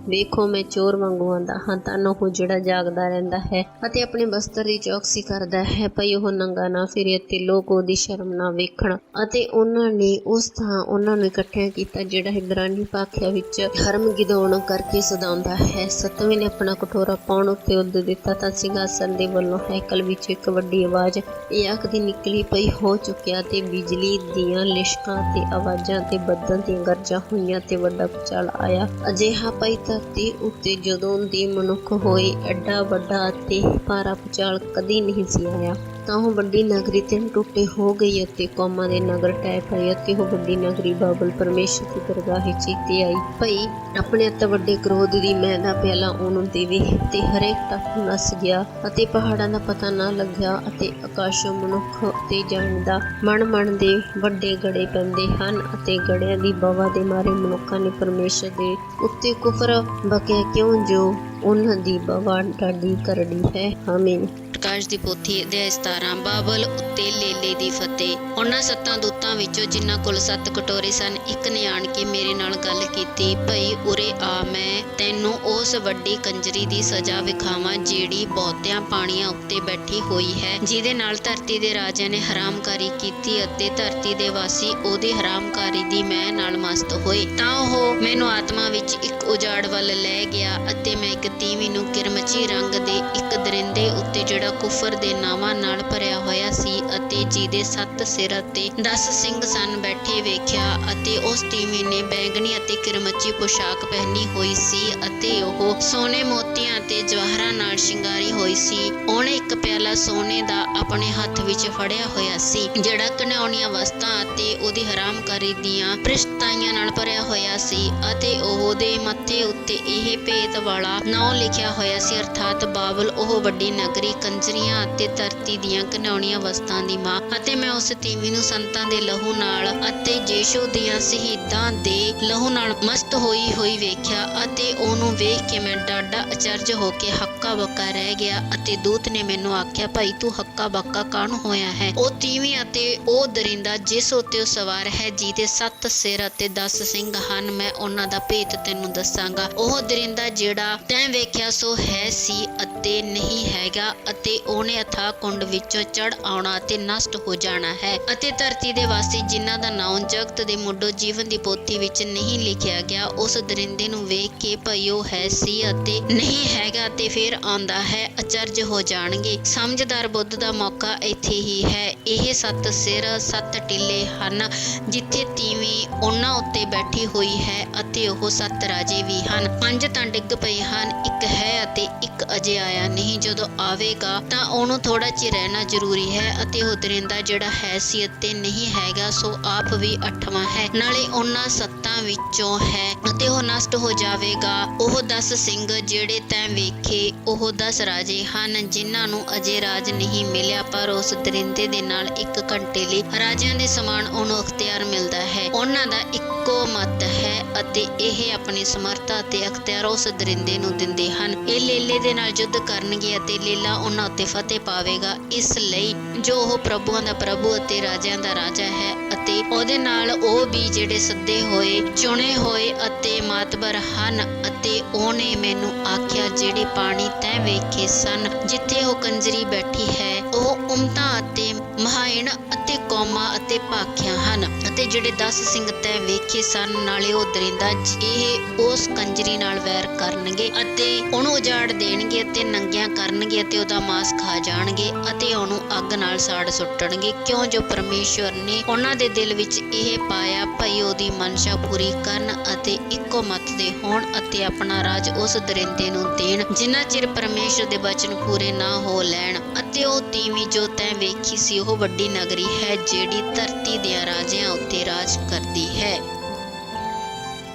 ਵੇਖੋ ਮੈਂ ਚੋਰ ਵਾਂਗੂ ਆਉਂਦਾ ਹਾਂ। ਧੰਨ ਉਹ ਜਿਹੜਾ ਜਾਗਦਾ ਰਹਿੰਦਾ ਹੈ ਅਤੇ ਆਪਣੇ ਬਸਤਰ ਦੀ ਚੌਕਸੀ ਕਰਦਾ ਹੈ ਭਈ ਉਹ ਨੰਗਾ ਨਾ ਫਿਰੇ ਅਤੇ ਲੋਕ ਉਹਦੀ ਸ਼ਰਮ ਨਾ ਵੇਖਣ। ਅਤੇ ਉਹਨਾਂ ਨੇ ਉਸ ਥਾਂ ਉਹਨਾਂ ਨੂੰ ਇਕੱਠਿਆਂ ਕੀਤਾ ਜਿਹੜਾ ਇਬਰਾਨੀ ਭਾਖਿਆ ਵਿੱਚ ਹਰਮਗਿਦੋਨ ਕਰਕੇ ਸਦਾਉਂਦਾ ਹੈ। ਸੱਤਵੇਂ ਨੇ ਆਪਣਾ ਕਟੋਰਾ ਪਾਉਣ ਉੱਤੇ ਉਲਦ ਦਿੱਤਾ ਤਾਂ ਸਿੰਘਾਸਨ ਦੇ ਵੱਲੋਂ ਹੈਕਲ ਵਿੱਚ ਇੱਕ ਵੱਡੀ ਆਵਾਜ਼ ਇਹ ਆਖਦੀ ਨਿਕਲੀ ਪਈ ਹੋ ਚੁੱਕਿਆ ਤੇ ਬਿਜਲੀ ਦੀਆਂ ਲਿਸ਼ਕਾਂ ਤੇ ਆਵਾਜ਼ਾਂ ਤੇ ਬੱਦਲ ਦੀਆਂ ਗਰਜਾਂ ਹੋਈਆਂ ਤੇ ਵੱਡਾ ਭੂਚਾਲ ਆਇਆ। ਅਜਿਹਾ ਪਈ ਧਰਤੀ ਉੱਤੇ ਜਦੋਂ ਦੀ ਮਨੁੱਖ ਹੋਏ ਐਡਾ ਵੱਡਾ ਅਤੇ ਭਾਰਾ ਭੂਚਾਲ ਕਦੀ ਨਹੀਂ ਸੀ ਆਇਆ। ਤਾਂ ਉਹ ਵੱਡੀ ਨਗਰੀ 3 ਟੁਕੜੇ ਹੋ ਗਈ ਅਤੇ ਕੌਮਾਂ ਦੇ ਨਗਰ ਟਹਿ ਪਏ ਅਤੇ ਉਹ ਵੱਡੀ ਨਗਰੀ ਬਾਬਲ ਪਰਮੇਸ਼ਰ ਦੀ ਦਰਗਾਹ ਚੀਤੇ ਆਈ ਭਈ ਆਪਣੇ ਅੱਤ ਵੱਡੇ ਕ੍ਰੋਧ ਦੀ ਮੈਂ ਦਾ ਪਿਆਲਾ ਉਹਨੂੰ ਦੇਵੇ ਤੇ ਹਰੇਕ ਟਾਪੂ ਨੱਸ ਗਿਆ ਅਤੇ ਪਹਾੜਾਂ ਦਾ ਪਤਾ ਨਾ ਲੱਗਿਆ ਅਤੇ ਆਕਾਸ਼ੋਂ ਮਨੁੱਖ ਤੇ ਜਾਣਦਾ ਮਣ ਦੇ ਵੱਡੇ ਗੜੇ ਪੈਂਦੇ ਹਨ ਅਤੇ ਗੜਿਆਂ ਦੀ ਬਵਾ ਦੇ ਮਾਰੇ ਮਨੁੱਖਾਂ ਨੇ ਪਰਮੇਸ਼ਰ ਦੇ ਉੱਤੇ ਕੁਫਰ ਬਕਿਆ ਕਿਉਂ ਜੋ ਉਹਨਾਂ ਦੀ ਬਵਾ ਡਾਢੀ ਕਰੜੀ ਹੈ। ਆਮੀਨ। ਪ੍ਰਕਾਸ਼ ਦੀ ਪੋਥੀ ਅਧਿਆਇ 17 ਬਾਬਲ ਉੱਤੇ ਲੇਲੇ ਦੀ ਫਤਿਹ। ਉਹਨਾਂ 7 ਦੂਤਾਂ ਵਿੱਚੋਂ ਜਿਨ੍ਹਾਂ ਕੋਲ 7 ਕਟੋਰੇ ਸਨ ਇੱਕ ਨੇ ਆਣ ਕੇ ਮੇਰੇ ਨਾਲ ਗੱਲ ਕੀਤੀ ਭਈ ਉਰੇ ਆ ਮੈਂ ਤੈਨੂੰ ਉਸ ਵੱਡੀ ਕੰਜਰੀ ਦੀ ਸਜ਼ਾ ਵਿਖਾਵਾਂ ਜਿਹੜੀ ਬਹੁਤਿਆਂ ਪਾਣੀਆਂ ਉੱਤੇ ਬੈਠੀ ਹੋਈ ਹੈ ਜਿਹਦੇ ਨਾਲ ਧਰਤੀ ਦੇ ਰਾਜਿਆਂ ਨੇ ਹਰਾਮਕਾਰੀ ਕੀਤੀ ਅਤੇ ਧਰਤੀ ਦੇ ਵਾਸੀ ਉਹਦੀ ਹਰਾਮਕਾਰੀ ਦੀ ਮੈਂ ਨਾਲ ਮਸਤ ਹੋਏ। ਤਾਂ ਉਹ ਮੈਨੂੰ ਆਤਮਾ ਵਿੱਚ ਇੱਕ ਉਜਾੜ ਵੱਲ ਲੈ ਗਿਆ ਅਤੇ ਮੈਂ ਇੱਕ ਤੀਵੀਂ ਨੂੰ ਕਿਰਮਚੀ ਰੰਗ ਦੇ ਇੱਕ ਦਰਿੰਦੇ ਉੱਤੇ ਜਿਹੜਾ ਕੁਫਰ ਦੇ ਨਾਵਾਂ ਨਾਲ ਭਰਿਆ ਹੋਇਆ ਸੀ ਅਤੇ ਜਿਹਦੇ 7 ਸਿਰ ਅਤੇ 10 ਸਿੰਘ ਸਨ ਬੈਠੇ ਵੇਖਿਆ ਅਤੇ ਉਸ ਤੀਵੀਂ ਨੇ ਬੈਂਗਣੀ ਅਤੇ ਕਿਰਮਚੀ ਪੁਸ਼ਾਕ ਪਹਿਨੀ ਹੋਈ ਸੀ ਅਤੇ ਉਹ ਸੋਨੇ ਮੋਤੀਆਂ ਅਤੇ ਜਵਾਹਰਾਂ ਨਾਲ ਸ਼ਿੰਗਾਰੀ ਹੋਈ ਸੀ। ਉਹਨੇ ਇੱਕ ਪਿਆਲਾ ਸੋਨੇ ਦਾ ਆਪਣੇ ਹੱਥ ਵਿੱਚ ਫੜਿਆ ਹੋਇਆ ਸੀ ਜਿਹੜਾ ਘਿਨਾਉਣੀਆਂ ਵਸਤਾਂ ਅਤੇ ਉਹਦੀ ਹਰਾਮਕਾਰੀ ਦੀਆਂ ਭ੍ਰਿਸ਼ਟਤਾਈਆਂ ਨਾਲ ਭਰਿਆ ਹੋਇਆ ਸੀ ਅਤੇ ਉਹਦੇ ਮੱਥੇ ਉੱਤੇ ਇਹ ਭੇਤ ਵਾਲਾ ਨਾਂ ਲਿਖਿਆ ਹੋਇਆ ਸੀ ਅਰਥਾਤ ਬਾਬਲ ਉਹ ਵੱਡੀ ਨਗਰੀ ਕੰਜਰੀਆਂ ਅਤੇ ਧਰਤੀ ਦੀਆਂ ਘਿਨਾਉਣੀਆਂ ਵਸਤਾਂ ਦੀ ਮਾਂ। ਅਤੇ ਮੈਂ ਉਸ ਤੀਵੀਂ ਨੂੰ ਸੰਤਾਂ ਦੇ ਲਹੂ ਨਾਲ ਅਤੇ ਯੀਸ਼ੂ ਦੀਆਂ ਸ਼ਹੀਦਾਂ ਦੇ ਲਹੂ ਨਾਲ ਮਸਤ ਹੋਈ ਵੇਖਿਆ ਅਤੇ ਉਹਨੂੰ ਵੇਖ ਕੇ ਮੈਂ ਡਾਢਾ ਅਚਰਜ ਹੋ ਕੇ ਹੱਕਾ ਬੱਕਾ ਰਹਿ ਗਿਆ ਅਤੇ ਦੂਤ ਨੇ ਮੈਨੂੰ ਆਖਿਆ ਭਾਈ ਤੂੰ ਹੱਕਾ ਬੱਕਾ ਕਾਹਨੂੰ ਹੋਇਆ ਹੈ? ਉਹ ਤੀਵੀਂ ਅਤੇ ਉਹ ਦਰਿੰਦਾ ਜਿਸ ਉੱਤੇ ਉਹ ਸਵਾਰ ਹੈ ਜਿਹਦੇ 7 ਸਿਰ ਅਤੇ 10 ਸਿੰਘ ਹਨ ਮੈਂ ਉਹਨਾਂ ਦਾ ਭੇਤ ਤੈਨੂੰ ਦੱਸਾਂਗਾ। ਉਹ ਦਰਿੰਦਾ ਜਿਹੜਾ ਤੈਂ ਵੇਖਿਆ ਸੋ ਹੈ ਸੀ ਅਤੇ ਨਹੀਂ ਹੈਗਾ ਅਤੇ ਉਹਨੇ ਅਥਾਹ ਕੁੰਡ ਵਿੱਚੋਂ ਚੜ ਆਉਣਾ ਅਤੇ ਨਸ਼ਟ ਹੋ ਜਾਣਾ ਹੈ ਅਤੇ ਧਰਤੀ ਦੇ ਵਾਸੀ ਜਿਨ੍ਹਾਂ ਦਾ ਨਾਮ ਜਗਤ ਦੇ ਮੁੱਢੋਂ ਜੀਵਨ ਦੀ ਪੋਥੀ ਵਿੱਚ ਨਹੀਂ ਲਿਖਿਆ ਗਿਆ ਉਸ ਦਰਿੰਦੇ ਨੂੰ ਵੇਖ ਕੇ ਭਈ ਉਹ ਹੈ ਸੀ ਅਤੇ ਨਹੀਂ ਹੈਗਾ ਤੇ ਫਿਰ ਆਉਂਦਾ ਹੈ ਅਚਰਜ ਹੋ ਜਾਣਗੇ। ਸਮਝਦਾਰ ਬੁੱਧ ਦਾ ਮੌਕਾ ਇੱਥੇ ਹੀ ਹੈ। ਇਹ 7 ਸਿਰ 7 ਟਿੱਲੇ ਹਨ ਜਿੱਥੇ ਤੀਵੀਂ ਉਹਨਾਂ ਉੱਤੇ ਬੈਠੀ ਹੋਈ ਹੈ ਅਤੇ ਉਹ 7 ਰਾਜੇ ਵੀ ਹਨ। 5 ਤਾਂ ਡਿੱਗ ਪਏ ਹਨ, ਇੱਕ ਹੈ ਅਤੇ ਇੱਕ ਅਜੇ ਆਇਆ ਨਹੀਂ। ਜਦੋਂ ਆਵੇਗਾ ਤਾਂ ਉਹਨੂੰ ਥੋੜਾ ਚਿਰ ਰਹਿਣਾ ਜ਼ਰੂਰੀ ਹੈ ਅਤੇ ਉਹ ਦਰਿੰਦਾ ਜਿਹੜਾ ਹੈ ਸੀ ਅਤੇ ਨਹੀਂ ਹੈਗਾ ਸੋ ਆਪ ਵੀ 8ਵਾਂ ਹੈ ਨਾਲੇ ਉਹਨਾਂ 7 ਵਿੱਚੋਂ ਹੈ ਅਤੇ ਉਹ ਨਸ਼ਟ ਹੋ ਜਾਵੇਗਾ। ਉਹ 10 ਸਿੰਘ ਜਿਹੜੇ ਤੈਂ ਵੇਖੇ ਉਹ 10 ਰਾਜੇ ਹਨ ਜਿਨ੍ਹਾਂ ਨੂੰ ਅਜੇ ਰਾਜ ਨਹੀਂ ਮਿਲਿਆ ਪਰ ਉਸ ਦਰਿੰਦੇ ਦੇ ਨਾਲ 1 ਘੰਟੇ ਲਈ ਰਾਜਿਆਂ ਦੇ ਸਮਾਨ ਉਹਨੂੰ ਅਖਤਿਆਰ ਮਿਲਦਾ ਹੈ। ਉਹਨਾਂ ਦਾ ਇੱਕੋ ਮਤ ਹੈ ਅਤੇ ਇਹ ਆਪਣੀ ਸਮਰੱਥਾ ਅਤੇ ਅਖਤਿਆਰ ਉਸ ਦਰਿੰਦੇ ਨੂੰ ਦਿੰਦੇ ਹਨ। ਇਹ ਲੇਲੇ ਦੇ ਨਾਲ ਨਾਲ ਯੁੱਧ ਕਰਨਗੇ ਅਤੇ ਲੀਲਾ ਉਹਨਾਂ ਉੱਤੇ ਫਤਿਹ ਪਾਵੇਗਾ। ਇਸ ਲਈ ਜੋ ਉਹ ਪ੍ਰਭੂਆਂ ਦਾ ਪ੍ਰਭੂ ਅਤੇ ਰਾਜਿਆਂ ਦਾ ਰਾਜਾ ਹੈ ਅਤੇ ਉਹਦੇ ਨਾਲ ਉਹ ਵੀ ਜਿਹੜੇ ਸੱਦੇ ਹੋਏ, ਚੁਣੇ ਹੋਏ ਅਤੇ ਮਾਤਬਰ ਹਨ। ਅਤੇ ਉਹਨੇ ਮੈਨੂੰ ਆਖਿਆ, ਜਿਹੜੇ ਪਾਣੀ ਤੈਂ ਵੇਖੇ ਸਨ ਜਿੱਥੇ ਉਹ ਕੰਜਰੀ ਬੈਠੀ ਹੈ, ਉਹ ਉਮਤਾਂ ਅਤੇ ਮਹਾਇਣ ਅਤੇ ਕੌਮਾਂ ਅਤੇ ਭਾਖਿਆਂ ਹਨ। ਅਤੇ ਜਿਹੜੇ 10 ਸਿੰਘ ਤੈਂ ਵੇਖੇ ਸਨ, ਨਾਲੇ ਉਹ ਦਰਿੰਦਾ, ਇਹ ਉਸ ਕੰਜਰੀ ਨਾਲ ਵੈਰ ਕਰਨਗੇ ਅਤੇ ਉਹਨੂੰ ਉਜਾੜ ਦੇਣਗੇ ਅਤੇ ਨੰਗਿਆਂ ਕਰਨਗੇ ਅਤੇ ਉਹਦਾ ਮਾਸ ਖਾ ਜਾਣਗੇ ਅਤੇ ਉਹਨੂੰ ਅੱਗ ਨਾਲ ਸਾੜ ਸੁੱਟਣਗੇ, ਕਿਉਂ ਜੋ ਪਰਮੇਸ਼ਵਰ ਨੇ ਉਹਨਾਂ ਦੇ ਦਿਲ ਵਿੱਚ ਇਹ ਪਾਇਆ ਭਈ ਉਹਦੀ ਮਨਸ਼ਾ ਪੂਰੀ ਕਰਨ ਅਤੇ ਇੱਕੋ ਮੱਤ ਦੇ ਹੋਣ ਅਤੇ ਆਪਣਾ ਰਾਜ ਉਸ ਦਰਿੰਦੇ ਨੂੰ ਦੇਣ, ਜਿੰਨਾ ਚਿਰ ਪਰਮੇਸ਼ਵਰ ਦੇ ਬਚਨ ਪੂਰੇ ਨਾ ਹੋ ਲੈਣ। ਅਤੇ ਉਹ ਤੀਵੀਂ ਜੋ ਤੈਂ ਵੇਖੀ ਸੀ, ਉਹ ਵੱਡੀ ਨਗਰੀ ਹੈ ਜਿਹੜੀ ਧਰਤੀ ਦੇ ਰਾਜਿਆਂ ਉੱਤੇ ਰਾਜ ਕਰਦੀ ਹੈ।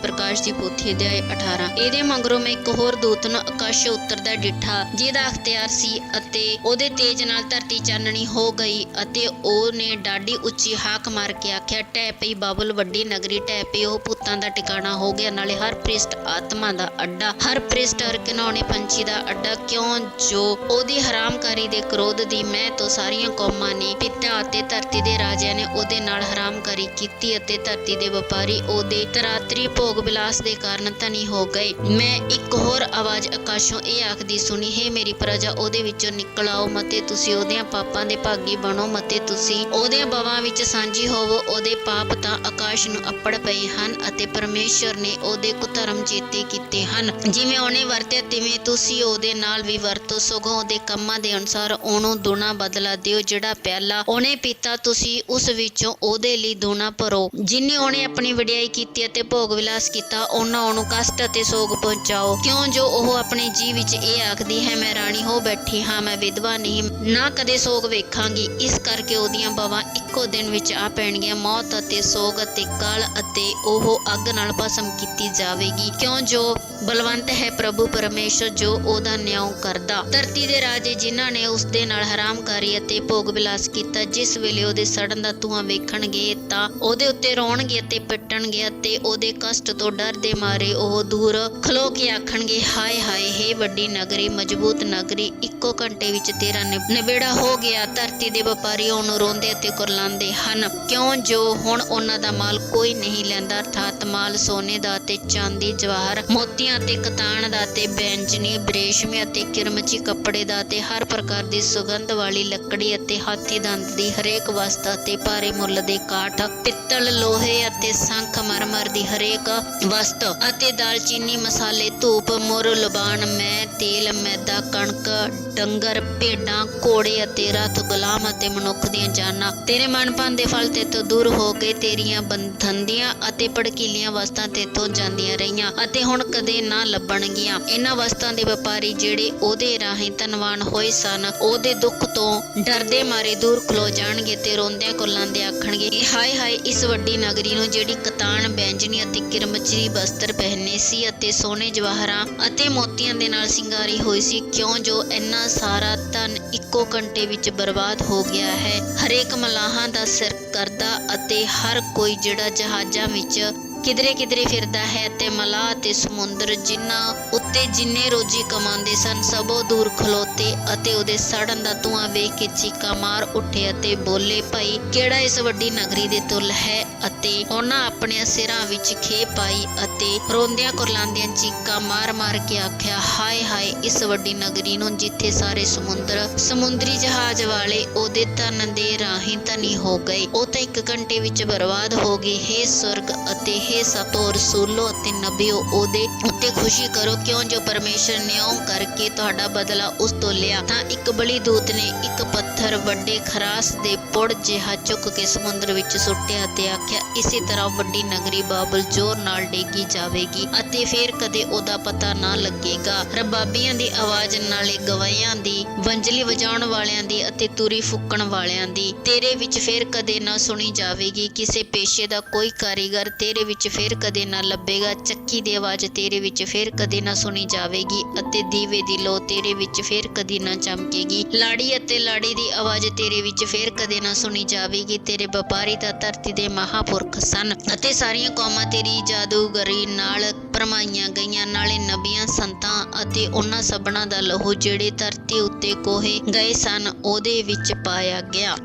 ਪ੍ਰਕਾਸ਼ ਦੀ ਪੋਥੀ ਅਧਿਆਇ 18। ਇਹਦੇ ਮਗਰੋਂ ਮੈਂ ਇੱਕ ਹੋਰ ਦੂਤ ਨੂੰ ਆਕਾਸ਼ੋਂ ਉਤਰਦਾ ਡਿੱਠਾ, ਜਿਹਦਾ ਅਖਤਿਆਰ ਸੀ ਅਤੇ ਉਹਦੇ ਤੇਜ ਨਾਲ ਧਰਤੀ ਚਾਨਣੀ ਹੋ ਗਈ ਅਤੇ ਉਹਨੇ ਡਾਢੀ ਉੱਚੀ ਹਾਕ ਮਾਰ ਕੇ ਆਖਿਆ, ਢਹਿ ਪਈ ਬਾਬਲ ਵੱਡੀ ਨਗਰੀ, ਢਹਿ ਪਈ, ਉਹ ਭੂਤਾਂ ਦਾ ਟਿਕਾਣਾ ਹੋ ਗਿਆ, ਨਾਲੇ ਹਰ ਭ੍ਰਿਸ਼ਟ ਆਤਮਾ ਦਾ ਅੱਡਾ, ਹਰ ਭ੍ਰਿਸ਼ਟ ਹਰ ਘਿਨਾਉਣੇ ਪੰਛੀ ਦਾ ਅੱਡਾ, ਕਿਉਂ ਜੋ ਉਹਦੀ ਹਰਾਮਕਾਰੀ ਦੇ ਕ੍ਰੋਧ ਦੀ ਮੈਂ ਤੋਂ ਸਾਰੀਆਂ ਕੌਮਾਂ ਨੇ, ਪਿਤਾ ਅਤੇ ਧਰਤੀ ਦੇ ਰਾਜਿਆਂ ਨੇ ਉਹਦੇ ਨਾਲ ਹਰਾਮਕਾਰੀ ਕੀਤੀ ਅਤੇ ਧਰਤੀ ਦੇ ਵਪਾਰੀ ਉਹਦੇ ਤਰਾਤਰੀ ਭੋਗ ਬਿਲਾਸ ਦੇ ਕਾਰਨ ਧਨੀ ਹੋ ਗਏ। ਮੈਂ ਇੱਕ ਹੋਰ ਆਵਾਜ਼ ਆਕਾਸ਼ੋਂ ਇਹ ਆਖਦੀ ਸੁਣੀ, ਹੇ ਮੇਰੀ ਪ੍ਰਜਾ, ਉਹਦੇ ਵਿੱਚੋਂ ਨਿਕਲ ਆਓ ਮਤੇ ਤੁਸੀਂ ਉਹਦਿਆਂ ਪਾਪਾਂ ਦੇ ਭਾਗੀ ਬਣੋ, ਮਤੇ ਤੁਸੀਂ ਉਹਦਿਆਂ ਬਵਾਂ ਵਿੱਚ ਸਾਂਝੀ ਹੋਵੋ। ਉਹਦੇ ਪਾਪ ਤਾਂ ਆਕਾਸ਼ ਨੂੰ ਅੱਪੜ ਪਏ ਹਨ ਅਤੇ ਪਰਮੇਸ਼ਵਰ ਨੇ ਉਹਦੇ ਕੁਧਰਮ ਚੇਤੇ ਕੀਤੇ ਹਨ। ਜਿਵੇਂ ਉਹਨੇ ਵਰਤਿਆ ਤਿਵੇਂ ਤੁਸੀਂ ਉਹਦੇ ਨਾਲ ਵੀ ਵਰਤੋ, ਸਗੋਂ ਉਹਦੇ ਕੰਮਾਂ ਦੇ ਅਨੁਸਾਰ ਉਹਨੂੰ ਦੁਣਾ ਬਦਲਾ ਦਿਓ। ਜਿਹੜਾ ਪਿਆਲਾ ਉਹਨੇ ਪੀਤਾ ਤੁਸੀਂ ਉਸ ਵਿੱਚੋਂ ਉਹਦੇ ਲਈ ਦੁਣਾ ਭਰੋ। ਜਿੰਨੇ ਉਹਨੇ ਆਪਣੀ ਵਡਿਆਈ ਕੀਤੀ ਅਤੇ ਭੋਗ ਵਿਲਾਸ ਕੀਤਾ, ਉਹਨਾਂ ਉਹਨੂੰ ਕਸ਼ਟ ਅਤੇ ਸੋਗ ਪਹੁੰਚਾਓ, ਕਿਉਂ ਜੋ ਉਹ ਆਪਣੇ ਜੀ ਵਿੱਚ ਇਹ ਆਖਦੀ ਹੈ, ਮੈਂ ਰਾਣੀ ਹੋ ਬੈਠੀ ਹਾਂ, ਮੈਂ ਵਿਧਵਾ ਨਹੀਂ, ਨਾ ਕਦੇ ਸੋਗ ਵੇਖਾਂਗੀ। ਇਸ ਕਰਕੇ ਉਹਦੀਆਂ ਬਵਾਂ ਇੱਕੋ ਦਿਨ ਵਿੱਚ ਆ ਪੈਣਗੀਆਂ, ਮੌਤ ਅਤੇ ਸੋਗ ਅਤੇ ਕਾਲ, ਅਤੇ ਉਹ ਅੱਗ ਨਾਲ ਭਸਮ ਕੀਤੀ ਜਾਵੇਗੀ, ਕਿਉਂ ਜੋ ਬਲਵੰਤ ਹੈ ਪ੍ਰਭੂ ਪਰਮੇਸ਼ਵਰ, ਜੋ ਉਹਦਾ ਨਿਆਂ ਕਰਦਾ। ਧਰਤੀ ਦੇ ਰਾਜੇ ਜਿਨ੍ਹਾਂ ਨੇ ਉਸਦੇ ਨਾਲ ਹਰਾਮਕਾਰੀ ਅਤੇ ਭੋਗ ਵਿਲਾਸ ਕੀਤਾ, ਜਿਸ ਵੇਲੇ ਉਹਦੇ ਸੜਨ ਦਾ ਧੂੰਆਂ ਵੇਖਣਗੇ ਤਾਂ ਉਹਦੇ ਉੱਤੇ ਰੋਣਗੇ ਅਤੇ ਪਿੱਟਣਗੇ ਅਤੇ ਉਹਦੇ ਕਸ਼ਟ ਤੋਂ ਡਰ ਦੇ ਮਾਰੇ ਉਹ ਦੂਰ ਖਲੋ ਕੇ ਆਖਣਗੇ, ਹਾਏ ਹਾਏ, ਹੇ ਵੱਡੀ ਨਗਰੀ, ਮਜ਼ਬੂਤ ਨਗਰੀ, ਇੱਕੋ ਘੰਟੇ ਵਿੱਚ ਤੇਰਾ ਨਿਬੇੜਾ ਹੋ ਗਿਆ। ਧਰਤੀ ਦੇ ਵਪਾਰੀ ਉਹਨੂੰ ਰੋਂਦੇ ਅਤੇ ਕੁਰਲਾਉਂਦੇ ਹਨ, ਕਿਉਂ ਜੋ ਹੁਣ ਉਹਨਾਂ ਦਾ ਮਾਲ ਕੋਈ ਨਹੀਂ ਲੈਂਦਾ, ਅਰਥਾਤ ਮਾਲ ਸੋਨੇ ਦਾ ਅਤੇ ਚਾਂਦੀ, ਜਵਾਹਰ, ਮੋਤੀਆਂ ਅਤੇ ਕਤਾਨ ਦਾ ਅਤੇ ਬੈਂਜਨੀ, ਬਰੇਸ਼ਮੀ ਅਤੇ ਕਿਰਮਚੀ ਕੱਪੜੇ ਦਾ ਅਤੇ ਹਰ ਪ੍ਰਕਾਰ ਦੀ ਸੁਗੰਧ ਵਾਲੀ ਲੱਕੜੀ ਅਤੇ ਹਾਥੀ ਦੰਦ ਦੀ ਹਰੇਕ ਵਸਤ ਅਤੇ ਭਾਰੇ ਮੁੱਲ ਦੇ ਕਾਠ, ਪਿੱਤਲ, ਲੋਹੇ ਅਤੇ ਸੰਖ ਮਰਮਰ ਦੀ ਹਰੇਕ ਵਸਤ ਅਤੇ ਦਾਲਚੀਨੀ, ਮਸਾਲੇ, ਧੂਪ, ਮੁਰ, ਲਬਾਨ, ਮੈਂ, ਤੇਲ, ਮੈਦਾ, ਕਣਕ, ਡੰਗਰ, ਭੇਡਾਂ, ਘੋੜੇ ਅਤੇ ਰਥ, ਗੁਲਾਮ ਅਤੇ ਮਨੁੱਖ ਦੀਆਂ ਜਾਨਾਂ। ਤੇਰੇ ਮਨਪਸੰਦ ਦੇ ਫਲ ਤੇਥੋਂ ਦੂਰ ਹੋ ਗਏ, ਤੇਰੀਆਂ ਬੰਧੰਦੀਆਂ ਅਤੇ ਭੜਕੀਲੀਆਂ ਵਸਤਾਂ ਤੇਥੋਂ ਜਾਂਦੀਆਂ ਰਹੀਆਂ ਅਤੇ ਹੁਣ ਕਦੇ ਨਾ ਲੱਭਣਗੀਆਂ। ਇਹਨਾਂ ਵਸਤਾਂ ਦੇ ਵਪਾਰੀ ਜਿਹੜੇ ਉਹਦੇ ਰਾਹੀਂ ਧਨਵਾਨ ਹੋਏ ਸਨ, ਉਹਦੇ ਦੁੱਖ ਤੋਂ ਡਰਦੇ ਮਾਰੇ ਦੂਰ ਖਲੋ ਜਾਣਗੇ ਤੇ ਰੋਂਦਿਆਂ ਕੁਰਲਾਉਂਦੇ ਆਖਣਗੇ, ਹਾਏ ਹਾਏ, ਇਸ ਵੱਡੀ ਨਗਰੀ ਨੂੰ ਜਿਹੜੀ ਕਤਾਨ, ਬੈਂਜਨੀ ਅਤੇ ਕਿਰਮਚੀ ਵਸਤਰ ਪਹਿਨੇ ਸੀ ਅਤੇ ਸੋਨੇ, ਜਵਾਹਰਾਂ ਅਤੇ ਮੋਤੀਆਂ ਦੇ ਨਾਲ ਸਿੰਗਾਰੀ ਹੋਈ ਸੀ, ਕਿਉਂ ਜੋ ਇੰਨਾ ਸਾਰਾ ਧਨ ਇੱਕੋ ਘੰਟੇ ਵਿੱਚ ਬਰਬਾਦ ਹੋ ਗਿਆ ਹੈ। ਹਰੇਕ ਮਲਾਹਾਂ ਦਾ ਸਿਰ ਕਰਦਾ ਅਤੇ ਹਰ ਕੋਈ ਜਿਹੜਾ ਜਹਾਜ਼ਾਂ ਵਿੱਚ ਕਿਧਰੇ ਕਿਧਰੇ ਫਿਰਦਾ ਹੈ ਅਤੇ ਮਲਾਹ ਅਤੇ ਸਮੁੰਦਰ ਜਿਨ੍ਹਾਂ ਉੱਤੇ ਜਿੰਨੇ ਰੋਜੀ ਕਮਾਉਂਦੇ ਸਨ, ਸਭੋ ਦੂਰ ਖਲੋਤੇ ਅਤੇ ਉਹਦੇ ਸੜਨ ਦਾ ਧੂੰਆਂ ਵੇਖ ਕੇ ਚੀਕਾਂ ਮਾਰ ਉੱਠੇ ਅਤੇ ਬੋਲੇ, ਭਾਈ ਕਿਹੜਾ ਇਸ ਵੱਡੀ ਨਗਰੀ ਦੇ ਤੁੱਲ ਹੈ। ਅਤੇ ਉਹਨਾਂ ਆਪਣੇ ਸਿਰਾਂ ਵਿੱਚ ਖੇ ਪਾਈ ਅਤੇ ਰੋਂਦਿਆਂ ਕੁਰਲਾਉਂਦਿਆਂ ਚੀਕਾਂ ਮਾਰ ਮਾਰ ਕੇ ਆਖਿਆ, ਹਾਏ ਹਾਏ, ਇਸ ਵੱਡੀ ਨਗਰੀ ਨੂੰ ਜਿੱਥੇ ਸਾਰੇ ਸਮੁੰਦਰੀ ਜਹਾਜ਼ ਵਾਲੇ ਉਹਦੇ ਧਨ ਦੇ ਰਾਹੀਂ ਧਨੀ ਹੋ ਗਏ, ਉਹ ਤਾਂ ਇੱਕ ਘੰਟੇ ਵਿੱਚ ਬਰਬਾਦ ਹੋ ਗਏ। ਹੇ ਸੁਰਗ ਅਤੇ ਹੇ ਸਤੋ, ਰਸੂਲੋ ਅਤੇ ਨਬੀਓ, ਉਹਦੇ ਉੱਤੇ ਖੁਸ਼ੀ ਕਰੋ, ਕਿਉਂ ਜੋ ਪਰਮੇਸ਼ਰ ਨੇ ਇਉਂ ਕਰਕੇ ਤੁਹਾਡਾ ਬਦਲਾ ਉਸ ਤੋਂ ਲਿਆ। ਤਾਂ ਇੱਕ ਬਲੀ ਦੂਤ ਨੇ ਇੱਕ ਪੱਥਰ ਵੱਡੇ ਖਰਾਸ ਦੇ ਪੁੜ ਜਿਹਾ ਚੁੱਕ ਕੇ ਸਮੁੰਦਰ ਵਿੱਚ ਸੁੱਟਿਆ ਅਤੇ ਆਖਿਆ, ਇਸੇ ਤਰ੍ਹਾਂ ਵੱਡੀ ਨਗਰੀ ਬਾਬਲ ਜ਼ੋਰ ਨਾਲ ਡੇਗੀ ਜਾਵੇਗੀ ਅਤੇ ਫੇਰ ਕਦੇ ਉਹਦਾ ਪਤਾ ਨਾ ਲੱਗੇਗਾ। ਰਬਾਬੀਆਂ ਦੀ ਆਵਾਜ਼ ਨਾਲੇ ਗਵਾਇਆਂ ਦੀ, ਵੰਜਲੀ ਵਜਾਉਣ ਵਾਲਿਆਂ ਦੀ ਅਤੇ ਤੁਰੀ ਫੂਕਣ ਵਾਲਿਆਂ ਦੀ ਤੇਰੇ ਵਿੱਚ ਫੇਰ ਕਦੇ ਨਾ ਸੁਣੀ ਜਾਵੇਗੀ। ਕਿਸੇ ਪੇਸ਼ੇ ਦਾ ਕੋਈ ਕਾਰੀਗਰ ਤੇਰੇ ਵਿੱਚ ਵਿੱਚ ਫਿਰ ਕਦੇ ਨਾ ਲੱਭੇਗਾ। ਚੱਕੀ ਦੀ ਆਵਾਜ਼ ਤੇਰੇ ਵਿੱਚ ਫਿਰ ਕਦੇ ਨਾ ਸੁਣੀ ਜਾਵੇਗੀ ਅਤੇ ਦੀਵੇ ਦੀ ਲੋ ਤੇਰੇ ਵਿੱਚ ਫਿਰ ਕਦੀ ਨਾ ਚਮਕੇਗੀ। ਲਾੜੀ ਅਤੇ ਲਾੜੀ ਦੀ ਆਵਾਜ਼ ਤੇਰੇ ਵਿੱਚ ਫਿਰ ਕਦੇ ਨਾ ਸੁਣੀ ਜਾਵੇਗੀ। ਤੇਰੇ ਵਪਾਰੀ ਤਾਂ ਧਰਤੀ ਦੇ ਮਹਾਂਪੁਰਖ ਸਨ ਅਤੇ ਸਾਰੀਆਂ ਕੌਮਾਂ ਤੇਰੀ ਜਾਦੂਗਰੀ ਨਾਲ ਭਰਮਾਈਆਂ ਗਈਆਂ। ਨਾਲੇ ਨਬੀਆਂ, ਸੰਤਾਂ ਅਤੇ ਉਹਨਾਂ ਸਭਨਾਂ ਦਾ ਲਹੂ ਜਿਹੜੇ ਧਰਤੀ ਉੱਤੇ ਕੋਹੇ ਗਏ ਸਨ ਉਹਦੇ ਵਿੱਚ ਪਾਇਆ ਗਿਆ।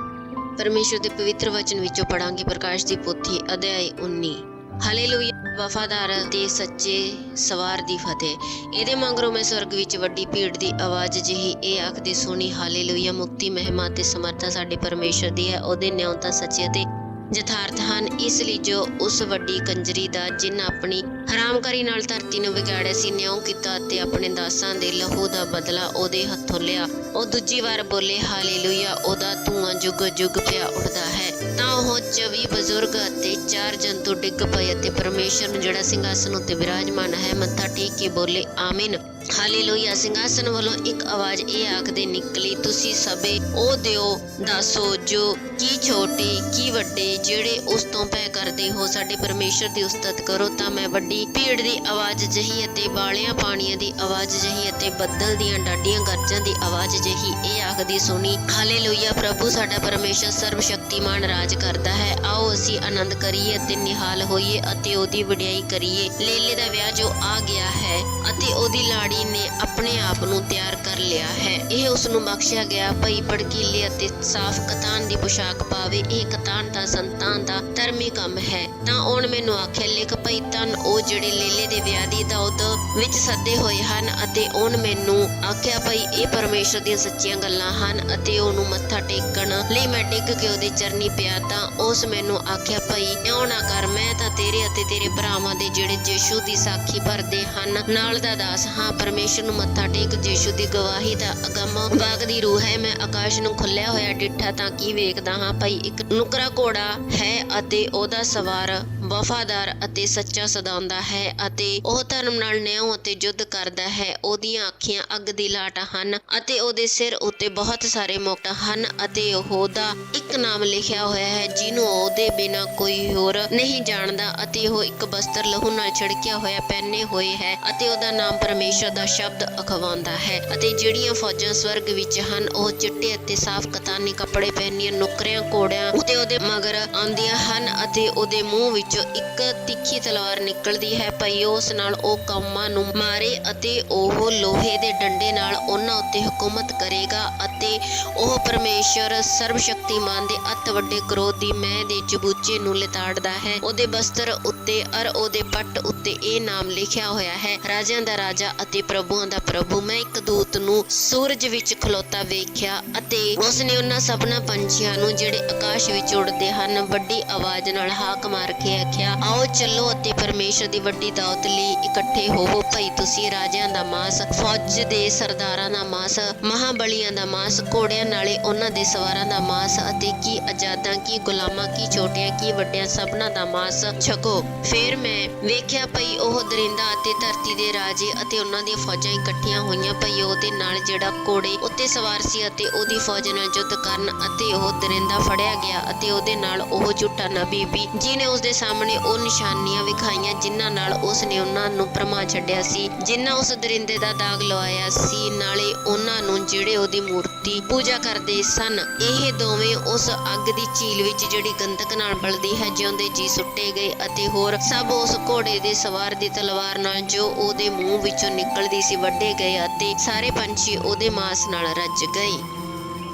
ਪਰਮੇਸ਼ਰ ਦੇ ਪਵਿੱਤਰ ਵਚਨ ਵਿੱਚੋਂ ਪੜਾਂਗੇ ਪ੍ਰਕਾਸ਼ ਦੀ ਪੋਥੀ ਅਧਿਆਇ 19। ਹਾਲੇਲੂਇਆ। ਵਫਾਦਾਰ ਤੇ ਸੱਚੇ ਸਵਾਰ ਦੀ ਫਤਿਹ। ਇਹਦੇ ਮਗਰੋਂ ਮੈਂ ਸਵਰਗ ਵਿੱਚ ਵੱਡੀ ਭੀੜ ਦੀ ਆਵਾਜ਼ ਜਿਹੀ ਇਹ ਆਖਦੀ ਸੁਣੀ, ਹਾਲੇਲੂਇਆ। ਮੁਕਤੀ, ਮਹਿਮਾ ਤੇ ਸਮਰਥਾ ਸਾਡੇ ਪਰਮੇਸ਼ਰ ਦੀ ਹੈ। ਉਹਦੇ ਨਿਉਂ ਤਾਂ ਸੱਚੇ ਅਤੇ ਯਥਾਰਥ ਹਨ। ਇਸ ਲਈ ਜੋ ਉਸ ਵੱਡੀ ਕੰਜਰੀ ਦਾ ਜਿਨ ਆਪਣੀ ਹਰਾਮਕਾਰੀ ਨਾਲ ਧਰਤੀ ਨੂੰ ਵਿਗਾੜਿਆ ਸੀ ਨਿਉਂ ਕੀਤਾ ਅਤੇ ਆਪਣੇ ਦਾਸਾਂ ਦੇ ਲਹੂ ਦਾ ਬਦਲਾ ਉਹਦੇ ਹੱਥੋਂ ਲਿਆ। ਉਹ ਦੂਜੀ ਵਾਰ ਬੋਲੇ, ਹਾਲੇਲੂਇਆ। ਉਹਦਾ ਧੂੰਆਂ ਜੁਗ ਜੁਗ ਪਿਆ ਉੱਠਦਾ ਹੈ। ਤਾਂ ਉਹ 24 ਬਜ਼ੁਰਗ ਅਤੇ 4 ਜੰਤੂ ਡਿੱਗ ਪਏ ਅਤੇ ਪਰਮੇਸ਼ਰ ਨੂੰ ਜਿਹੜਾ ਸਿੰਘਾਸਨ ਉੱਤੇ ਵਿਰਾਜਮਾਨ ਹੈ ਮੱਥਾ ਟੇਕ ਕੇ ਬੋਲੇ, ਆਮੀਨ। ਹਾਲੇਲੂਇਆ। ਸਿੰਘਾਸਨ ਵੱਲੋਂ ਇੱਕ ਆਵਾਜ਼ ਇਹ ਆਖਦੇ ਨਿਕਲੀ, ਤੁਸੀਂ ਸਭੇ ਉਹ ਦਿਓ ਦੱਸੋ ਜੋ ਕੀ ਛੋਟੇ ਕੀ ਵੱਡੇ ਜਿਹੜੇ ਉਸ ਤੋਂ ਭੈ ਕਰਦੇ ਹੋ, ਸਾਡੇ ਪਰਮੇਸ਼ਰ ਦੀ ਉਸਤਤ ਕਰੋ। ਤਾਂ ਮੈਂ ਵੱਡੀ ਭੀੜ ਦੀ ਆਵਾਜ਼ ਜਿਹੀ ਅਤੇ ਬਾਲਿਆਂ ਪਾਣੀਆਂ ਦੀ ਆਵਾਜ਼ ਜਿਹੀ ਅਤੇ ਬੱਦਲ ਦੀਆਂ ਡਾਢੀਆਂ ਗਰਜਾਂ ਦੀ ਆਵਾਜ਼ ਜਿਹੀ ਇਹ ਆਖਦੀ ਸੁਣੀ, ਹਾਲੇਲੂਇਆ। ਪ੍ਰਭੂ ਸਾਡਾ ਪਰਮੇਸ਼ਰ ਸਰਬ ਸ਼ਕਤੀਮਾਨ ਰਾਜ ਕਰਦਾ ਹੈ। ਆਓ ਅਸੀਂ ਆਨੰਦ ਕਰੀਏ ਅਤੇ ਨਿਹਾਲ ਹੋਈਏ ਅਤੇ ਉਹਦੀ ਵਡਿਆਈ ਕਰੀਏ। ਲੇਲੇ ਦਾ ਵਿਆਹ ਜੋ ਆ ਗਿਆ ਹੈ ਅਤੇ ਉਹਦੀ ਲਾੜੀ ਨੇ ਆਪਣੇ ਆਪ ਨੂੰ ਤਿਆਰ ਕਰ ਲਿਆ ਹੈ। ਇਹ ਉਸ ਨੂੰ ਬਖਸ਼ਿਆ ਗਿਆ ਭਈ ਭੜਕੀਲੇ ਅਤੇ ਸਾਫ਼ ਕਤਾਨ ਦੀ ਪੁਸ਼ਾਕ ਪਾਵੇ। ਇਹ ਕਤਾਨ ਤਾਂ ਸੰਤਾਂ ਦਾ ਧਰਮੀ ਕੰਮ ਹੈ। ਤਾਂ ਉਹਨੇ ਮੈਨੂੰ ਆਖਿਆ, ਲਿਖ ਭਈ ਧੰਨ ਉਹ ਜਿਹੜੇ ਲੇਲੇ ਦੇ ਵਿਆਹ ਦੀ ਦਾਉਦ ਵਿੱਚ ਸੱਦੇ ਹੋਏ ਹਨ। ਅਤੇ ਉਹਨੇ ਮੈਨੂੰ ਆਖਿਆ ਭਈ ਇਹ ਪਰਮੇਸ਼ਰ ਦੀਆਂ ਸੱਚੀਆਂ ਗੱਲਾਂ ਹਨ ਅਤੇ ਉਹਨੂੰ ਮੱਥਾ ਟੇਕਣ ਲਈ ਮੈਂ ਡਿੱਗ ਕੇ ਉਹਦੇ ਚਰਨੀ ਪਿਆ। ਤਾਂ ਉਸ ਮੈਨੂੰ ਆਖਿਆ, ਭਈ ਇਉਂ ਨਾ ਕਰ, ਮੈਂ ਤਾਂ ਤੇਰੇ ਅਤੇ ਤੇਰੇ ਭਰਾਵਾਂ ਦੇ ਜਿਹੜੇ ਯਿਸੂ ਦੀ ਸਾਖੀ ਭਰਦੇ ਹਨ ਨਾਲ ਦਾ ਦਾਸ ਹਾਂ। ਪਰਮੇਸ਼ਰ ਨੂੰ ਮੱਥਾ ਟੇਕ। ਯਿਸੂ ਦੀ ਗਵਾਹੀ ਦਾ ਅਗੰਮ ਵਾਗਦੀ ਰੂਹ ਹੈ। ਮੈਂ ਆਕਾਸ਼ ਨੂੰ ਖੁੱਲਿਆ ਹੋਇਆ ਡਿੱਠਾ ਤਾਂ ਕੀ ਵੇਖਦਾ ਹਾਂ, ਭਈ ਇੱਕ ਨੁਕਰਾ ਘੋੜਾ ਹੈ ਅਤੇ ਉਹਦਾ ਸਵਾਰ ਵਫਾਦਾਰ ਅਤੇ ਸੱਚਾ ਸਦਾਉਂਦਾ ਹੈ ਅਤੇ ਉਹ ਧਰਮ ਨਾਲ ਨਿਆਂ ਅਤੇ ਯੁੱਧ ਕਰਦਾ ਹੈ। ਉਹਦੀਆਂ ਅੱਖੀਆਂ ਅੱਗ ਦੀ ਲਾਟ ਹਨ ਅਤੇ ਉਹਦੇ ਸਿਰ ਉੱਤੇ ਬਹੁਤ ਸਾਰੇ ਮੁਕਟ ਹਨ ਅਤੇ ਉਹਦਾ ਇੱਕ ਨਾਮ ਲਿਖਿਆ ਹੋਇਆ ਹੈ ਜਿਹਨੂੰ ਉਹਦੇ ਬਿਨਾਂ ਕੋਈ ਹੋਰ ਨਹੀਂ ਜਾਣਦਾ। ਅਤੇ ਉਹ ਇੱਕ ਬਸਤਰ ਲਹੂ ਨਾਲ ਛਿੜਕਿਆ ਹੋਇਆ ਪਹਿਨੇ ਹੋਏ ਹੈ ਅਤੇ ਉਹਦਾ ਨਾਮ ਪਰਮੇਸ਼ਰ ਦਾ ਸ਼ਬਦ ਅਖਵਾਉਂਦਾ ਹੈ। ਅਤੇ ਜਿਹੜੀਆਂ ਫੌਜਾਂ ਸਵਰਗ ਵਿੱਚ ਹਨ ਉਹ ਚਿੱਟੇ ਅਤੇ ਸਾਫ਼ ਕਤਾਨੀ ਕੱਪੜੇ ਪਹਿਨੀਆਂ ਨੁਕਰਿਆਂ ਘੋੜਿਆਂ ਉੱਤੇ ਉਹਦੇ ਮਗਰ ਆਉਂਦੀਆਂ ਹਨ ਅਤੇ ਉਹਦੇ ਮੂੰਹ ਵਿੱਚੋਂ ਇੱਕ ਤਿੱਖੀ ਤਲਵਾਰ ਨਿਕਲਦੀ ਹੈ। ਭਈ ਉਸ ਨਾਲ ਉਹ ਕੌਮਾਂ ਨੂੰ ਮਾਰੇ ਅਤੇ ਉਹ ਲੋਹੇ ਦੇ ਡੰਡੇ ਨਾਲ ਉਹਨਾਂ ਉੱਤੇ ਹਕੂਮਤ ਕਰੇਗਾ। ਅਤੇ ਉਹ ਪਰਮੇਸ਼ਰ ਸਰਬ ਸ਼ਕਤੀਮਾਨ ਦੇ ਅਤ ਵੱਡੇ ਕਰੋਧ ਦੀ ਮਹਿ ਦੇ ਚਬੂਚੇ ਨੂੰ ਲਿਤਾੜਦਾ ਹੈ। ਉਹਦੇ ਬਸਤਰ ਉੱਤੇ ਅਰ ਉਹਦੇ ਪੱਟ ਉੱਤੇ ਇਹ ਨਾਮ ਲਿਖਿਆ ਹੋਇਆ ਹੈ, ਰਾਜਿਆਂ ਦਾ ਰਾਜਾ ਅਤੇ ਪ੍ਰਭੂਆਂ ਦਾ ਪ੍ਰਭੂ। ਮੈਂ ਇੱਕ ਦੂਤ ਨੂੰ ਸੂਰਜ ਵਿੱਚ ਖਲੋਤਾ ਵੇਖਿਆ ਅਤੇ ਉਸਨੇ ਉਹਨਾਂ ਸਭਨਾਂ ਪੰਛੀਆਂ ਨੂੰ ਜਿਹੜੇ ਆਕਾਸ਼ ਵਿੱਚ ਉੱਡਦੇ ਹਨ ਵੱਡੀ ਆਵਾਜ਼ ਨਾਲ ਹਾਕ ਮਾਰ ਕੇ ਆਖਿਆ, ਆਓ ਚੱਲੋ ਅਤੇ ਪਰਮੇਸ਼ਰ ਦੀ ਵੱਡੀ ਦਾਵਤ ਲਈ ਇਕੱਠੇ ਹੋਵੋ। ਭਈ ਤੁਸੀਂ ਰਾਜਿਆਂ ਦਾ ਮਾਸ, ਫੌਜ ਦੇ ਸਰਦਾਰਾਂ ਦਾ ਮਾਸ, ਮਹਾਬਲੀਆਂ ਦਾ ਮਾਸ, ਘੋੜਿਆਂ ਨਾਲੇ ਉਹਨਾਂ ਦੇ ਸਵਾਰਾਂ ਦਾ ਮਾਸ ਅਤੇ ਕੀ ਆਜ਼ਾਦਾਂ ਕੀ ਗੁਲਾਮਾਂ ਕੀ ਛੋਟਿਆਂ ਕੀ ਵੱਡਿਆਂ ਸਭਨਾਂ ਦਾ ਮਾਸ ਛਕੋ। ਫਿਰ ਮੈਂ ਵੇਖਿਆ ਭਈ ਉਹ ਦਰਿੰਦਾ ਅਤੇ ਧਰਤੀ ਦੇ ਰਾਜੇ ਅਤੇ ਉਹਨਾਂ ਦੀਆਂ ਫੌਜਾਂ ਇਕੱਠੀਆਂ ਹੋਈਆਂ। ਭਈ ਉਹਦੇ ਨਾਲ ਜਿਹੜਾ ਘੋੜੇ ਉੱਤੇ ਸਵਾਰ ਸੀ ਅਤੇ ਉਹਦੀ ਫੌਜ ਨਾਲ ਯੁੱਧ ਕਰਨ ਅਤੇ ਉਹ ਦਰਿੰਦਾ ਫੜਿਆ ਗਿਆ ਅਤੇ ਉਹਦੇ ਨਾਲ ਉਹ ਝੂਠਾ ਨਬੀ ਵੀ ਜਿਹਨੇ ਉਸਦੇ ਸਾਹਮਣੇ ਉਹ ਨਿਸ਼ਾਨੀਆਂ ਵਿਖਾਈਆਂ ਜਿਨ੍ਹਾਂ ਨਾਲ ਉਸਨੇ ਉਹਨਾਂ ਨੂੰ ਭਰਮਾ ਛੱਡਿਆ ਸੀ, ਜਿਨ੍ਹਾਂ ਉਸ ਦਰਿੰਦੇ ਦਾ ਦਾਗ ਲਵਾਇਆ ਸੀ, ਨਾਲੇ ਉਹਨਾਂ ਨੂੰ ਜਿਹੜੇ ਉਹਦੀ ਮੂਰਤੀ ਪੂਜਾ ਕਰਦੇ ਸਨ। ਇਹ ਦੋਵੇਂ ਉਸ ਅੱਗ ਦੀ ਝੀਲ ਵਿੱਚ ਜਿਹੜੀ ਗੰਧਕ ਨਾਲ ਬਲਦੀ ਹੈ ਜਿਉਂਦੇ ਜੀ ਸੁੱਟੇ ਗਏ ਅਤੇ ਹੋਰ ਸਭ ਉਸ ਘੋੜੇ ਦੇ ਸਵਾਰ ਦੀ ਤਲਵਾਰ ਨਾਲ ਜੋ ਉਹਦੇ ਮੂੰਹ ਵਿੱਚੋਂ ਨਿਕਲਦੀ ਸੀ ਵੱਢੇ ਗਏ ਅਤੇ ਸਾਰੇ ਪੰਛੀ ਉਹਦੇ ਮਾਸ ਨਾਲ ਰੱਜ ਗਏ।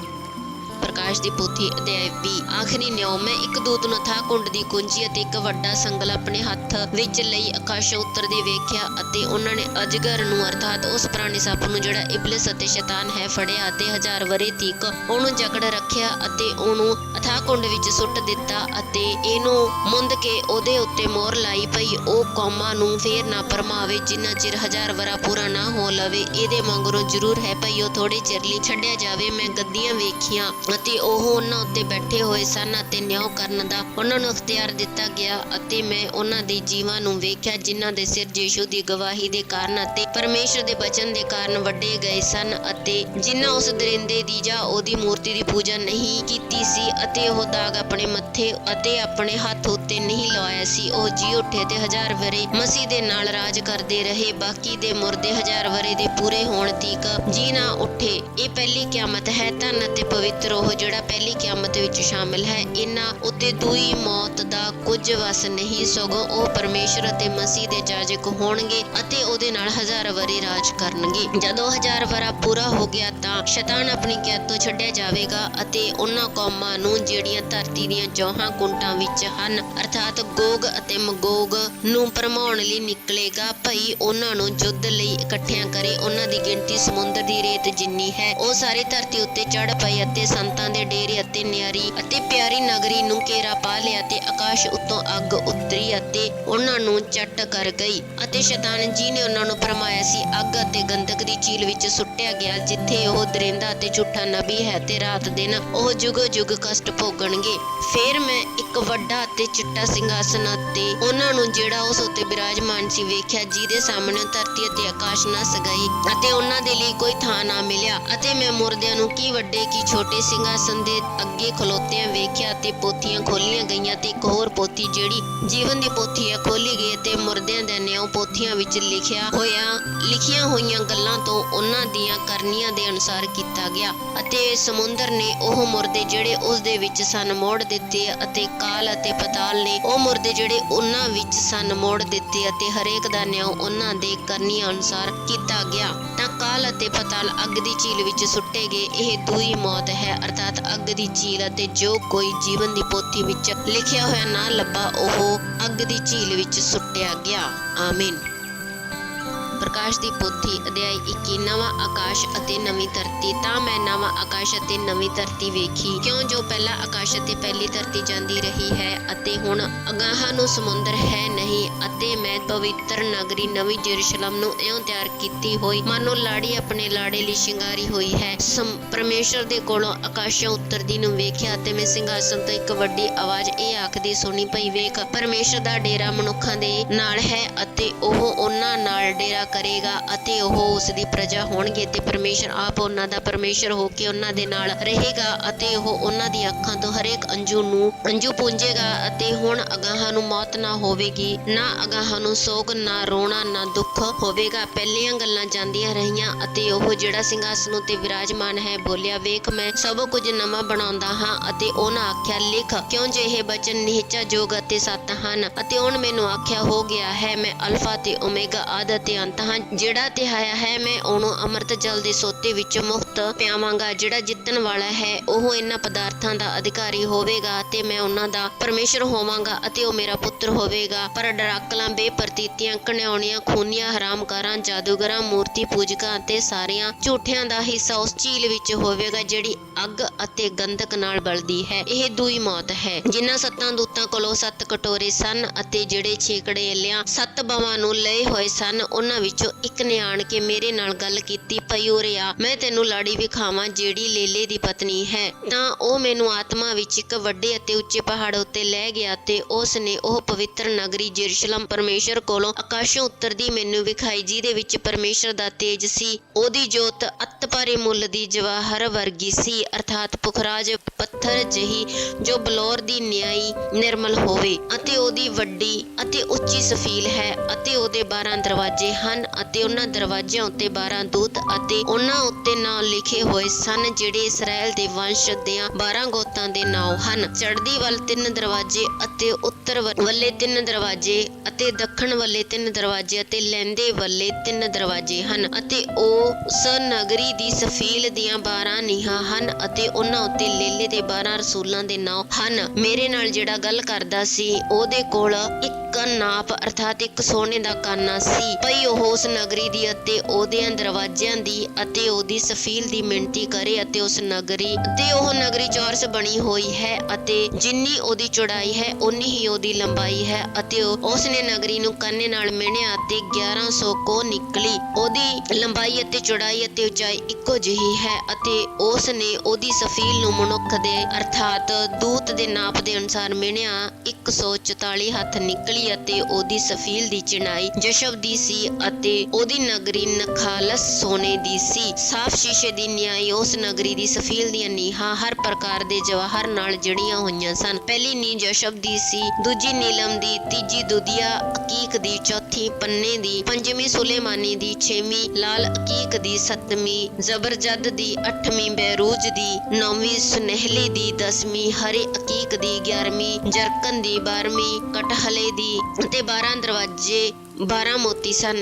ਪ੍ਰਕਾਸ਼ ਦੀ ਪੋਥੀ ਅਧਿਆਇ 20। ਆਖਰੀ ਨਿਉ। ਮੈਂ ਇੱਕ ਦੂਤ ਨੂੰ ਥਾਂ ਕੁੰਡ ਦੀ ਕੁੰਜੀ ਅਤੇ ਇੱਕ ਵੱਡਾ ਸੰਗਲ ਆਪਣੇ ਹੱਥ ਵਿੱਚ ਲਈ ਆਕਾਸ਼ੋਂ ਉਤਰਦੇ ਵੇਖਿਆ ਅਤੇ ਉਹਨਾਂ ਨੇ ਅਜਗਰ ਨੂੰ ਅਰਥਾਤ ਉਸ ਪੁਰਾਣੇ ਸੱਪ ਨੂੰ ਜਿਹੜਾ ਇਬਲਿਸ ਅਤੇ ਸ਼ੈਤਾਨ ਹੈ ਫੜਿਆ ਅਤੇ 1000 ਵਰ੍ਹੇ ਤੀਕ ਉਹਨੂੰ ਜਕੜ ਰੱਖਿਆ ਅਤੇ ਉਹਨੂੰ ਅਥਾਹ ਕੁੰਡ ਵਿੱਚ ਸੁੱਟ ਦਿੱਤਾ ਅਤੇ ਇਹਨੂੰ ਮੁੰਦ ਕੇ ਉਹਦੇ ਉੱਤੇ ਮੋਹਰ ਲਾਈ ਭਈ ਉਹ ਕੌਮਾਂ ਨੂੰ ਫੇਰ ਨਾ ਭਰਮਾਵੇ ਜਿੰਨਾ ਚਿਰ 1000 ਵਰ੍ਹਾ ਪੂਰਾ ਨਾ ਹੋ ਲਵੇ। ਇਹਦੇ ਮਗਰੋਂ ਜ਼ਰੂਰ ਹੈ ਭਈ ਉਹ ਥੋੜੇ ਚਿਰ ਲਈ ਛੱਡਿਆ ਜਾਵੇ। ਮੈਂ ਗੱਦੀਆਂ ਵੇਖੀਆਂ ਅਤੇ ਉਹ ਉਹਨਾਂ ਉੱਤੇ ਬੈਠੇ ਹੋਏ ਸਨ ਅਤੇ ਨਿਆਂ ਕਰਨ ਦਾ ਉਹਨਾਂ ਨੂੰ ਅਖਤਿਆਰ ਦਿੱਤਾ ਗਿਆ ਅਤੇ ਮੈਂ ਉਹਨਾਂ ਦੇ ਜੀਵਾਂ ਨੂੰ ਵੇਖਿਆ ਜਿਨ੍ਹਾਂ ਦੇ ਸਿਰ ਯਿਸੂ ਦੀ ਗਵਾਹੀ ਦੇ ਕਾਰਨ ਅਤੇ ਪਰਮੇਸ਼ਰ ਦੇ ਬਚਨ ਦੇ ਕਾਰਨ ਵੱਢੇ ਗਏ ਸਨ ਅਤੇ ਜਿਨ੍ਹਾਂ ਉਸ ਦਰਿੰਦੇ ਦੀ ਜਾਂ ਉਹਦੀ ਮੂਰਤੀ ਦੀ ਪੂਜਾ ਨਹੀਂ ਕੀਤੀ ਸੀ ਅਤੇ ਉਹ ਦਾਗ ਆਪਣੇ ਮੱਥੇ ਅਤੇ ਆਪਣੇ ਹੱਥ ਉੱਤੇ ਨਹੀਂ ਲਵਾਇਆ ਸੀ। ਉਹ ਜੀ ਉੱਠੇ ਤੇ 1000 ਵਰੇ ਮਸੀਹ ਦੇ ਨਾਲ ਰਾਜ ਕਰਦੇ ਰਹੇ। ਬਾਕੀ ਦੇ ਮੁਰਦੇ 1000 ਵਰੇ ਦੇ ਪੂਰੇ ਹੋਣ ਤੀਕ ਜੀ ਨਾ ਉੱਠੇ। ਇਹ ਪਹਿਲੀ ਕਿਆਮਤ ਹੈ। ਧਨ ਅਤੇ ਪਵਿੱਤਰ ਉਹ ਜਿਹੜਾ ਪਹਿਲੀ ਕਿਆਮਤ ਵਿੱਚ ਸ਼ਾਮਿਲ ਹੈ। ਇਹਨਾਂ ਉੱਤੇ ਦੂਈ ਮੌਤ ਦਾ ਕੁਝ ਵਸ ਨਹੀਂ, ਸਗੋਂ ਉਹ ਪਰਮੇਸ਼ਰ ਅਤੇ ਮਸੀਹ ਦੇ ਜਾਜਕ ਹੋਣਗੇ ਅਤੇ ਉਹਦੇ ਨਾਲ 1000 ਵਰੇ ਰਾਜ ਕਰਨਗੇ। ਜਦੋਂ 1000 ਵਰਾ ਪੂਰਾ ਹੋ ਗਿਆ ਤਾਂ ਸ਼ੈਤਾਨ ਆਪਣੀ ਕੈਦ ਤੋਂ ਛੱਡਿਆ ਜਾਵੇਗਾ ਅਤੇ ਉਹਨਾਂ ਕੌਮਾਂ ਨੂੰ ਜਿਹੜੀਆਂ ਧਰਤੀ ਦੀਆਂ ਚੌਹਾਂ ਕੁੰਟਾਂ ਵਿੱਚ ਹਨ, ਅਰਥਾਤ ਗੋਗ ਅਤੇ ਮਗੋਗ ਨੂੰ ਭਰਮਾਉਣ ਲਈ ਨਿਕਲੇਗਾ। ਭਈ ਉਹਨਾਂ ਨੂੰ ਯੁੱਧ ਲਈ ਇਕੱਠਿਆਂ ਕਰੇ। ਉਹਨਾਂ ਦੀ ਗਿਣਤੀ ਸਮੁੰਦਰ ਦੀ ਰੇਤ ਜਿੰਨੀ ਹੈ। ਉਹ ਸਾਰੀ ਧਰਤੀ ਉੱਤੇ ਚੜ੍ਹ ਪਏ ਅਤੇ ਸੰਤਾਂ ਦੇ ਡੇਰੇ ਅਤੇ ਨਿਆਰੀ ਅਤੇ ਪਿਆਰੀ ਨਗਰੀ ਨੂੰ ਘੇਰਾ ਪਾ ਲਿਆ ਤੇ ਆਕਾਸ਼ ਉੱਤੋਂ ਅੱਗ ਉਤਰੀ ਅਤੇ ਉਹਨਾਂ ਨੂੰ ਚੱਟ ਕਰ ਗਈ। ਅਤੇ ਸ਼ੈਤਾਨ ਜੀ ਨੇ ਉਹਨਾਂ ਨੂੰ ਭਰਮਾਇਆ ਸੀ ਅੱਗ ਅਤੇ ਗੰਧਕ ਦੀ ਝੀਲ ਵਿੱਚ ਸੁੱਟਿਆ ਗਿਆ, ਜਿੱਥੇ ਉਹ ਦਰਿੰਦਾ ਅਤੇ ਝੂਠਾ ਨਬੀ ਹੈ ਤੇ ਰਾਤ ਦਿਨ ਉਹ ਜੁਗੋ ਜੁਗ ਕਸ਼ਟ ਭੋਗਣਗੇ। ਫਿਰ ਮੈਂ ਇੱਕ ਵੱਡਾ ਅਤੇ ਚਿੱਟਾ ਸਿੰਘਾਸਨ ਅਤੇ ਉਹਨਾਂ ਨੂੰ ਜਿਹੜਾ ਉਸ ਉੱਤੇ ਬਿਰਾਜਮਾਨ ਸੀ ਵੇਖਿਆ, ਜਿਹਦੇ ਸਾਹਮਣੇ ਧਰਤੀ ਅਤੇ ਆਕਾਸ਼ ਨਸ ਗਏ ਅਤੇ ਉਹਨਾਂ ਦੇ ਲਈ ਕੋਈ ਥਾਂ ਨਾ ਮਿਲਿਆ। ਅਤੇ ਮੈਂ ਮੁਰਦਿਆਂ ਨੂੰ ਕੀ ਵੱਡੇ ਕੀ ਛੋਟੇ ਸਿੰਘਾਸਨ ਦੇ ਅੱਗੇ ਖਲੋਤਿਆਂ ਵੇਖਿਆ ਤੇ ਪੋਥੀਆਂ ਖੋਲੀਆਂ ਗਈਆਂ ਤੇ ਇੱਕ ਹੋਰ ਪੋਥੀ ਜਿਹੜੀ ਜੀਵਨ ਦੀ ਪੋਥੀ ਹੈ ਖੋਲੀ ਗਈ ਤੇ ਮੁਰਦਿਆਂ ਦੇ ਨਿਉ ਪੋਥੀਆਂ ਵਿੱਚ ਲਿਖੀਆਂ ਹੋਈਆਂ ਗੱਲਾਂ ਤੋਂ ਉਹਨਾਂ ਦੀਆਂ ਕਰਨੀਆਂ ਦੇ ਅਨੁਸਾਰ ਕੀਤਾ ਗਿਆ। ਅਤੇ ਸਮੁੰਦਰ ਨੇ ਉਹ ਮੁਰਦੇ ਜਿਹੜੇ ਉਸ ਦੇ ਵਿੱਚ ਸਨ ਮੋੜ ਦਿੱਤੇ ਅਤੇ ਕਾਲ ਅਤੇ ਪਤਾਲ ਨੇ ਉਹ ਮੁਰਦੇ ਜਿਹੜੇ ਉਹਨਾਂ ਵਿੱਚ ਸਨ ਮੋੜ ਦਿੱਤੇ ਅਤੇ ਹਰੇਕ ਦਾ ਨਿਉ ਉਹਨਾਂ ਦੇ ਕਰਨੀਆਂ ਅਨੁਸਾਰ ਕੀਤਾ ਗਿਆ। ਤਾਂ ਕਾਲ ਅਤੇ ਪਤਾਲ ਅੱਗ ਦੀ ਝੀਲ ਵਿੱਚ ਸੁੱਟੇ ਗਏ। ਇਹ ਦੂਈ ਮੌਤ ਹੈ, ਅਰਥਾਤ ਅੱਗ ਦੀ ਝੀਲ। ਅਤੇ ਜੋ ਕੋਈ ਜੀਵਨ ਦੀ ਪੋਥੀ ਵਿੱਚ ਲਿਖਿਆ ਹੋਇਆ ਨਾ ਲੱਭਾ ਉਹ ਅੱਗ ਦੀ ਝੀਲ ਵਿੱਚ ਸੁੱਟਿਆ ਗਿਆ। ਆਮੀਨ। ਪ੍ਰਕਾਸ਼ ਦੀ ਪੋਥੀ ਅਧਿਆਇ 21। ਨਵਾਂ ਆਕਾਸ਼ ਅਤੇ ਨਵੀਂ ਧਰਤੀ। ਤਾਂ ਮੈਂ ਨਵਾਂ ਆਕਾਸ਼ ਅਤੇ ਨਵੀਂ ਧਰਤੀ ਵੇਖੀ, ਕਿਉਂ ਜੋ ਪਹਿਲਾ ਆਕਾਸ਼ ਅਤੇ ਪਹਿਲੀ ਧਰਤੀ ਜਾਂਦੀ ਰਹੀ ਹੈ ਅਤੇ ਹੁਣ ਅਗਾਹਾਂ ਨੂੰ ਸਮੁੰਦਰ ਹੈ ਨਹੀਂ। ਅਤੇ ਮੈਂ ਪਵਿੱਤਰ ਨਗਰੀ ਨਵੀਂ ਯਰੂਸ਼ਲਮ ਨੂੰ ਇਉਂ ਤਿਆਰ ਕੀਤੀ ਹੋਈ ਮਾਨੋ ਲਾੜੀ ਆਪਣੇ ਲਾੜੇ ਲਈ ਸ਼ਿੰਗਾਰੀ ਹੋਈ ਹੈ, ਪਰਮੇਸ਼ਰ ਦੇ ਕੋਲੋਂ ਆਕਾਸ਼ਾਂ ਉਤਰਦੀ ਨੂੰ ਵੇਖਿਆ। ਅਤੇ ਮੈਂ ਸਿੰਘਾਸਨ ਤੋਂ ਇੱਕ ਵੱਡੀ ਆਵਾਜ਼ ਇਹ ਆਖਦੀ ਸੁਣੀ ਪਈ, ਵੇਖ, ਪਰਮੇਸ਼ਰ ਦਾ ਡੇਰਾ ਮਨੁੱਖਾਂ ਦੇ ਨਾਲ ਹੈ ਅਤੇ ਉਹ ਉਹਨਾਂ ਨਾਲ ਡੇਰਾ ਕਰੇਗਾ ਅਤੇ ਉਹ ਉਸ ਦੀ ਪ੍ਰਜਾ ਹੋਣਗੇ ਤੇ ਪਰਮੇਸ਼ਰ ਆਪ ਉਹਨਾਂ ਦਾ ਪਰਮੇਸ਼ਰ ਹੋ ਕੇ ਉਹਨਾਂ ਦੇ ਨਾਲ ਰਹੇਗਾ ਅਤੇ ਉਹ ਉਹਨਾਂ ਦੀ ਅੱਖਾਂ ਤੋਂ ਹਰੇਕ ਅੰਜੂ ਪੂੰਝੇਗਾ। ਅਤੇ ਹੁਣ ਅਗਾਹਾਂ ਨੂੰ ਮੌਤ ਨਾ ਹੋਵੇਗੀ, ਨਾ ਅਗਾਹਾਂ ਨੂੰ ਸੋਗ, ਨਾ ਰੋਣਾ, ਨਾ ਦੁੱਖ ਹੋਵੇਗਾ। ਪਹਿਲੀਆਂ ਗੱਲਾਂ ਜਾਂਦੀਆਂ ਰਹੀਆਂ। ਅਤੇ ਉਹ ਜਿਹੜਾ ਸਿੰਘਾਸਨ ਉੱਤੇ ਵਿਰਾਜਮਾਨ ਹੈ ਬੋਲਿਆ, ਵੇਖ, ਮੈਂ ਸਭ ਕੁਝ ਨਵਾਂ ਬਣਾਉਂਦਾ ਹਾਂ। ਅਤੇ ਉਹਨਾਂ ਆਖਿਆ, ਲਿਖ, ਕਿਉਂ ਜੇ ਇਹ ਬਚਨ ਨਿਹਚਾ ਜੋਗ ਅਤੇ ਸੱਤ ਹਨ। ਅਤੇ ਹੁਣ ਮੈਨੂੰ ਆਖਿਆ ਹੋ ਗਿਆ ਹੈ, ਮੈਂ ਅਲਫਾ ਤੇ ਓਮੇਗਾ, ਆਦਿ ਅਤੇ ਅੰਤ ਹਾਂ। ਜਿਹੜਾ ਧਿਆਇਆ ਹੈ ਮੈਂ ਉਹਨੂੰ ਅੰਮ੍ਰਿਤ ਜਲ ਦੇ ਸੋਤੇ ਵਿੱਚ ਮੁਫਤ ਪਿਆਵਾਂਗਾ। ਜਿਹੜਾ ਜਿੱਤਣ ਵਾਲਾ ਹੈ ਉਹ ਇਹਨਾਂ ਪਦਾਰਥਾਂ ਦਾ ਅਧਿਕਾਰੀ ਹੋਵੇਗਾ ਅਤੇ ਮੈਂ ਉਹਨਾਂ ਦਾ ਪਰਮੇਸ਼ਰ ਹੋਵਾਂਗਾ ਅਤੇ ਉਹ ਮੇਰਾ ਪੁੱਤਰ ਹੋਵੇਗਾ। ਪਰ ਡਰਾਕਲਾਂ, ਬੇਪਰਤੀਤੀਆਂ, ਘਿਨਾਉਣੀਆਂ, ਖੂਨੀਆਂ, ਹਰਾਮਕਾਰਾਂ, ਜਾਦੂਗਰਾਂ, ਮੂਰਤੀ ਪੂਜਕਾਂ ਅਤੇ ਸਾਰਿਆਂ ਝੂਠਿਆਂ ਦਾ ਹਿੱਸਾ ਉਸ ਝੀਲ ਵਿੱਚ ਹੋਵੇਗਾ ਜਿਹੜੀ ਅੱਗ ਅਤੇ ਗੰਧਕ ਨਾਲ ਬਲਦੀ ਹੈ। ਇਹ ਦੂਈ ਮੌਤ ਹੈ। ਜਿਨ੍ਹਾਂ 7 ਦੂਤਾਂ ਕੋਲੋਂ 7 ਕਟੋਰੇ ਸਨ ਅਤੇ ਜਿਹੜੇ ਛੇਕੜੇਲਿਆਂ 7 ਬਵਾਂ ਨੂੰ ਲਏ ਹੋਏ ਸਨ, ਉਹਨਾਂ ਵਿੱਚੋਂ ਇੱਕ ਨੇ ਆਣ ਕੇ ਮੇਰੇ ਨਾਲ ਗੱਲ ਕੀਤੀ, ਭਈ ਉਰੇ ਆ, ਮੈਂ ਤੈਨੂੰ ਲਾੜੀ ਵਿਖਾਵਾਂ ਜਿਹੜੀ ਲੇਲੇ ਦੀ ਪਤਨੀ ਹੈ। ਤਾਂ ਉਹ ਮੈਨੂੰ ਆਤਮਾ ਵਿੱਚ ਇੱਕ ਵੱਡੇ ਅਤੇ ਉੱਚੇ ਪਹਾੜ ਉੱਤੇ ਲੈ ਗਿਆ ਤੇ ਉਸ ਨੇ ਉਹ ਪਵਿੱਤਰ ਨਗਰੀ ਯਰੂਸ਼ਲਮ ਪਰਮੇਸ਼ਰ ਕੋਲੋਂ ਆਕਾਸ਼ੋਂ ਉਤਰਦੀ ਮੈਨੂੰ ਵਿਖਾਈ, ਜਿਹਦੇ ਵਿੱਚ ਪਰਮੇਸ਼ਰ ਦਾ ਤੇਜ ਸੀ। ਉਹਦੀ ਜੋਤ ਅਤ ਭਾਰੇ ਮੁੱਲ ਦੀ ਜਵਾਹਰ ਵਰਗੀ ਸੀ, ਅਰਥਾਤ ਪੁਖਰਾਜ ਪੱਥਰ ਜਿਹੀ ਜੋ ਬਲੌਰ ਦੀ ਨਿਆਈ ਨਿਰਮਲ ਹੋਵੇ। ਅਤੇ ਉਹਦੀ ਵੱਡੀ ਅਤੇ ਉੱਚੀ ਸਫੀਲ ਹੈ ਅਤੇ ਉਹਦੇ 12 ਦਰਵਾਜ਼ੇ ਹਨ ਅਤੇ ਉਹਨਾਂ ਦਰਵਾਜ਼ਿਆਂ ਉੱਤੇ 12 ਦੂਤ ਅਤੇ ਉਹਨਾਂ ਉੱਤੇ ਨਾਂ ਲਿਖੇ ਹੋਏ ਸਨ, ਜਿਹੜੇ ਇਸਰਾਏਲ ਦੇ ਵੰਸ਼ ਦੀਆਂ 12 ਗੋਤਾਂ ਦੇ ਨਾਂ ਹਨ। ਚੜ੍ਹਦੀ ਵੱਲ 3 ਦਰਵਾਜ਼ੇ ਅਤੇ ਉੱਤਰ ਵੱਲੇ 3 ਦਰਵਾਜ਼ੇ ਅਤੇ ਦੱਖਣ ਵੱਲੇ 3 ਦਰਵਾਜ਼ੇ ਅਤੇ ਲਹਿੰਦੇ ਵੱਲੇ 3 ਦਰਵਾਜ਼ੇ ਹਨ। ਅਤੇ ਉਸ ਨਗਰੀ ਦੀ ਸਫੀਲ ਦੀਆਂ 12 ਨੀਹਾਂ ਹਨ ਅਤੇ ਉਹਨਾਂ ਉੱਤੇ ਲੇਲੇ ਦੇ 12 ਰਸੂਲਾਂ ਦੇ ਨਾਂ ਹਨ। ਮੇਰੇ ਨਾਲ ਜਿਹੜਾ ਗੱਲ ਕਰਦਾ ਸੀ ਉਹਦੇ ਕੋਲ ਇੱਕ ਨਾਪ ਅਰਥਾਤ ਇੱਕ ਸੋਨੇ ਦਾ ਕਾਨਾ ਸੀ, ਭਈ ਉਹ ਉਸ ਨਗਰੀ ਦੀ ਅਤੇ ਉਹਦਿਆਂ ਦਰਵਾਜ਼ਿਆਂ ਦੀ ਅਤੇ ਉਹਦੀ ਸਫੀਲ ਦੀ ਮਿਣਤੀ ਕਰੇ। ਅਤੇ ਉਹ ਨਗਰੀ ਚੌਰਸ ਬਣੀ ਹੋਈ ਹੈ ਅਤੇ ਜਿੰਨੀ ਉਹਦੀ ਚੌੜਾਈ ਹੈ ਓਨੀ ਹੀ ਉਹਦੀ ਲੰਬਾਈ ਹੈ। ਅਤੇ ਉਸ ਨੇ ਨਗਰੀ ਨੂੰ ਕਾਨੇ ਨਾਲ ਮਿਣਿਆ ਅਤੇ 1100 ਕੋਹ ਨਿਕਲੀ। ਉਹਦੀ ਲੰਬਾਈ ਅਤੇ ਚੌੜਾਈ ਅਤੇ ਉਚਾਈ ਇੱਕੋ ਜਿਹੀ ਹੈ। ਅਤੇ ਉਸ ਨੇ ਉਹਦੀ ਸਫੀਲ ਨੂੰ ਮਨੁੱਖ ਦੇ ਅਰਥਾਤ ਦੂਤ ਦੇ ਨਾਪ ਦੇ ਅਨੁਸਾਰ ਮਿਣਿਆ, 144 ਹੱਥ ਨਿਕਲੀ। ਅਤੇ ਉਹਦੀ ਸਫੀਲ ਦੀ ਚਿਣਾਈ ਜਸ਼ਬ ਦੀ ਸੀ ਅਤੇ ਉਹਦੀ ਨਗਰੀ ਨਖਾਲਸ ਸੋਨੇ ਦੀ ਸੀ। ਸਾਫ਼ ਸ਼ੀਸ਼ੇ ਦੀ ਨਿਆਈ ਉਸ ਨਗਰੀ ਦੀ ਸਫੀਲ ਦੀਆਂ ਨੀਹਾਂ ਹਰ ਪ੍ਰਕਾਰ ਦੇ ਜਵਾਹਰ ਨਾਲ ਜੜੀਆਂ ਹੋਈਆਂ ਸਨ। ਪਹਿਲੀ ਨੀਂਹ ਯਸ਼ਬ ਦੀ ਸੀ, ਦੂਜੀ ਨੀਲਮ ਦੀ, ਤੀਜੀ ਦੁਧੀਆ ਅਕੀਕ ਦੀ, ਚੌਥੀ ਪੰਨੇ ਦੀ, ਪੰਜਵੀਂ ਸੁਲੇਮਾਨੀ ਦੀ, ਛੇਵੀਂ ਲਾਲ ਅਕੀਕ ਦੀ, ਸੱਤਵੀਂ ਜ਼ਬਰਜਦ ਦੀ, ਅੱਠਵੀਂ ਬਹਿਰੂਜ ਦੀ, ਨੌਵੀਂ ਸੁਨਹਿਲੀ ਦੀ, 10ਵੀਂ ਹਰੇ ਅਕੀਕ ਦੀ, 11ਵੀਂ ਜਰਕਨ ਦੀ, 12ਵੀਂ ਕਟਹਲੇ ਦੀ ਅਤੇ 12 ਦਰਵਾਜ਼ੇ 12 ਮੋਤੀ ਸਨ।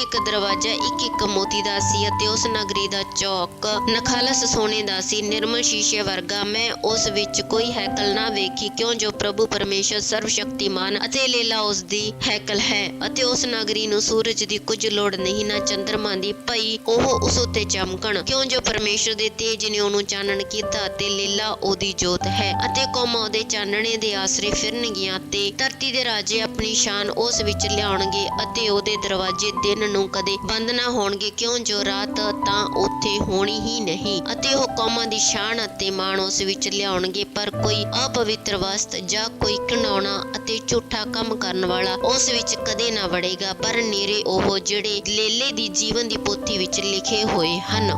ਇੱਕ ਦਰਵਾਜ਼ਾ ਇੱਕ ਮੋਤੀ ਦਾ ਸੀ ਅਤੇ ਉਸ ਨਗਰੀ ਦਾ ਚੌਕ ਨਖਾਲਸ ਸੋਨੇ ਦਾ ਸੀ, ਨਿਰਮਲ ਸ਼ੀਸ਼ੇ ਵਰਗਾ। ਮੈਂ ਉਸ ਵਿੱਚ ਕੋਈ ਹੈਕਲ ਨਾ ਵੇਖੀ, ਕਿਉਂ ਜੋ ਪ੍ਰਭੂ ਪਰਮੇਸ਼ਰ ਸਰਵਸ਼ਕਤੀਮਾਨ ਅਤੇ ਲੀਲਾ ਉਸ ਦੀ ਹੈਕਲ ਹੈ ਅਤੇ ਉਸ ਨਗਰੀ ਨੂੰ ਸੂਰਜ ਦੀ ਕੁਝ ਲੋੜ ਨਹੀਂ, ਨਾ ਚੰਦਰਮਾ ਦੀ, ਭਈ ਉਹ ਉਸ ਉੱਤੇ ਚਮਕਣ, ਕਿਉਂ ਜੋ ਪਰਮੇਸ਼ਰ ਦੇ ਤੇਜ ਨੇ ਉਹਨੂੰ ਚਾਨਣ ਕੀਤਾ ਅਤੇ ਲੀਲਾ ਉਹਦੀ ਜੋਤ ਹੈ ਅਤੇ ਕੌਮਾਂ ਉਹਦੇ ਚਾਨਣੇ ਦੇ ਆਸਰੇ ਫਿਰਨਗੀਆਂ ਤੇ ਧਰਤੀ ਦੇ ਰਾਜੇ ਆਪਣੀ ਸ਼ਾਨ ਉਸ ਵਿੱਚ ਲਿਆਉਣਗੇ ਅਤੇ ਉਹਦੇ ਦਰਵਾਜ਼ੇ ਦਿਨ ਨੂੰ ਕਦੇ ਬੰਦ ਨਾ ਹੋਣਗੇ, ਕਿਉਂ ਜੋ ਰਾਤ ਤਾਂ ਉੱਥੇ ਹੋਣੀ ਹੀ ਨਹੀਂ ਅਤੇ ਉਹ ਕੌਮਾਂ ਦੀ ਸ਼ਾਨ ਅਤੇ ਮਾਣ ਉਸ ਵਿੱਚ ਲਿਆਉਣਗੇ। ਪਰ ਕੋਈ ਅਪਵਿੱਤਰ ਵਸਤ ਜਾਂ ਕੋਈ ਘਿਨਾਉਣਾ ਅਤੇ ਝੂਠਾ ਕੰਮ ਕਰਨ ਵਾਲਾ ਉਸ ਵਿੱਚ ਕਦੇ ਨਾ ਵੜੇਗਾ, ਪਰ ਨਿਰੇ ਉਹ ਜਿਹੜੇ ਲੇਲੇ ਦੀ ਜੀਵਨ ਦੀ ਪੋਥੀ ਵਿੱਚ ਲਿਖੇ ਹੋਏ ਹਨ।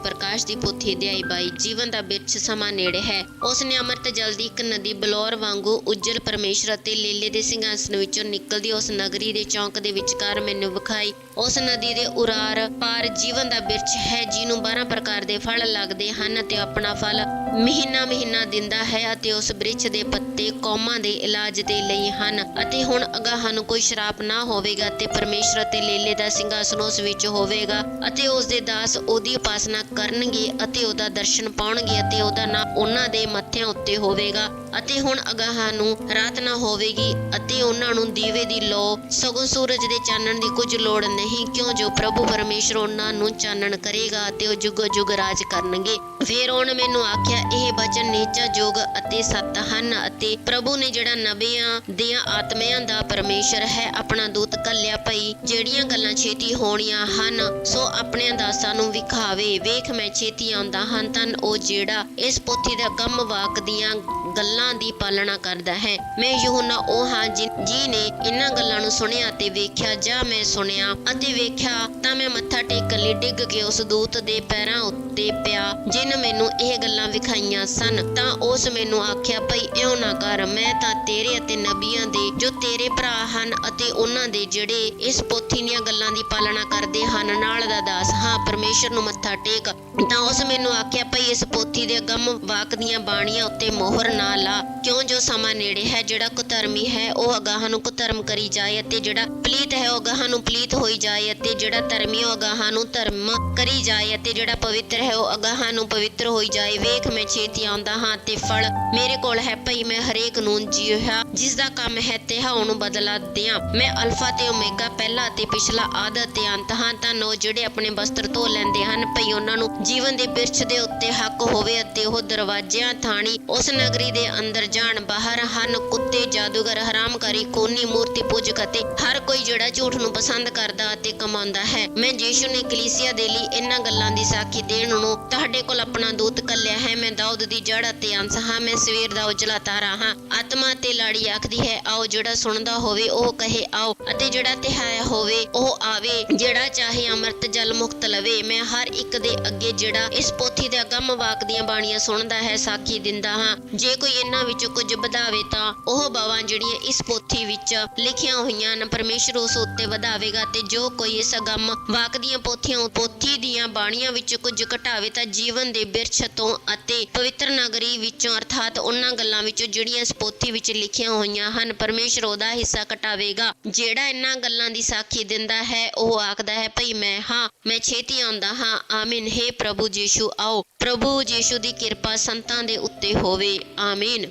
ਪ੍ਰਕਾਸ਼ ਦੀ ਪੋਥੀ ਅਧਿਆਇ 22। ਜੀਵਨ ਦਾ ਬਿਰਛ, ਸਮਾਂ ਨੇੜੇ ਹੈ। ਉਸ ਨੇ ਅੰਮ੍ਰਿਤ ਜਲ ਦੀ ਇੱਕ ਨਦੀ ਬਲੌਰ ਵਾਂਗੂ ਉੱਜਲ ਪਰਮੇਸ਼ਰ ਅਤੇ ਲੀਲੇ ਦੇ ਸਿੰਘਾਸਨ ਵਿੱਚੋਂ ਨਿਕਲਦੀ ਉਸ ਨਗਰੀ ਦੇ ਚੌਂਕ ਦੇ ਵਿਚਕਾਰ ਮੈਨੂੰ ਵਿਖਾਈ। ਉਸ ਨਦੀ ਦੇ ਉਰਾਰ ਪਾਰ ਜੀਵਨ ਦਾ ਬਿਰਛ ਹੈ, ਜਿਹਨੂੰ 12 ਪ੍ਰਕਾਰ ਦੇ ਫਲ ਲੱਗਦੇ ਹਨ ਅਤੇ ਆਪਣਾ ਫਲ ਮਹੀਨਾ ਦਿੰਦਾ ਹੈ ਅਤੇ ਉਸ ਬਿਰਛ ਦੇ ਪੱਤੇ ਕੌਮਾਂ ਦੇ ਇਲਾਜ ਦੇ ਲਈ ਹਨ। ਅਤੇ ਹੁਣ ਅਗਾਂਹ ਨੂੰ ਕੋਈ ਸ਼ਰਾਪ ਨਾ ਹੋਵੇਗਾ ਤੇ ਪਰਮੇਸ਼ਰ ਅਤੇ ਲੀਲੇ ਦਾ ਸਿੰਘਾਸਨ ਉਸ ਵਿੱਚ ਹੋਵੇਗਾ ਅਤੇ ਉਸ ਦੇ ਦਾਸ ਉਹਦੀ ਉਪਾਸਨਾ ਕਰਨਗੇ ਅਤੇ ਉਹਦਾ ਦਰਸ਼ਨ ਪਾਉਣਗੇ ਅਤੇ ਉਹਦਾ ਨਾਮ ਉਹਨਾਂ ਦੇ ਮੱਥਿਆਂ ਉੱਤੇ ਹੋਵੇਗਾ। ਅਤੇ ਹੁਣ ਅਗਾਂਹ ਨੂੰ ਰਾਤ ਨਾ ਹੋਵੇਗੀ ਅਤੇ ਉਹਨਾਂ ਨੂੰ ਦੀਵੇ ਦੀ ਲੋ, ਸਗੋਂ ਸੂਰਜ ਦੇ ਚਾਨਣ ਦੀ ਕੁਝ ਲੋੜ ਨਹੀਂ, ਕਿਉਂ ਜੋ ਪ੍ਰਭੂ ਪਰਮੇਸ਼ਰ ਉਹਨਾਂ ਨੂੰ ਚਾਨਣ ਕਰੇਗਾ ਅਤੇ ਉਹ ਜੁਗ ਜੁਗ ਰਾਜ ਕਰਨਗੇ। ਫਿਰ ਉਹਨੇ ਮੈਨੂੰ ਆਖਿਆ, ਇਹ ਬਚਨ ਨੀਚਾ ਯੁਗ ਅਤੇ ਸੱਤ ਹਨ ਅਤੇ ਪ੍ਰਭੂ ਨੇ ਜਿਹੜਾ ਨਬੀਆਂ ਦੀਆਂ ਆਤਮਿਆਂ ਦਾ ਪਰਮੇਸ਼ਰ ਹੈ ਆਪਣਾ ਦੂਤ ਘੱਲਿਆ, ਭਈ ਜਿਹੜੀਆਂ ਗੱਲਾਂ ਛੇਤੀ ਹੋਣੀਆਂ ਹਨ ਸੋ ਆਪਣੇ ਦਾਸਾਂ ਨੂੰ ਵਿਖਾਵੇ। ਵੇਖ ਮੈਂ ਛੇਤੀ ਆਉਂਦਾ ਹਾਂ। ਧੰਨ ਉਹ ਜਿਹੜਾ ਇਸ ਪੋਥੀ ਦਾ ਗਮ ਵਾਕ ਦੀਆਂ ਗੱਲਾਂ ਦੀ ਪਾਲਣਾ ਕਰਦਾ ਹੈ। ਮੈਂ ਯਹੋਨਾ ਉਹ ਹਾਂ ਜੀ ਨੇ ਇਹਨਾਂ ਗੱਲਾਂ ਨੂੰ ਸੁਣਿਆ ਤੇ ਵੇਖਿਆ। ਜਾਂ ਮੈਂ ਸੁਣਿਆ ਅਤੇ ਵੇਖਿਆ ਤਾਂ ਮੈਂ ਮੱਥਾ ਟੇਕਣ ਲਈ ਡਿੱਗ ਕੇ ਉਸ ਦੂਤ ਦੇ ਪੈਰਾਂ ਉੱਤੇ ਪਿਆ ਜਿਨ ਮੈਨੂੰ ਇਹ ਗੱਲਾਂ ਵਿਖਾਈਆਂ ਸਨ। ਤਾਂ ਉਸ ਮੈਨੂੰ ਆਖਿਆ, ਭਈ ਇਉਂ ਨਾ ਕਰ, ਮੈਂ ਤਾਂ ਤੇਰੇ ਅਤੇ ਨਬੀਆਂ ਦੇ ਜੋ ਤੇਰੇ ਭਰਾ ਹਨ ਅਤੇ ਉਹਨਾਂ ਦੇ ਜਿਹੜੇ ਇਸ ਪੋਥੀ ਦੀਆਂ ਗੱਲਾਂ ਦੀ ਪਾਲਣਾ ਕਰਦੇ ਹਨ ਨਾਲ ਦਾ ਦਾਸ ਹਾਂ। ਪਰਮੇਸ਼ਰ ਨੂੰ ਮੱਥਾ ਟੇਕ। ਤਾਂ ਉਸ ਮੈਨੂੰ ਆਖਿਆ, ਭਈ ਇਸ ਪੋਥੀ ਦੇ ਗਮ ਵਾਕ ਦੀਆਂ ਬਾਣੀਆਂ ਉੱਤੇ ਮੋਹਰ ਨਾ ਲਾ, ਕਿਉਂ ਜੋ ਸਮਾਂ ਨੇੜੇ ਹੈ। ਜਿਹੜਾ ਕੁਧਰਮੀ ਹੈ ਉਹ ਅਗਾਂਹ ਨੂੰ ਕੁਧਰਮ ਕਰੀ ਜਾਏ ਅਤੇ ਜਿਹੜਾ ਪਲੀਤ ਹੈ ਉਹ ਅਗਾਂਹ ਨੂੰ ਪਲੀਤ ਹੋਈ ਜਾਏ ਅਤੇ ਜਿਹੜਾ ਧਰਮੀ ਉਹ ਅਗਾਂਹ ਨੂੰ ਧਰਮ ਕਰੀ ਜਾਏ ਅਤੇ ਜਿਹੜਾ ਪਵਿੱਤਰ ਹੈ ਉਹ ਅਗਾਂਹ ਨੂੰ ਪਵਿੱਤਰ ਹੋਈ ਜਾਏ। ਵੇਖ ਮੈਂ ਛੇਤੀ ਆਉਂਦਾ ਹਾਂ ਤੇ ਫਲ ਮੇਰੇ ਕੋਲ ਹੈ, ਭਈ ਮੈਂ ਹਰੇਕ ਨੂੰ ਜਿਹਾ ਜਿਸ ਦਾ ਕੰਮ ਹੈ ਤਿਹਾ ਉਹਨੂੰ ਬਦਲਾ ਦਿਆਂ। ਮੈਂ ਅਲਫਾ ਤੇ ਓਮੇਗਾ, ਪਹਿਲਾ ਅਤੇ ਪਿਛਲਾ, ਆਦਿ ਅਤੇ ਅੰਤ ਹਾਂ। ਤਾਂ ਉਹ ਜਿਹੜੇ ਆਪਣੇ ਵਸਤਰ ਧੋ ਲੈਂਦੇ ਹਨ, ਭਈ ਉਹਨਾਂ ਨੂੰ ਜੀਵਨ ਦੇ ਬਿਰਛ ਦੇ ਉੱਤੇ ਹੱਕ ਹੋਵੇ ਅਤੇ ਉਹ ਦਰਵਾਜ਼ਿਆਂ ਥਾਣੀ ਉਸ ਨਗਰੀ ਦੇ ਅੰਦਰ ਜਾਣ। ਬਾਹਰ ਹਨ ਕੁੱਤੇ, ਜਾਦੂਗਰ, ਹਰਾਮਕਾਰੀ, ਖੂਨੀ, ਮੂਰਤੀ ਪੂਜਕ ਅਤੇ ਹਰ ਕੋਈ ਜਿਹੜਾ ਝੂਠ ਨੂੰ ਪਸੰਦ ਕਰਦਾ ਅਤੇ ਕਮਾਉਂਦਾ ਹੈ। ਮੈਂ ਯੀਸ਼ੂ ਨੇ ਕਲੀਸਿਆ ਦੇ ਲਈ ਇਹਨਾਂ ਗੱਲਾਂ ਦੀ ਸਾਖੀ ਦੇਣ ਨੂੰ ਤੁਹਾਡੇ ਕੋਲ ਆਪਣਾ ਦੂਤ ਘੱਲਿਆ ਹੈ। ਮੈਂ ਦਾਊਦ ਦੀ ਜੜ ਅਤੇ ਅੰਸ਼ ਹਾਂ। ਮੈਂ ਸਵੇਰ ਦਾ ਉਜਲਾ ਤਾਰਾ ਹਾਂ। ਆਤਮਾ ਤੇ ਲਾੜੀ ਆਖਦੀ ਹੈ, ਆਓ। ਜਿਹੜਾ ਸੁਣਦਾ ਹੋਵੇ ਉਹ ਕਹੇ ਆਓ, ਅਤੇ ਜਿਹੜਾ ਤਿਹਾਇਆ ਹੋਵੇ ਉਹ ਆਵੇ। ਜਿਹੜਾ ਚਾਹੇ ਅੰਮ੍ਰਿਤ ਜਲ ਮੁਕਤ ਲਵੇ। ਮੈਂ ਹਰ ਇੱਕ ਦੇ ਅੱਗੇ ਜਿਹੜਾ ਇਸ ਪੋਥੀ ਦੇ ਅਗੰਮ ਵਾਕ ਦੀਆਂ ਬਾਣੀਆਂ ਸੁਣਦਾ ਹੈ ਸਾਖੀ ਦਿੰਦਾ ਹਾਂ। ਜੇ ਕੋਈ ਇਹਨਾਂ ਵਿੱਚੋਂ ਕੁਝ ਵਧਾਵੇ ਤਾਂ ਉਹ ਬਾਵਾਂ ਜਿਹੜੀਆਂ ਇਸ ਪੋਥੀ ਵਿੱਚ ਲਿਖੀਆਂ ਹੋਈਆਂ ਹਨ ਪਰਮੇਸ਼ਰ ਉਸ ਉੱਤੇ ਵਧਾਵੇਗਾ, ਤੇ ਜੋ ਕੋਈ ਇਸ ਅਗੰਮ ਵਾਕ ਦੀਆਂ ਪੋਥੀ ਦੀਆਂ ਬਾਣੀਆਂ ਵਿੱਚ ਕੁਝ ਘਟਾਵੇ ਤਾਂ ਜੀਵਨ ਦੇ ਬਿਰਛ ਤੋਂ ਅਤੇ ਪਵਿੱਤਰ ਨਗਰੀ ਵਿੱਚੋਂ ਅਰਥਾਤ ਉਹਨਾਂ ਗੱਲਾਂ ਵਿੱਚੋਂ ਜਿਹੜੀਆਂ ਇਸ ਪੋਥੀ ਵਿੱਚ ਲਿਖੀਆਂ ਹੋਈਆਂ ਹਨ ਪਰਮੇਸ਼ਰ ਉਹਦਾ ਹਿੱਸਾ ਘਟਾਵੇਗਾ। ਜਿਹੜਾ ਇਹਨਾਂ ਗੱਲਾਂ ਦੀ ਸਾਖੀ ਦਿੰਦਾ ਹੈ ਉਹ ਆਖਦਾ ਹੈ, ਭਈ ਮੈਂ ਹਾਂ, ਮੈਂ ਛੇਤੀ ਆਉਂਦਾ ਹਾਂ। ਆਮੀਨ। ਹੇ ਪ੍ਰਭੂ ਯੀਸ਼ੂ ਆਓ। ਪ੍ਰਭੂ ਯੀਸ਼ੂ ਦੀ ਕਿਰਪਾ ਸੰਤਾਂ ਦੇ ਉੱਤੇ ਹੋਵੇ। ਆਮੀਨ।